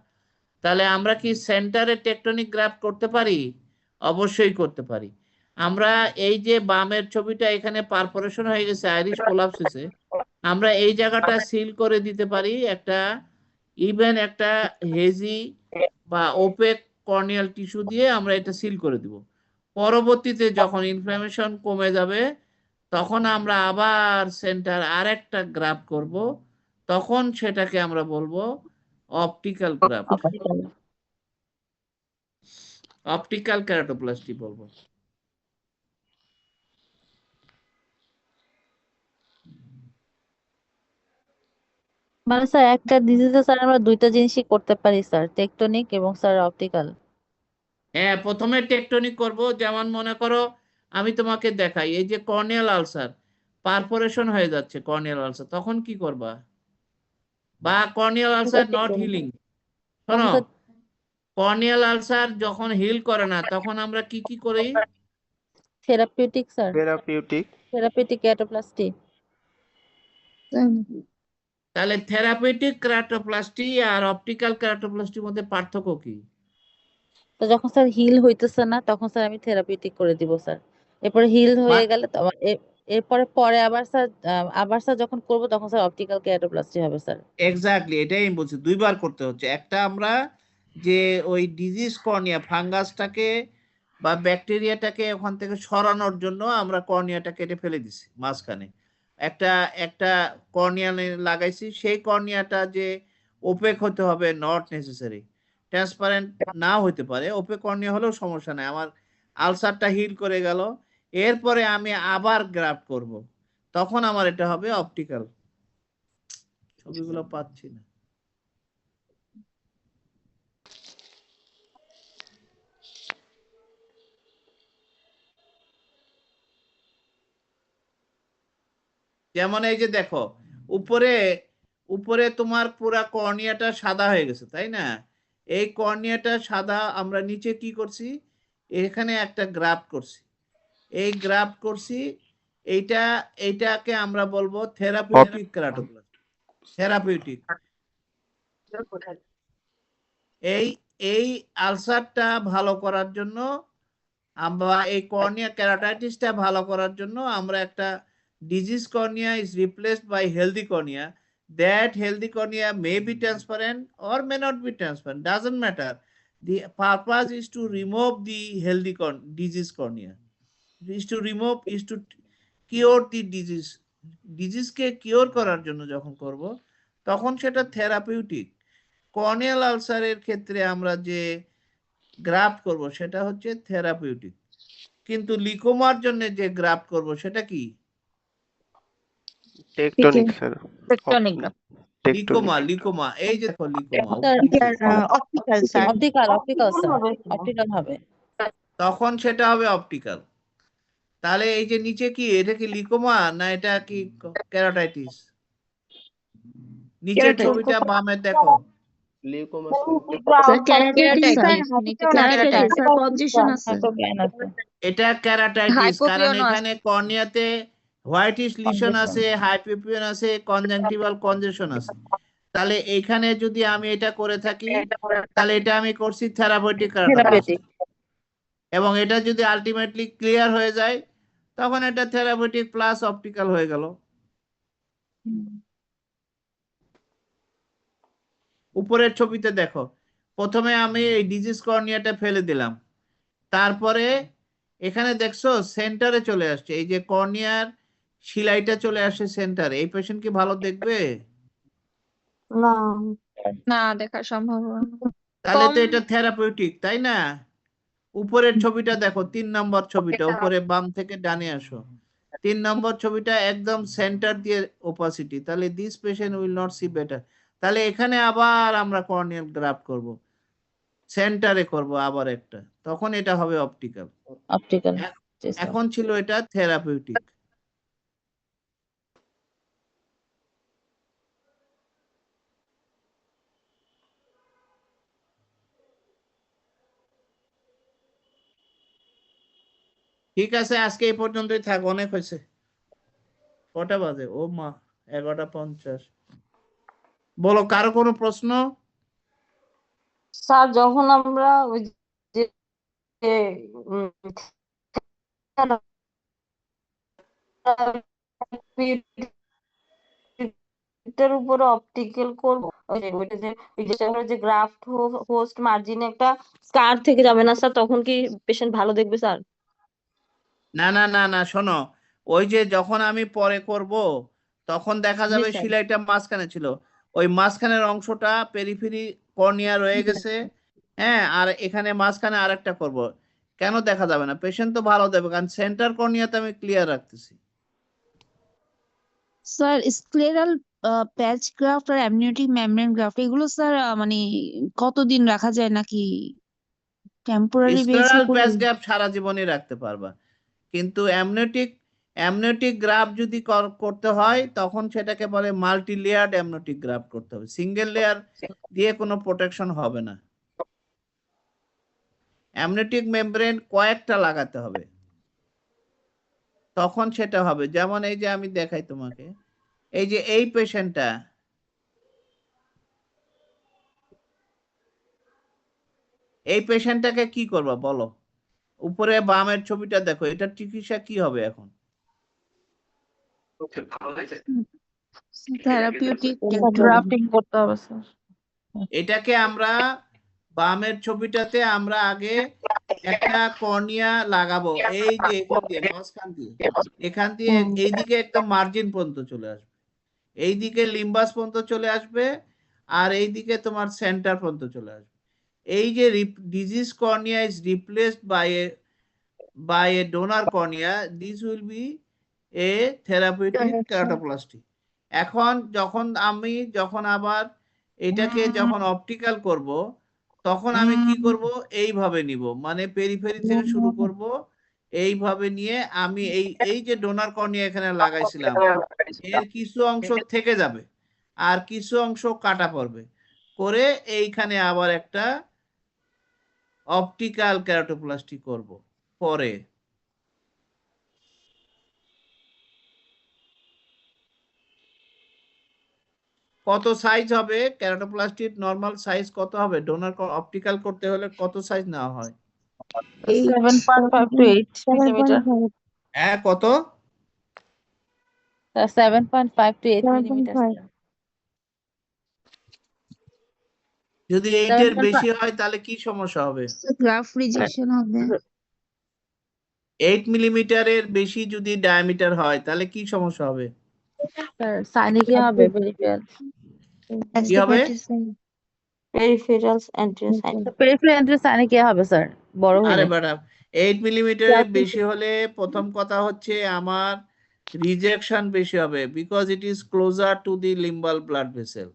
তাহলে আমরা কি সেন্টারে টেকটনিক গ্রাফট করতে পারি? অবশ্যই করতে পারি। আমরা এই যে বামের ছবিটা এখানে পারফোরেশন হয়ে গেছে, আইরিশ কোলাপস হয়েছে, আমরা এই জায়গাটা সিল করে দিতে পারি একটা ইভেন একটা হেজি বা ওপেক কর্নিয়াল টিস্যু দিয়ে আমরা এটা সিল করে দিব। পরবর্তীতে যখন ইনফ্লামেশন কমে যাবে তখন আমরা আবার সেন্টার আরেকটা গ্রাফট করব, তখন সেটাকে আমরা বলবো অপটিক্যাল গ্রাফট, অপটিক্যাল কেরাটোপ্লাস্টি বলবো। মানে স্যার একটা ডিজিজে স্যার আমরা দুইটা জিনিসই করতে পারি স্যার, টেকটনিক এবং স্যার অপটিক্যাল। হ্যাঁ, প্রথমে টেকটনিক করব, যেমন মনে করো আমি তোমাকে দেখাই, এই যে কর্নিয়াল আলসার পারফোরেশন হয়ে যাচ্ছে, কর্নিয়াল আলসার, তখন কি করবা? বা কর্নিয়াল আলসার নট হিলিং, শোনো, কর্নিয়াল আলসার যখন হিল করে না তখন আমরা কি কি করি? Therapeutic sir, therapeutic therapeutic keratoplasty. তাহলে থেরাপিউটিক কেরাটোপ্লাস্টি আর অপটিক্যাল কেরাটোপ্লাস্টির মধ্যে পার্থক্য কি? তো যখন স্যার হিল হইতেছে না তখন স্যার আমি থেরাপিউটিক করে দিব স্যার, এরপরে হিল হয়ে গেলে এরপরে আবার স্যার যখন করব তখন স্যার অপটিক্যাল কেরাটোপ্লাস্টি হবে স্যার। এক্স্যাক্টলি, এটাই আমি বলছি, দুইবার করতে হচ্ছে। একটা আমরা যে ওই ডিজিজ কর্নিয়া ফাঙ্গাসটাকে বা ব্যাকটেরিয়াটাকে ওখান থেকে সরানোর জন্য আমরা কর্নিয়াটা কেটে ফেলে দিছি মাঝখানে, একটা একটা কর্নিয়া লাগাইছি, সেই কর্নিয়াটা যে ওপেক হতে হবে, নট নেসেসারি, ট্রান্সপারেন্ট না হতে পারে, ওপেক কর্নিয়া হলেও সমস্যা নাই, আমার আলসারটা হিল করে গেল, এরপরে আমি আবার গ্রাফট করব, তখন আমার এটা হবে অপটিক্যাল। ছবিগুলো পাচ্ছি না। যেমন এই যে দেখো উপরে উপরে তোমার পুরা কর্নিয়াটা সাদা হয়ে গেছে, তাই না? এই কর্নিয়াটা সাদা, আমরা নিচে কি করছি? এখানে একটা গ্রাফট করছি, এই গ্রাফট করছি, এইটাকে আমরা বলবো থেরাপিউটিক কেরাটোপ্লাস্টি, থেরাপিউটিক। এই আলসারটা ভালো করার জন্য আমরা, এই কর্নিয়া কেরাটাইটিসটা ভালো করার জন্য আমরা একটা disease cornea is replaced by healthy cornea. That healthy cornea may be transparent or may not be transparent, doesn't matter. The purpose is to remove the healthy disease cornea, is to cure the disease. ডিজিজকে কিওর করার জন্য যখন করব তখন সেটা থেরাপিউটিক। কর্নিয়াল আলসারের ক্ষেত্রে আমরা যে গ্রাফট করব সেটা হচ্ছে থেরাপিউটিক, কিন্তু লিকোমার জন্য যে গ্রাফট করব সেটা কি? Tectonic sir. টেকটনিক লিকোমা, এই যে দেখো leucoma, optical sir. Optical sir, optical হবে, তখন সেটা হবে অপটিক্যাল। তাহলে এই যে নিচে কি, এটা কি লিকোমা না এটা কি কেরাটাইটিস? নিচের Keratitis. ছবিটা বামে দেখো। Leucoma sir keratitis Keratitis, keratitis sir congestion আছে হাইপোপ্লান আছে, এটা ক্যারাটাইটিস, কারণ Hypopyon আছে। এখানে কর্নিয়াতে হোয়াইটিশ লিশন Congestion. আছে, হাইপোপিয়ন আছে, কনজাংটিভাল কনজেশন আছে। তাহলে এইখানে যদি আমি এটা করে থাকি, তাহলে এটা আমি করছি থেরাপিউটিক কেরাটোপ্লাস্টি, থেরাপিউটিক। এবং এটা যদি আলটিমেটলি ক্লিয়ার হয়ে যায় তখন এটা থেরাপিউটিক প্লাস অপটিক্যাল হয়ে গেল। উপরের ছবিতে দেখো, প্রথমে আমি এই ডিজিজ কর্নিয়াটা ফেলে দিলাম, তারপরে এখানে দেখছো সেন্টারে চলে আসছে, এই যে কর্নিয়ার শিলাইটা চলে আসে সেন্টারে। এই পেশেন্ট কি ভালো দেখবে? না দেখা সম্ভব না। তাহলে তো কম এটা থেরাপিউটিক, তাই না? উপরের ছবিটা দেখো, 3 নম্বর ছবিটা, উপরে বাম থেকে ডানে আসো। 3 নম্বর ছবিটা একদম সেন্টার দিয়ে ওপাসিটি, তাহলে this patient will not see better. তাহলে এখানে আবার আমরা কর্নিয়াল গ্রাফট করব, সেন্টারে করব আবার একটা, তখন এটা হবে অপটিক্যাল। অপটিক্যাল। এখন ছিল এটা থেরাপিউটিক। ঠিক আছে, আজকে এই পর্যন্তই থাক, অনেক হয়েছে। কটা বাজে? ও মা, 11:50। বলো, কারো কোনো প্রশ্ন? স্যার যখন আমরা ওই যে এটার উপরে অপটিক্যাল করব, ওইটা যে গ্রাফট হোস্ট মার্জিনে একটা স্কার থেকে যাবে না স্যার, তখন কি পেশেন্ট ভালো দেখবে স্যার? না না না না, শোনো, ওই যে যখন আমি পরে করব তখন দেখা জি যাবে স্যার। শিলাইটা মাঝখানে ছিল, ওই মাঝখানের অংশটা পেরিফেরি কর্নিয়া রয়ে গেছে, হ্যাঁ, আর এখানে মাঝখানে আরেকটা করব। কেন দেখা যাবে না? পেশেন্ট তো ভালো দেবে, কারণ সেন্টার কর্নিয়াতে আমি ক্লিয়ার রাখতেছি। স্যার স্ক্লেরাল প্যাচ গ্রাফট আর অ্যামনিওটিক মেমব্রেন গ্রাফট এগুলো স্যার মানে কতদিন রাখা যায় নাকি টেম্পোরারি বেসে স্ক্লেরাল করে? প্যাচ গ্যাপ সারা জীবনই রাখতে পারবা, কিন্তু অ্যামনিওটিক গ্রাফ যদি করতে হয় তখন সেটাকে বলে মাল্টি লেয়ার্ড অ্যামনিওটিক গ্রাফ করতে হবে, সিঙ্গেল লেয়ার দিয়ে কোনো প্রোটেকশন হবে না। অ্যামনিওটিক মেমব্রেন কয়েকটা লাগাতে হবে, তখন সেটা হবে। যেমন এই যে আমি দেখাই তোমাকে, এই যে এই পেশেন্টটা, এই পেশেন্টটাকে কি করবা বলো? উপরে বামের ছবিটা দেখো, এটার চিকিৎসা কি হবে এখন? থেরাপিউটিক গ্রাফটিং করতে হবে স্যার। এটাকে আমরা বামের ছবিটাতে আমরা আগে একটা কর্নিয়া লাগাবো, এই যে এখান দিয়ে, মাঝখান দিয়ে, এখান দিয়ে এইদিকে একদম মার্জিন পর্যন্ত চলে আসবে, এইদিকে লিম্বাস পর্যন্ত চলে আসবে, আর এইদিকে তোমার সেন্টার পর্যন্ত চলে আসবে। এই যে disease cornea is replaced by a donor cornea, this will be a therapeutic keratoplasty. এখন যখন আবার এটাকে যখন অপটিক্যাল করব, তখন আমি কি করব? এইভাবে নিব, মানে পেরিফেরি থেকে শুরু করব, এইভাবে নিয়ে আমি এই যে ডোনার কর্নিয়া এখানে লাগাইছিলাম, এর কিছু অংশ থেকে যাবে আর কিছু অংশ কাটা পড়বে, করে এইখানে আবার একটা অপটিক্যাল কেরাটোপ্লাস্টি করব পরে। কত সাইজ হবে কেরাটোপ্লাস্টির? নরমাল সাইজ কত হবে? ডোনার অপটিক্যাল করতে হলে কত সাইজ নেওয়া হয়? 7.5 to 8 মিলিমিটার। হ্যাঁ, কত? 7.5 to 8 মিলিমিটার। যদি 8 এর বেশি হয় তাহলে কি সমস্যা হবে? গ্রাফট রিজেকশন হবে। 8 মিলিমিটারের বেশি যদি ডায়ামিটার হয় তাহলে কি সমস্যা হবে? স্যার সাইনিকে হবে পেরিফেরাল। কি হবে? পেরিফেরাল অ্যান্টিসাইন। পেরিফেরাল অ্যান্টিসাইনিকে হবে স্যার, বড় আরে হলে। ম্যাডাম, 8 মিলিমিটারের বেশি হলে প্রথম কথা হচ্ছে আমার রিজেকশন বেশি হবে, because it is closer to the limbal blood vessel,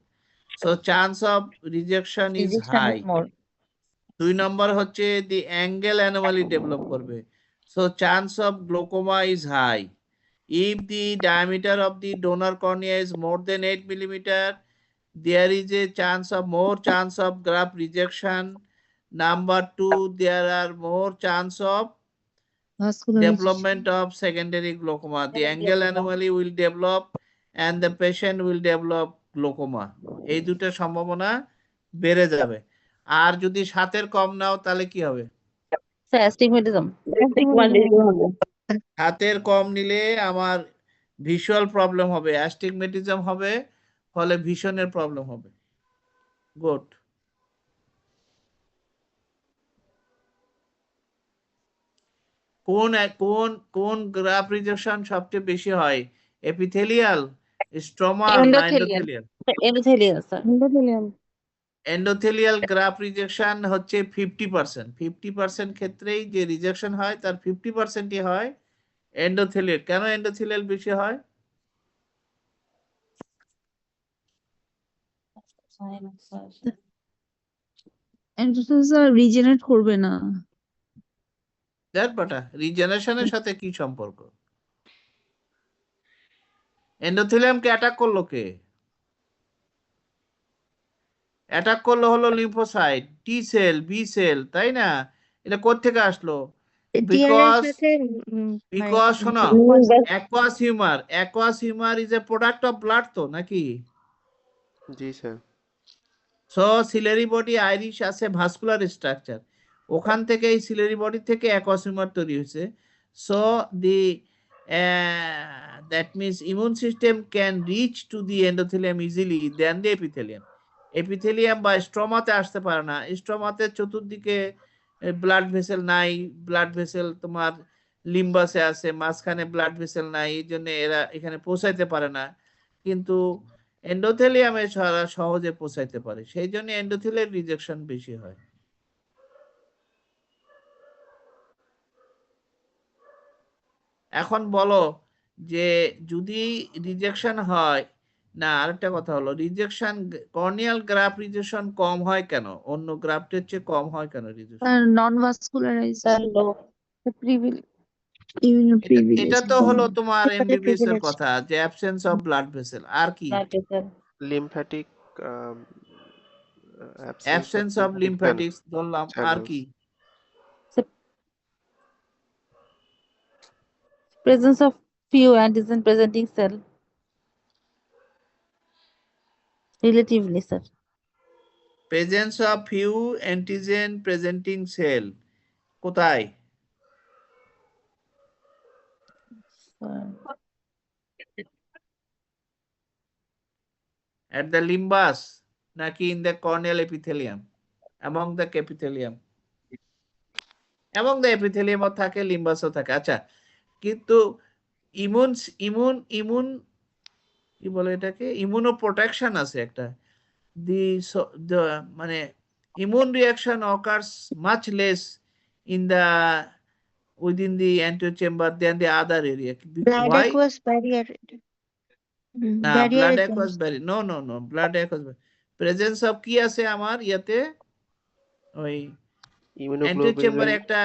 so chance of rejection is high. 2 নম্বর হচ্ছে দি অ্যাঙ্গেল অ্যানোমালি ডেভেলপ করবে, so chance of glaucoma is high. If the diameter of the donor cornea is more than 8 millimeter, there is a more chance of graft rejection. Number 2, there are more chance of development of secondary glaucoma. The angle anomaly will develop and the patient will develop glaucoma. এই দুটো সম্ভাবনা বেড়ে যাবে। আর যদি 7 কম নাও তাহলে কি হবে? Sir astigmatism. হাতের কম নিলে আমার ভিজুয়াল প্রবলেম হবে, অ্যাস্টিগমেটিজম হবে, ফলে ভিশনের প্রবলেম হবে। গুড। কোন গ্রাফ রিজেকশন সবচেয়ে বেশি হয়? এপিথেলিয়াল, স্ট্রোমা না endothelial? Endothelial sir. Endothelial graph rejection হচ্ছে 50%। 50% ক্ষেত্রেই যে রিজেকশন হয় তার 50%ই হয় এন্ডোথেলিয়াল। কেন এন্ডোথেলিয়াল বেশি হয়? এন্ডোথেলিয়াল স্যার রিজেনারেট করবে না। দেখ বেটা, রিজেনারেশনের সাথে কি সম্পর্ক? এন্ডোথেলিয়ামকে অ্যাটাক করলো কে? অ্যাটাক করলো হলো lymphocyte, T cell, B cell, তাই না? এটা কোত্থেকে আসলো? বিকজ শোনো, aqueous humour is a product of blood তো নাকি? জি sir. So ciliary body iris আছে ভাস্কুলার স্ট্রাকচার, ওখান থেকে এই সিলারি বডি থেকে অ্যাকুয়াস হিউমার তৈরি হয়েছে। So the that means immune system can reach to the endothelium easily then the epithelium. Epithelium বা স্ট্রমাতে আসতে পারে না। স্ট্রমাতে চতুর্দিকে ব্লাড ভেসেল নাই, ব্লাড ভেসেল তোমার লিম্বাসে আছে, মাঝখানে ব্লাড ভেসেল নাই, এই জন্য এরা এখানে পৌঁছাইতে পারে না। কিন্তু এন্ডোথেলিয়ামে সারা সহজে পৌঁছাইতে পারে, সেই জন্য এন্ডোথেলিয়াল রিজেকশন বেশি হয়। এখন বলো যে যদি রিজেকশন হয় না, আরেকটা কথা হলো রিজেকশন, কর্নিয়াল গ্রাফট রিজেকশন কম হয় কেন? অন্য গ্রাফটের চেয়ে কম হয় কেন রিজেকশন? স্যার নন ভাস্কুলারাইজড এটা তো হলো তোমার এমবিবিএস এর কথা, যে অ্যাবসেন্স অফ ব্লাড ভেসেল। আর কি? লিম্ফ্যাটিক অ্যাবসেন্স অফ লিম্ফ্যাটিক্স ধরলাম। আর কি? presence of few antigen presenting cell relatively sir. Presence of few antigen presenting cell কোথায়? At the limbus নাকি in the corneal epithelium? Among the epithelium, among the epithelium ও থাকে, লিম্বাসও থাকে। আচ্ছা, কিন্তু ইমিউন কি বলে এটাকে, ইমিউনো প্রোটেকশন আছে একটা। the মানে immune reaction occurs much less in the within the anterior chamber than the other area. Blood Why? aqueous barrier. না, Barrier blood is aqueous barrier, no blood aqueous barrier, presence of কি আছে আমার ইয়াতে, ওই anterior chamber একটা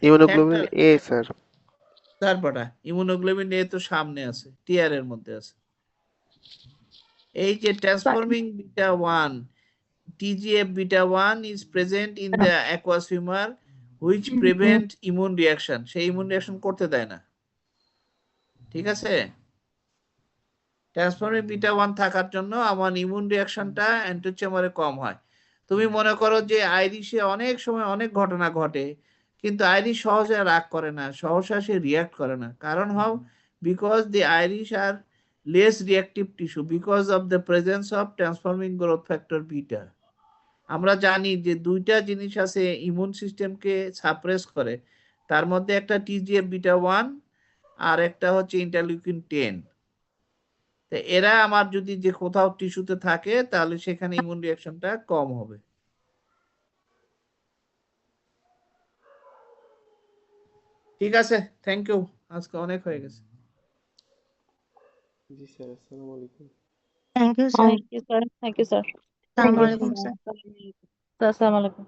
ইমিউনোগ্লোবিন এ স্যার। তারপরে ইমিউনোগ্লোবিন এ তো সামনে আছে, টিআর এর মধ্যে আছে। এই যে transforming beta 1, TGF beta 1 is present in the aqueous humor which prevent immune reaction, সেই ইমিউন রিঅ্যাকশন করতে দেয় না। ঠিক আছে, ট্রান্সফর্মিং বিটা 1 থাকার জন্য আমার ইমিউন রিঅ্যাকশনটা অ্যান্টেরিয়র চেম্বারে কম হয়। তুমি মনে করো যে আইরিশে অনেক সময় অনেক ঘটনা ঘটে, কিন্তু আইরিশ সহজে রাগ করে না, সহসা সে রিয়াক্ট করে না। কারণ how? Because the iris are less reactive tissue because of the presence of transforming growth factor beta. আমরা জানি যে দুইটা জিনিস আছে ইমিউন সিস্টেমকে সাপ্রেস করে, তার মধ্যে একটা টিজিএফ বিটা 1 আর একটা হচ্ছে ইন্টারলিউকিন 10। তো এরা আমার যদি যে কোথাও টিস্যুতে থাকে তাহলে সেখানে ইমিউন রিঅ্যাকশনটা কম হবে। ঠিক আছে, থ্যাংক ইউ, আজকে অনেক হয়ে গেছে। জি স্যার, আসসালামু আলাইকুম। Thank you, sir. Thank you sir. Assalamu alaikum, sir. Assalamu alaikum.